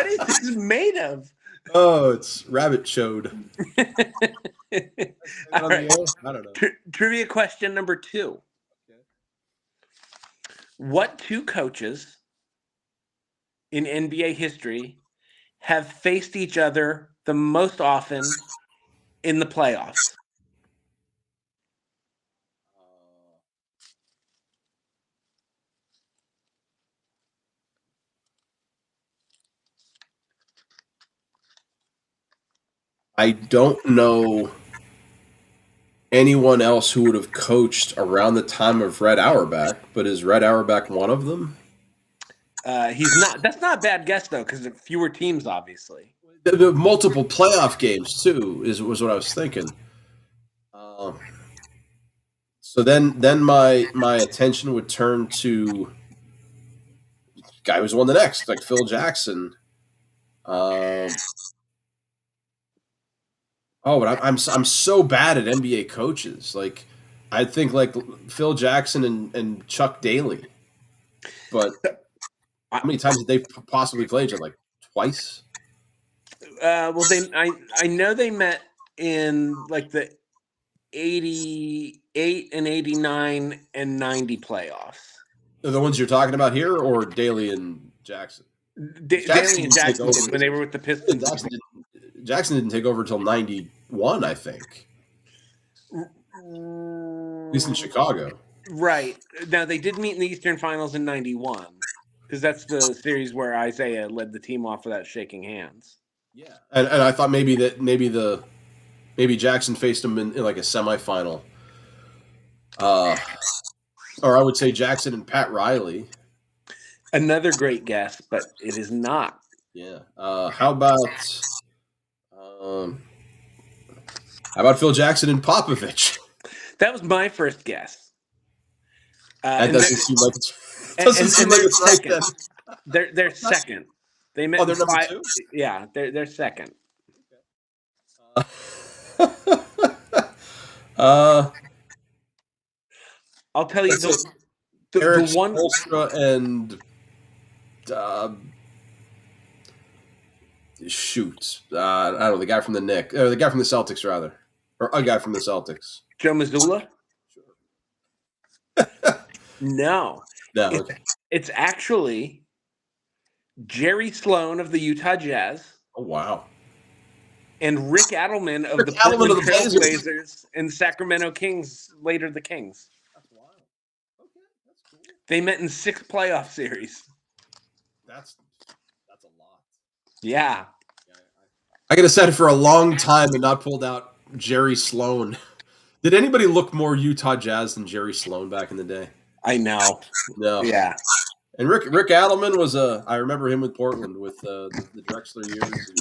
is this made of?" Oh, it's rabbit chode. All right. I don't know. Trivia question number 2. What two coaches in NBA history have faced each other the most often in the playoffs? I don't know anyone else who would have coached around the time of Red Auerbach, but is Red Auerbach one of them? He's not. That's not a bad guess though, because fewer teams, obviously. The multiple playoff games too was what I was thinking. So then my attention would turn to the guy who's won the next, like Phil Jackson. But I'm so bad at NBA coaches. Like I think like Phil Jackson and Chuck Daly. But how many times did they possibly play each other? Like twice? Well, I know they met in like the 88 and 89 and 90 playoffs. Are the ones you're talking about here, or Daly and Jackson? Daly and Jackson did when they were with the Pistons. Jackson didn't take over until 91, I think. At least in Chicago. Right. Now, they did meet in the Eastern Finals in 91, because that's the series where Isaiah led the team off without shaking hands. Yeah. And I thought maybe Jackson faced him in like a semifinal. Or I would say Jackson and Pat Riley. Another great guess, but it is not. Yeah. How about Phil Jackson and Popovich? That was my first guess. That doesn't seem like it's right then. They're second. They met. Oh, they're number 2? Yeah, they're second. I'll tell you Eric the one Spoelstra and shoot, I don't know, the guy from the Knicks, or the guy from the Celtics rather, or a guy from the Celtics. Joe Mazzulla. No, Okay. It's actually Jerry Sloan of the Utah Jazz. Oh wow. And Rick Adelman of the Adelman Portland of the Blazers. Trailblazers and Sacramento Kings, later the Kings. That's wild. Okay, that's cool. They met in 6 playoff series. That's a lot. Yeah. I could have said it for a long time and not pulled out Jerry Sloan. Did anybody look more Utah Jazz than Jerry Sloan back in the day? I know. No. Yeah. And Rick Adelman was I remember him with Portland with the Drexler years.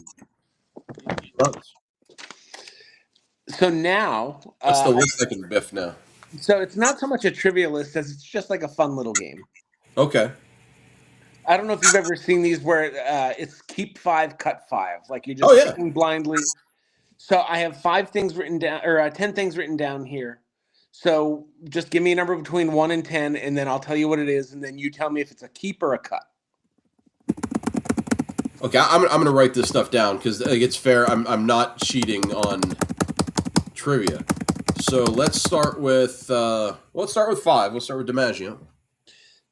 So now, what's the second Biff now? So it's not so much a trivia list as it's just like a fun little game. Okay. I don't know if you've ever seen these where it's keep 5, cut 5. Like you're just picking blindly. So I have 5 things written down, or 10 things written down here. So just give me a number between 1 and 10, and then I'll tell you what it is, and then you tell me if it's a keep or a cut. Okay, I'm gonna write this stuff down because it's fair. I'm not cheating on trivia. So let's start with 5. Let's start with DiMaggio.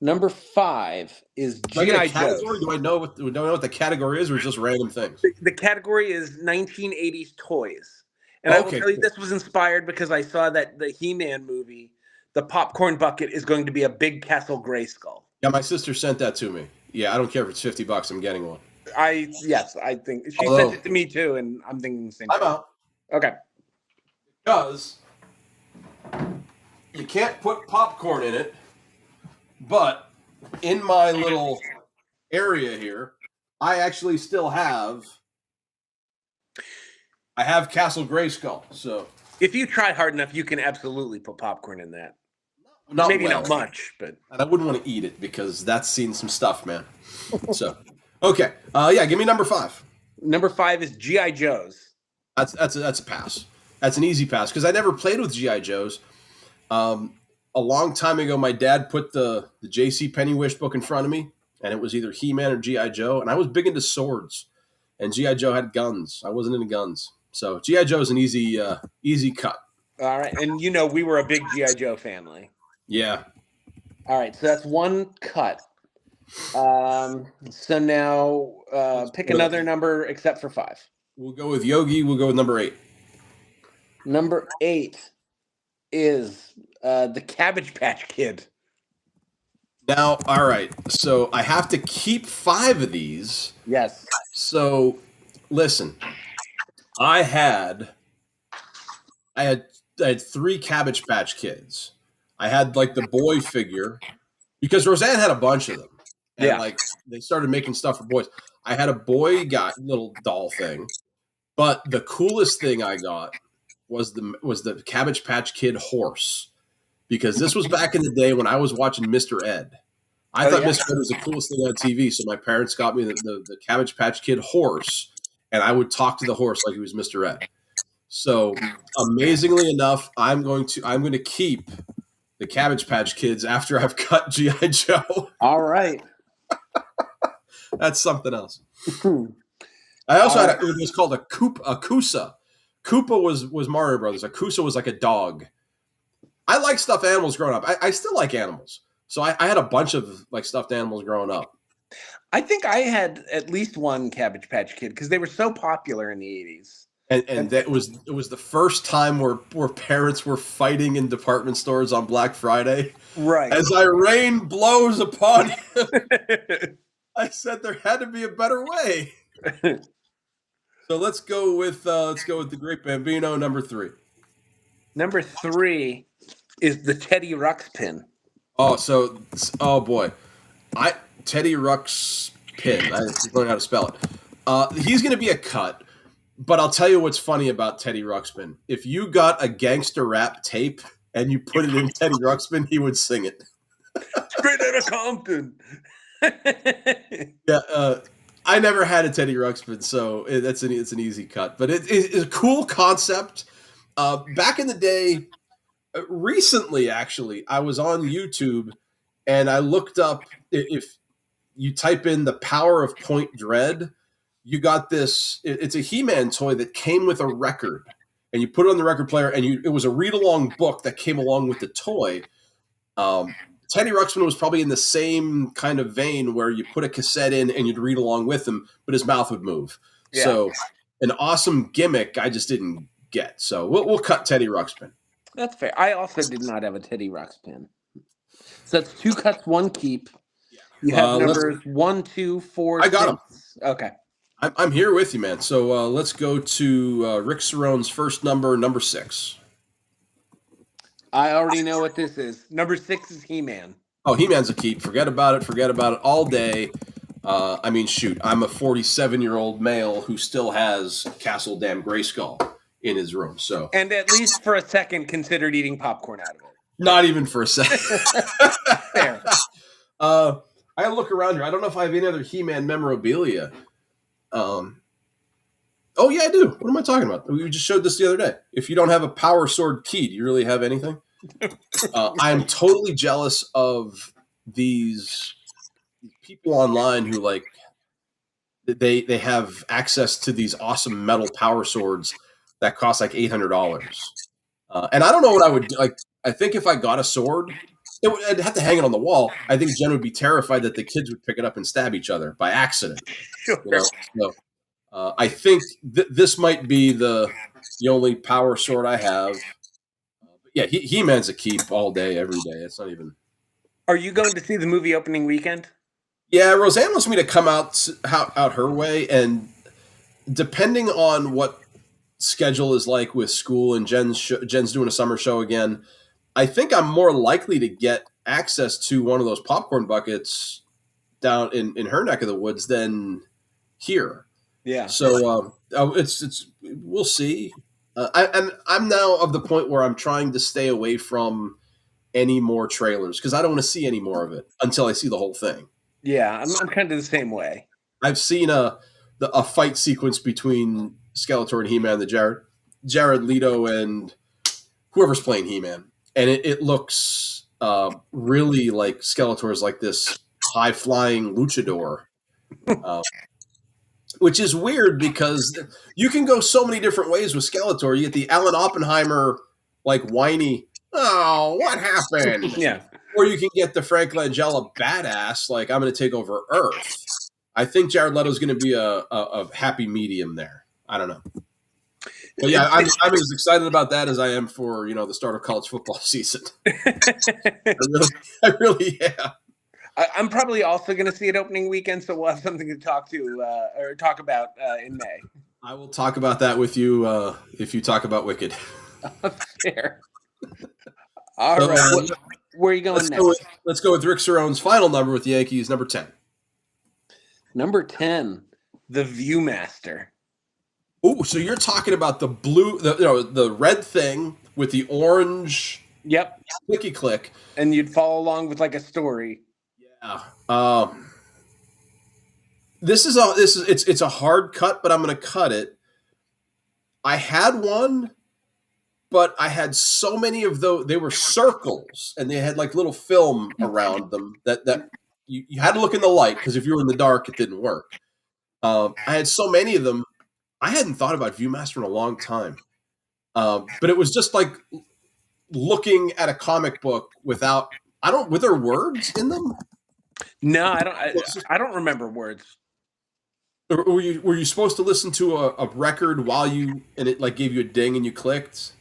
Number 5 is Do I get a G.I. Joe. category? Do I know what the category is, or just random things? The category is 1980s toys. And I will Okay, tell you, cool. this was inspired because I saw that the He-Man movie, the popcorn bucket, is going to be a big Castle Grayskull. Yeah, my sister sent that to me. Yeah, I don't care if it's $50. I'm getting one. Yes, I think she Although, sent it to me too, and I'm thinking the same I'm thing. out Okay. because you can't put popcorn in it, but in my little area here, I actually still have. I have Castle Grayskull, so If you try hard enough, you can absolutely put popcorn in that. not Maybe well. not much, but And I wouldn't want to eat it because that's seen some stuff, man. So, okay, yeah, give me number 5. number 5 is G.I. Joes. That's a pass. That's an easy pass because I never played with GI Joes. A long time ago, my dad put the J.C. Penney Wish book in front of me, and it was either He-Man or GI Joe, and I was big into swords, and GI Joe had guns. I wasn't into guns, so GI Joe is an easy cut. All right, and we were a big G.I. Joe family. Yeah. All right, so that's one cut. So now pick another number except for 5. We'll go with Yogi. We'll go with number 8. Number 8 is the Cabbage Patch Kid. Now, all right. So I have to keep 5 of these. Yes. So, listen. I had 3 Cabbage Patch Kids. I had like the boy figure because Roseanne had a bunch of them, and like they started making stuff for boys. I had a boy little doll thing, but the coolest thing I got was the Cabbage Patch Kid horse, because this was back in the day when I was watching Mr. Ed. I thought Mr. Ed was the coolest thing on TV, so my parents got me the Cabbage Patch Kid horse, and I would talk to the horse like he was Mr. Ed. So amazingly enough, I'm going to keep the Cabbage Patch Kids after I've cut G.I. Joe. All right. That's something else. I also had it was called a Koosa. Koopa was Mario Brothers. A Koosa was like a dog. I like stuffed animals growing up. I still like animals. So I had a bunch of like stuffed animals growing up. I think I had at least one Cabbage Patch Kid because they were so popular in the 80s. And it was the first time where parents were fighting in department stores on Black Friday. Right. As rain blows upon you, I said there had to be a better way. So let's go with the Great Bambino, number 3. Number 3 is the Teddy Ruxpin. Oh boy, Teddy Ruxpin. I don't know how to spell it. He's going to be a cut. But I'll tell you what's funny about Teddy Ruxpin. If you got a gangster rap tape and you put it in Teddy Ruxpin, he would sing it. Straight out of Compton. Yeah, I never had a Teddy Ruxpin, so it's an easy cut. But it's a cool concept. Back in the day, recently actually, I was on YouTube and I looked up, if you type in the power of Point Dread, you got this. It's a He-Man toy that came with a record, and you put it on the record player, and it was a read-along book that came along with the toy. Teddy Ruxpin was probably in the same kind of vein where you put a cassette in and you'd read along with him, but his mouth would move. Yeah. So an awesome gimmick I just didn't get. So we'll cut Teddy Ruxpin. That's fair. I also did not have a Teddy Ruxpin. So that's 2 cuts, 1 keep. You have numbers 1, 2, 4, I got 6. Them. Okay. I'm here with you, man. So let's go to Rick Cerrone's first number 6. I already know what this is. Number 6 is He-Man. Oh, He-Man's a keep. Forget about it all day. I mean, shoot, I'm a 47-year-old male who still has Castle Dam Grayskull in his room. So, and at least for a second considered eating popcorn out of it. Not even for a second. Fair. I look around here. I don't know if I have any other He-Man memorabilia. Oh yeah, I do. What am I talking about? We just showed this the other day. If you don't have a power sword key, do you really have anything? I am totally jealous of these people online who like they have access to these awesome metal power swords that cost like $800. And I don't know what I would do. Like, I think if I got a sword, I'd have to hang it on the wall. I think Jen would be terrified that the kids would pick it up and stab each other by accident. Sure. You know, so I think this might be the only power sword I have. Yeah, He-Man's a keep all day, every day. It's not even. Are you going to see the movie opening weekend? Yeah, Roseanne wants me to come out her way, and depending on what schedule is like with school and Jen's doing a summer show again, I think I'm more likely to get access to one of those popcorn buckets down in her neck of the woods than here. Yeah. So it's we'll see. I'm now of the point where I'm trying to stay away from any more trailers because I don't want to see any more of it until I see the whole thing. Yeah, I'm kind of the same way. I've seen a fight sequence between Skeletor and He-Man, the Jared Leto and whoever's playing He-Man, and it looks really like Skeletor's like this high flying luchador, which is weird because you can go so many different ways with Skeletor. You get the Alan Oppenheimer like whiny, oh, what happened? Yeah. Or you can get the Frank Langella badass, like I'm going to take over Earth. I think Jared Leto's going to be a happy medium there. I don't know. But yeah, I'm as excited about that as I am for the start of college football season. I really am. I'm probably also going to see it opening weekend, so we'll have something to talk about in May. I will talk about that with you if you talk about Wicked. Fair. All right. Where are you going next? Let's go with Rick Cerrone's final number with the Yankees, number 10. Number 10, the Viewmaster. Oh, so you're talking about the blue, the red thing with the orange. Yep. Clicky click, and you'd follow along with like a story. Yeah. It's a hard cut, but I'm going to cut it. I had one, but I had so many of those. They were circles, and they had like little film around them that you had to look in the light because if you were in the dark, it didn't work. I had so many of them. I hadn't thought about Viewmaster in a long time, but it was just like looking at a comic book were there words in them? No, I don't remember words. Were you supposed to listen to a record and it like gave you a ding and you clicked?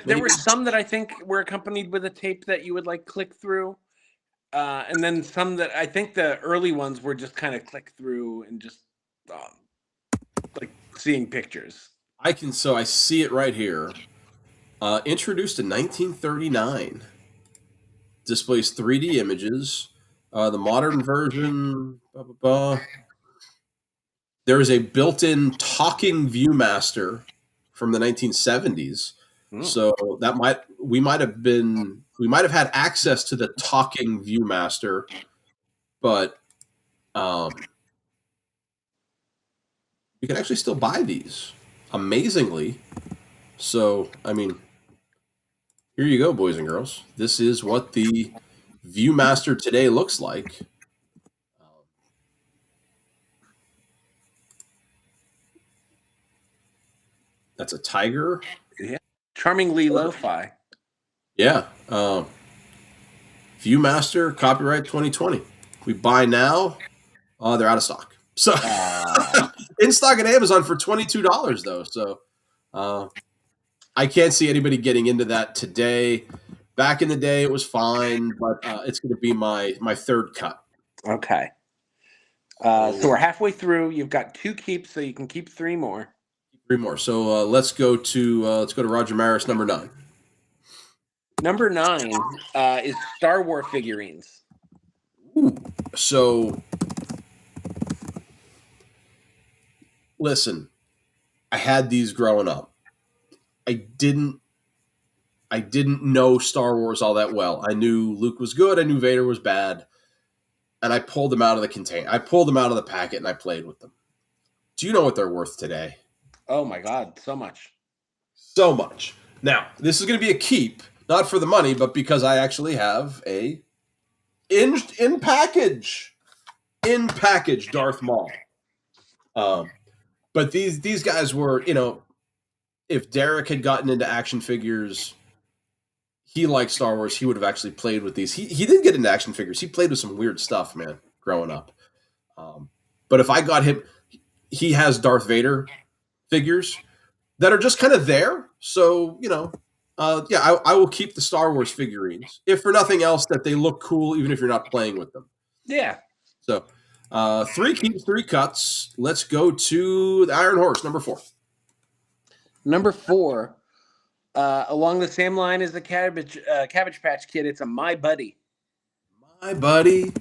There were some that I think were accompanied with a tape that you would like click through, and then some that I think the early ones were just kind of click through and just like seeing pictures. I see it right here. Introduced in 1939. Displays 3D images. The modern version. Blah, blah, blah. There is a built-in talking Viewmaster from the 1970s. So we might have had access to the talking Viewmaster, but you can actually still buy these, amazingly. So, I mean, here you go, boys and girls. This is what the Viewmaster today looks like. That's a tiger. Yeah. Charmingly lo-fi. Yeah. Viewmaster, copyright 2020. We buy now. They're out of stock. So in stock at Amazon for $22 though. So I can't see anybody getting into that today. Back in the day, it was fine, but it's going to be my third cut. Okay. So we're halfway through. You've got 2 keeps, so you can keep 3 more. 3 more. So let's go to Roger Maris, number 9. Number 9 is Star Wars figurines. Ooh. So listen, I had these growing up. I didn't know Star Wars all that well. I knew Luke was good. I knew Vader was bad. And I pulled them out of the container. I pulled them out of the packet and I played with them. Do you know what they're worth today? Oh my God, so much. So much. Now, this is going to be a keep, not for the money, but because I actually have a in package Darth Maul. But these guys were, if Derek had gotten into action figures, he liked Star Wars. He would have actually played with these. He did get into action figures. He played with some weird stuff, man, growing up. But if I got him, he has Darth Vader figures that are just kind of there. So, yeah, I will keep the Star Wars figurines, if for nothing else, that they look cool, even if you're not playing with them. Yeah. So, 3 keeps, 3 cuts. Let's go to the Iron Horse, number 4. Number 4, along the same line as the Cabbage Patch Kid, it's a My Buddy. My buddy,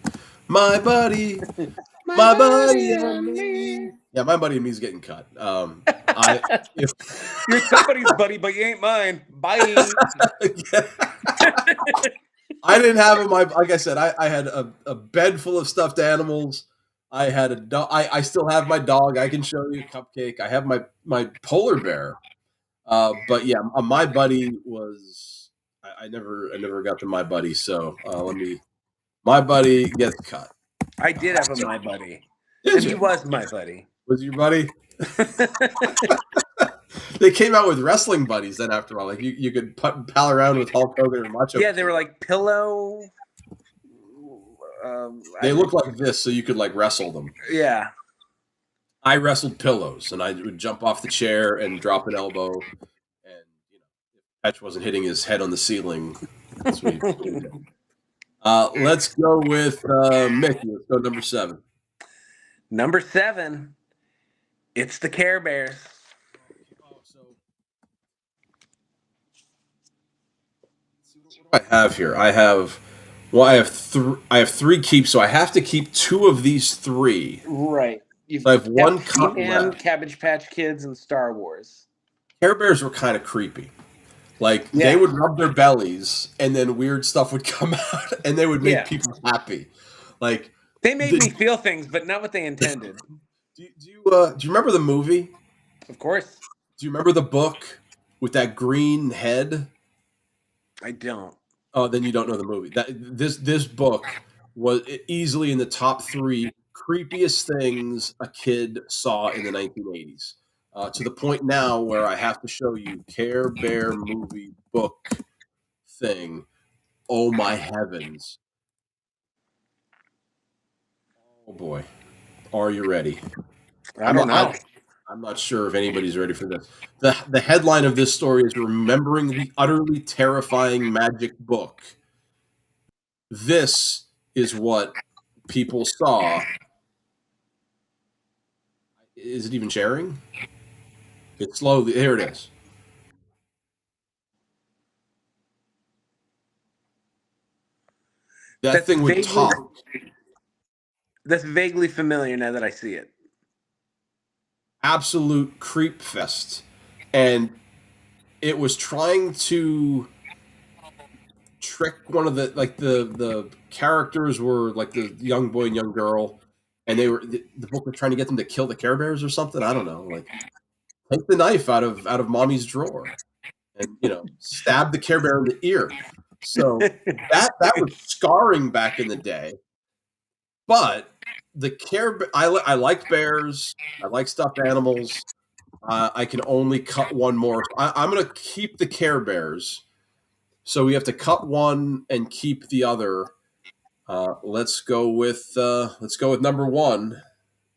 my buddy, my buddy and me. Yeah, my buddy and me's getting cut. You're somebody's buddy, but you ain't mine. Bye. I didn't have him. Like I said, I had a bed full of stuffed animals. I had a dog. I still have my dog. I can show you Cupcake. I have my polar bear. But yeah, my buddy was. I never got to my buddy. So my buddy gets cut. I did have a My Buddy. Did And you? he was my buddy. Was your buddy? They came out with wrestling buddies then after all. Like you could pal around with Hulk Hogan and Macho. Yeah, they were like pillow. They look like this, so you could like wrestle them. Yeah. I wrestled pillows, and I would jump off the chair and drop an elbow, and if Patch wasn't hitting his head on the ceiling. That's what he did. Let's go with Mickey. Let's go number 7. Number 7, it's the Care Bears. What do I have here? I have 3 keeps, so I have to keep 2 of these 3. Right. You've I have 1 got cut and left. Cabbage Patch Kids and Star Wars. Care Bears were kind of creepy. Like Yeah. they would rub their bellies, and then weird stuff would come out, and they would make Yeah. people happy. Like They made me feel things, but not what they intended. do you remember the movie? Of course. Do you remember the book with that green head? I don't. Oh, then you don't know the movie. This book was easily in the top 3 creepiest things a kid saw in the 1980s. To the point now where I have to show you Care Bear movie book thing. Oh my heavens! Oh boy, are you ready? I don't know. I'm not sure if anybody's ready for this. The headline of this story is "Remembering the Utterly Terrifying Magic Book." This is what people saw. Is it even sharing? It's slowly. Here it is. That thing would talk. That's vaguely familiar now that I see it. Absolute creep fest. And it was trying to trick one of the characters were like the young boy and young girl, and the book was trying to get them to kill the Care Bears or something. I don't know. Like take the knife out of mommy's drawer and stab the Care Bear in the ear. So that was scarring back in the day. But the I like bears. I like stuffed animals. I can only cut one more. I'm going to keep the Care Bears. So we have to cut one and keep the other. Let's go with number 1.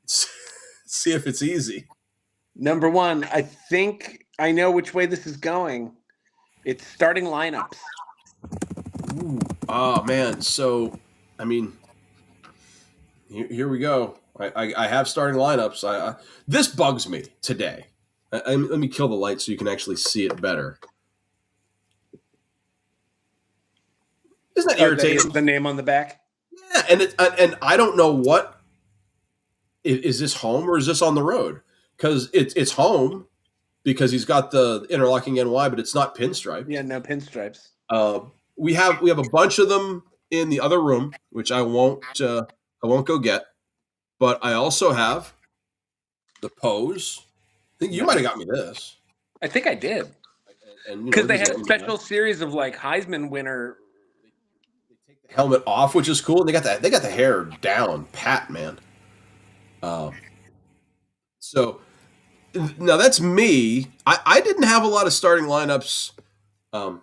See if it's easy. Number 1, I think I know which way this is going. It's starting lineups. Ooh. Oh man. So I mean, here we go. I have starting lineups. This bugs me today. Let me kill the light so you can actually see it better. Isn't that irritating? The name on the back? Yeah, and I don't know what is this home or is this on the road? Because it's home because he's got the interlocking NY, but it's not pinstripe. Yeah, no pinstripes. We have a bunch of them in the other room, which I won't go get. But I also have the Pose. I think you might have got me this. I think I did. Because they had a special series of like Heisman winner. They take the helmet off, which is cool. And they got the hair down pat, man. So Now that's me. I didn't have a lot of starting lineups um,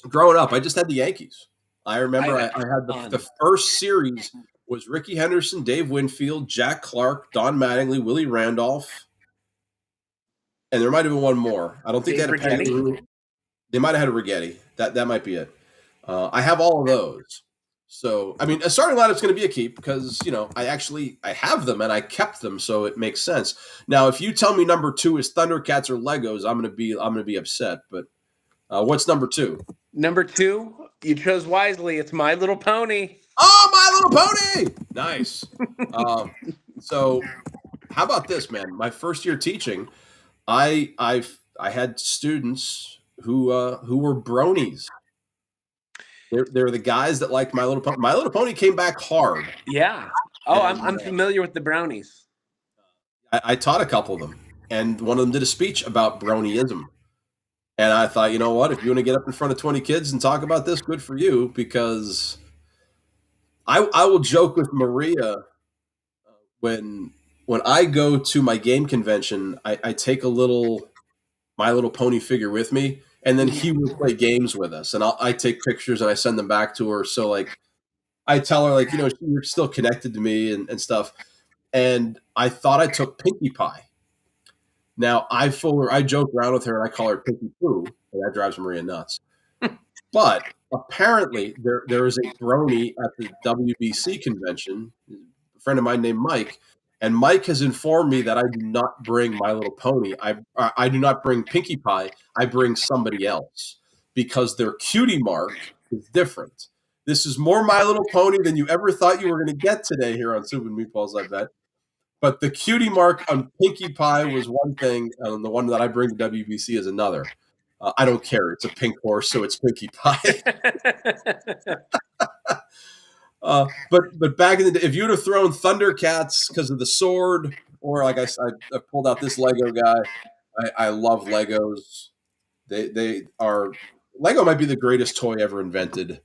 growing up. I just had the Yankees. I I remember I had had a the ton. first series was Ricky Henderson, Dave Winfield, Jack Clark, Don Mattingly, Willie Randolph, and there might have been one more. I don't think they Dave had a Patty Brigetti. LaRue. They might have had a Rigetti. That might be it. I have all of those. So I mean, a starting lineup's going to be a keep because I have them and I kept them, so it makes sense. Now, if you tell me number two is Thundercats or Legos, I'm gonna be upset. But what's number two? Number two, you chose wisely. It's My Little Pony. Oh, My Little Pony! Nice. Um, so how about this, man? My first year teaching, I had students who were bronies. They're the guys that liked My Little Pony. My Little Pony came back hard, Yeah. Oh, and I'm familiar with the brownies. I taught a couple of them, and one of them did a speech about bronyism. And I thought, you know what? If you want to get up in front of 20 kids and talk about this, good for you. Because I will joke with Maria when when I go to my game convention, I take a little My Little Pony figure with me, and then he will play games with us, and I take pictures and I send them back to her. So like I tell her like you're still connected to me and stuff. And I thought I took Pinkie Pie. Now I joke around with her and I call her Pinkie Poo, and that drives Maria nuts. But apparently there is a brony at the WBC convention, a friend of mine named Mike, and Mike has informed me that I do not bring My Little Pony. I do not bring Pinkie Pie. I bring somebody else because their cutie mark is different. This is more My Little Pony than you ever thought you were going to get today here on Soup and Meatballs, I bet. But the cutie mark on Pinkie Pie was one thing, and the one that I bring to WBC is another. I don't care. It's a pink horse, so it's Pinkie Pie. But back in the day, if you would have thrown Thundercats because of the sword, or like I pulled out this Lego guy. I love Legos. They are Lego might be the greatest toy ever invented.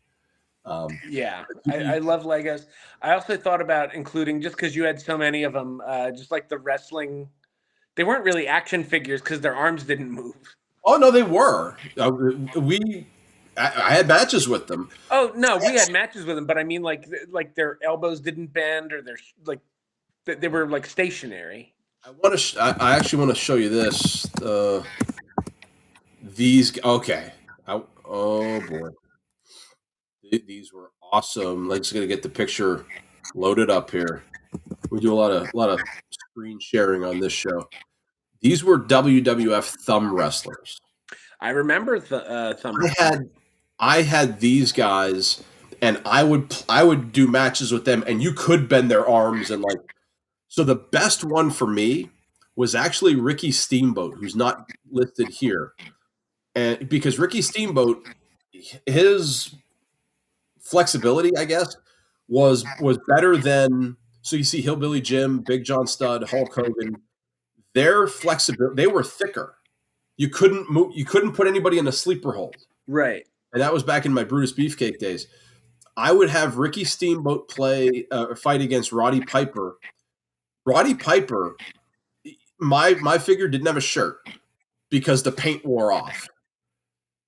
Yeah, I love Legos. I also thought about including, just because you had so many of them, just like the wrestling. They weren't really action figures because their arms didn't move. Oh no, they were. I had matches with them. Oh no, we had matches with them, but I mean like their elbows didn't bend, or their like they were like stationary. I actually want to show you this. These okay. Oh boy, these were awesome. Like, just gonna get the picture loaded up here. We do a lot of screen sharing on this show. These were WWF thumb wrestlers. I remember the I had I had these guys, and I would do matches with them, and you could bend their arms and like. So the best one for me was actually Ricky Steamboat, who's not listed here, and because Ricky Steamboat, his flexibility, I guess, was better than. So you see Hillbilly Jim, Big John Studd, Hulk Hogan. Their flexibility, they were thicker. You couldn't move. You couldn't put anybody in a sleeper hold, right. and that was back in my Brutus Beefcake days. I would have Ricky Steamboat fight against Roddy Piper. Roddy Piper, my figure didn't have a shirt because the paint wore off.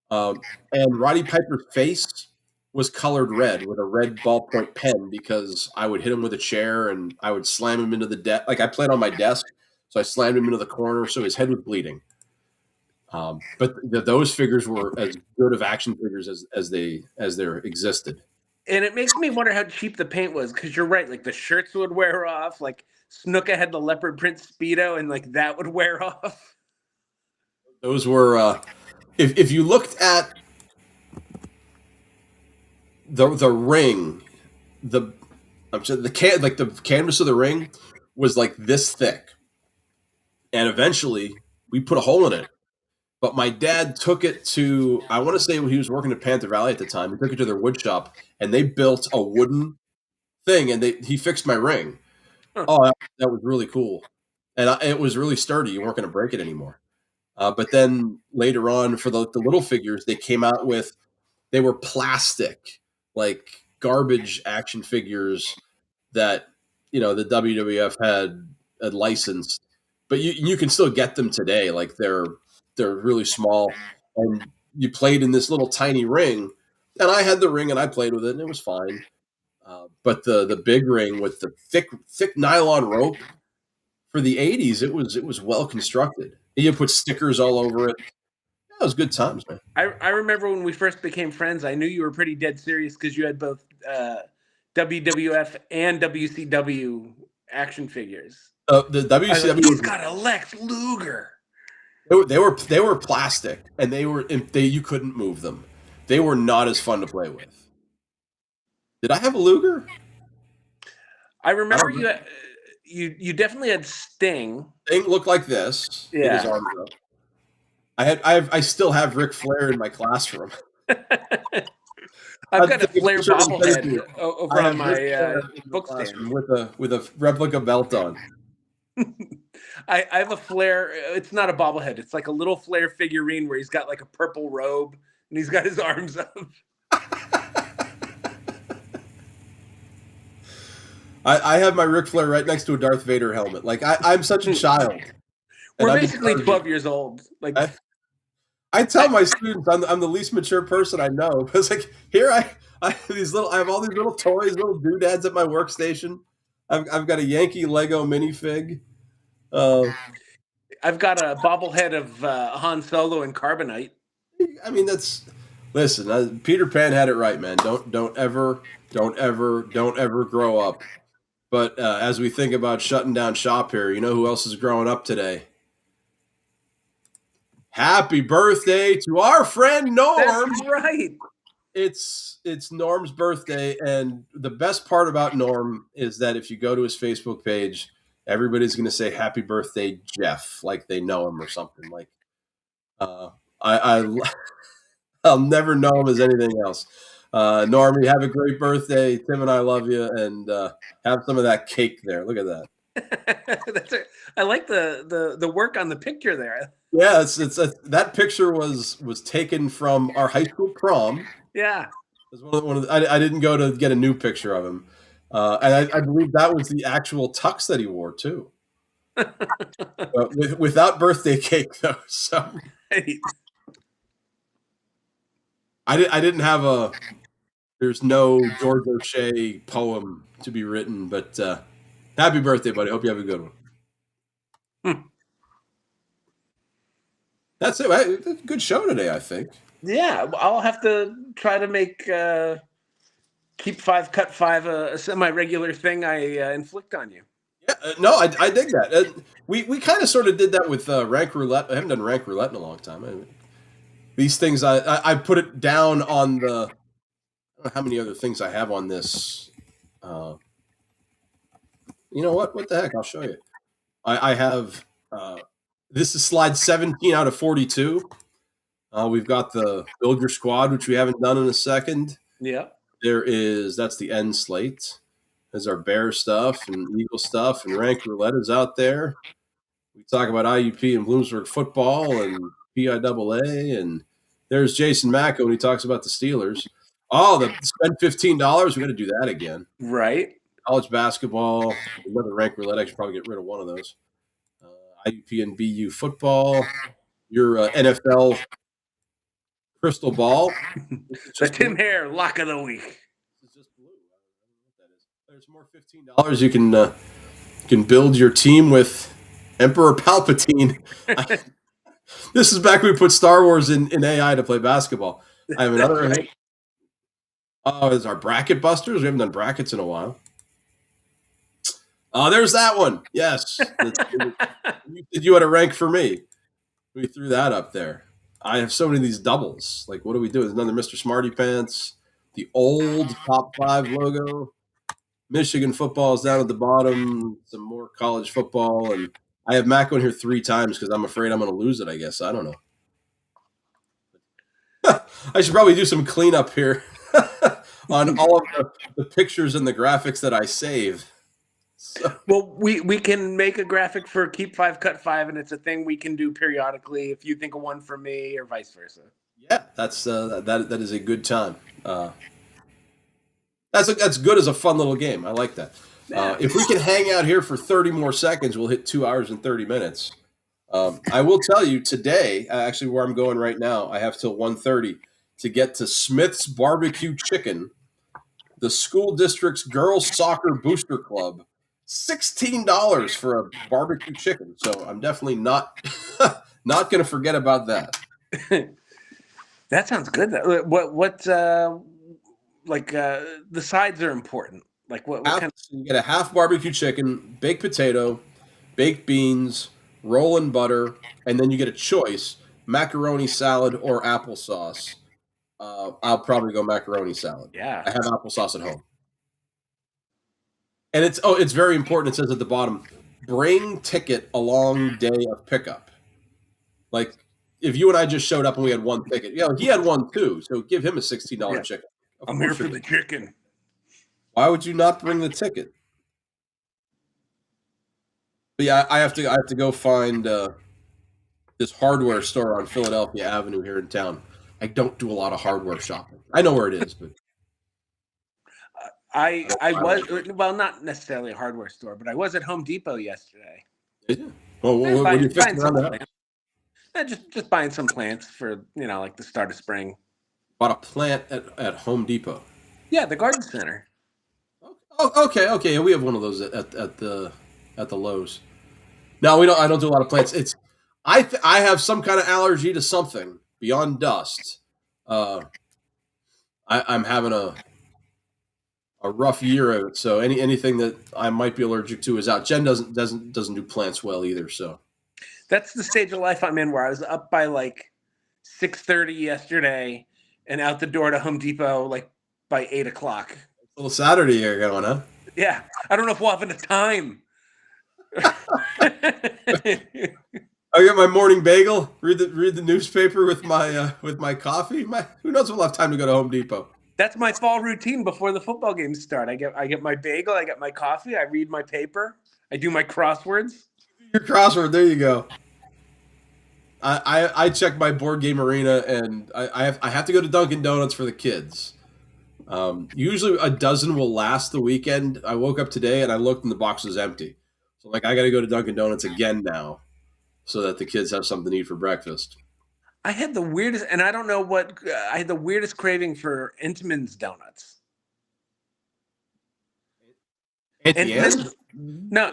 And Roddy Piper's face was colored red with a red ballpoint pen because I would hit him with a chair and I would slam him into the desk. Like I played on my desk, so I slammed him into the corner, so his head was bleeding. But those figures were as good of action figures as there existed. And it makes me wonder how cheap the paint was, because you're right, like the shirts would wear off. Like Snuka had the leopard print Speedo, and like that would wear off. Those were if you looked at the ring, the I'm sorry, the canvas of the ring was like this thick, and eventually we put a hole in it. But my dad took it to, I want to say he was working at Panther Valley at the time. He took it to their wood shop, and they built a wooden thing, and he fixed my ring. Huh. Oh, that was really cool, and it was really sturdy. You weren't going to break it anymore. But then later on, for the little figures, they came out with they were plastic, like garbage action figures that the WWF had licensed but you can still get them today. Like they're really small, and you played in this little tiny ring, and I had the ring and I played with it and it was fine. But the big ring with the thick nylon rope for the '80s, it was well constructed. You put stickers all over it. That was good times, man. I remember when we first became friends, I knew you were pretty dead serious because you had both WWF and WCW action figures. The I was WCW like, he's got a Lex Luger. they were plastic, and they you couldn't move them. They were not as fun to play with. Did I have a Luger? I remember you definitely had Sting. Thing looked like this. With his Yeah. arms up. I still have Ric Flair in my classroom. I've got a take Flair picture of him and send it to bobblehead you. over I on have Ric Flair my in my book classroom stand. with a replica belt on. I have a Flair. It's not a bobblehead. It's like a little Flair figurine where he's got like a purple robe and he's got his arms up. I have my Ric Flair right next to a Darth Vader helmet. Like I'm such a child. We're basically 12 years old. Like I tell my students I'm the least mature person I know. It's like here I have all these little toys, little doodads at my workstation. I've got a Yankee Lego minifig. I've got a bobblehead of Han Solo and Carbonite. I mean listen. Peter Pan had it right, man. Don't ever grow up. But as we think about shutting down shop here, you know who else is growing up today? Happy birthday to our friend Norm. That's right. It's Norm's birthday, and the best part about Norm is that if you go to his Facebook page, everybody's going to say "Happy birthday, Jeff," like they know him or something. Like, I'll never know him as anything else. Norm, you have a great birthday. Tim and I love you, and have some of that cake there. Look at that. I like the work on the picture there. Yeah, that picture was taken from our high school prom. Yeah. It was I didn't go to get a new picture of him. And I believe that was the actual tux that he wore, too. Without birthday cake, though. So Right. I didn't have there's no George O'Shea poem to be written, but happy birthday, buddy. Hope you have a good one. That's it. Good show today, I think. Yeah, I'll have to try to make keep 5 cut 5 a semi-regular thing I inflict on you. Yeah, no, I dig that. We kind of sort of did that with rank roulette. I haven't done rank roulette in a long time. These things I put it down on the. I don't know how many other things I have on this. You know what? What the heck? I'll show you. I have. This is slide 17 out of 42. We've got the build your squad, which we haven't done in a second. Yeah. That's the end slate. There's our bear stuff and eagle stuff, and rank roulette is out there. We talk about IUP and Bloomsburg football and PIAA, and there's Jason Macco when he talks about the Steelers. Oh, spend $15. We got to do that again. Right. College basketball, another rank roulette. I should probably get rid of one of those. IUP and BU football. Your NFL crystal ball. The Tim Hare lock of the week. It's just blue. I don't know what that is. There's more $15. You can build your team with Emperor Palpatine. This is back when we put Star Wars in AI to play basketball. I have another. Right. There's our bracket busters. We haven't done brackets in a while. There's that one. Yes. You had a rank for me. We threw that up there. I have so many of these doubles. Like, what do we do? There's another Mr. Smarty Pants. The old Top 5 logo. Michigan football is down at the bottom. Some more college football. And I have Mac on here 3 times because I'm afraid I'm going to lose it, I guess. I don't know. I should probably do some cleanup here on all of the pictures and the graphics that I save. So. Well, we can make a graphic for keep 5 cut 5, and it's a thing we can do periodically if you think of one for me or vice versa. Yeah, that's that is a good time. That's good as a fun little game. I like that. If we can hang out here for 30 more seconds, we'll hit 2 hours and 30 minutes. I will tell you today, actually, where I'm going right now, I have till 1:30 to get to Smith's Barbecue Chicken, the school district's girls soccer booster club. $16 for a barbecue chicken. So I'm definitely not not going to forget about that. That sounds good. The sides are important. Like what kind of So you get a half barbecue chicken, baked potato, baked beans, roll and butter, and then you get a choice: macaroni salad or applesauce. I'll probably go macaroni salad. Yeah. I have applesauce at home. And it's very important. It says at the bottom, bring ticket along day of pickup. Like if you and I just showed up and we had one ticket, he had one too. So give him a $16 Yeah. chicken. Of I'm here course for you're the gonna- chicken. Why would you not bring the ticket? But yeah, I have to go find this hardware store on Philadelphia Avenue here in town. I don't do a lot of hardware shopping. I know where it is, but I was well, not necessarily a hardware store, but I was at Home Depot yesterday. well, what are you fixing around the house? Just buying some plants for like the start of spring. Bought a plant at Home Depot. Yeah, the garden center. Oh, okay. We have one of those at the Lowe's. No, we don't. I don't do a lot of plants. It's I have some kind of allergy to something beyond dust. I'm having a rough year of it, so anything that I might be allergic to is out. Jen doesn't do plants well either. So That's the stage of life I'm in, where I was up by like 6:30 yesterday and out the door to Home Depot like by 8 o'clock. a little Saturday here going, huh? Yeah, I don't know if we'll have enough time. I get my morning bagel, read the newspaper with my coffee. Who knows if we'll have time to go to Home Depot. That's my fall routine before the football games start. I get my bagel, I get my coffee, I read my paper, I do my crosswords. Your crossword, there you go. I check my board game arena, and I have to go to Dunkin' Donuts for the kids. Usually a dozen will last the weekend. I woke up today and I looked and the box was empty. So I got to go to Dunkin' Donuts again now, so that the kids have something to eat for breakfast. I had the weirdest, and I don't know what, I had the weirdest craving for Entenmann's donuts. Entenmann's? No,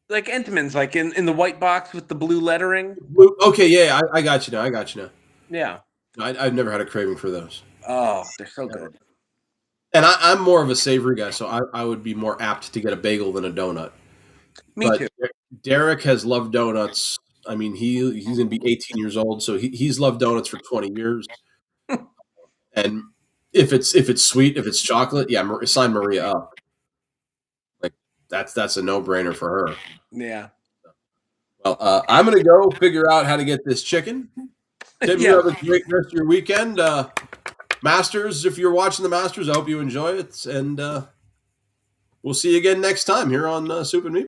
like Entenmann's, like in the white box with the blue lettering. Okay, yeah, I got you now. Yeah. I've never had a craving for those. Oh, they're so good. And I'm more of a savory guy, so I would be more apt to get a bagel than a donut. Me too. Derek has loved donuts. I mean, he's going to be 18 years old, so he's loved donuts for 20 years. And if it's sweet, if it's chocolate, yeah, sign Maria up. Like that's a no-brainer for her. Yeah. Well, I'm going to go figure out how to get this chicken. Tim, you have a great rest of your weekend. Masters, if you're watching the Masters, I hope you enjoy it. And we'll see you again next time here on Soup and Meatballs.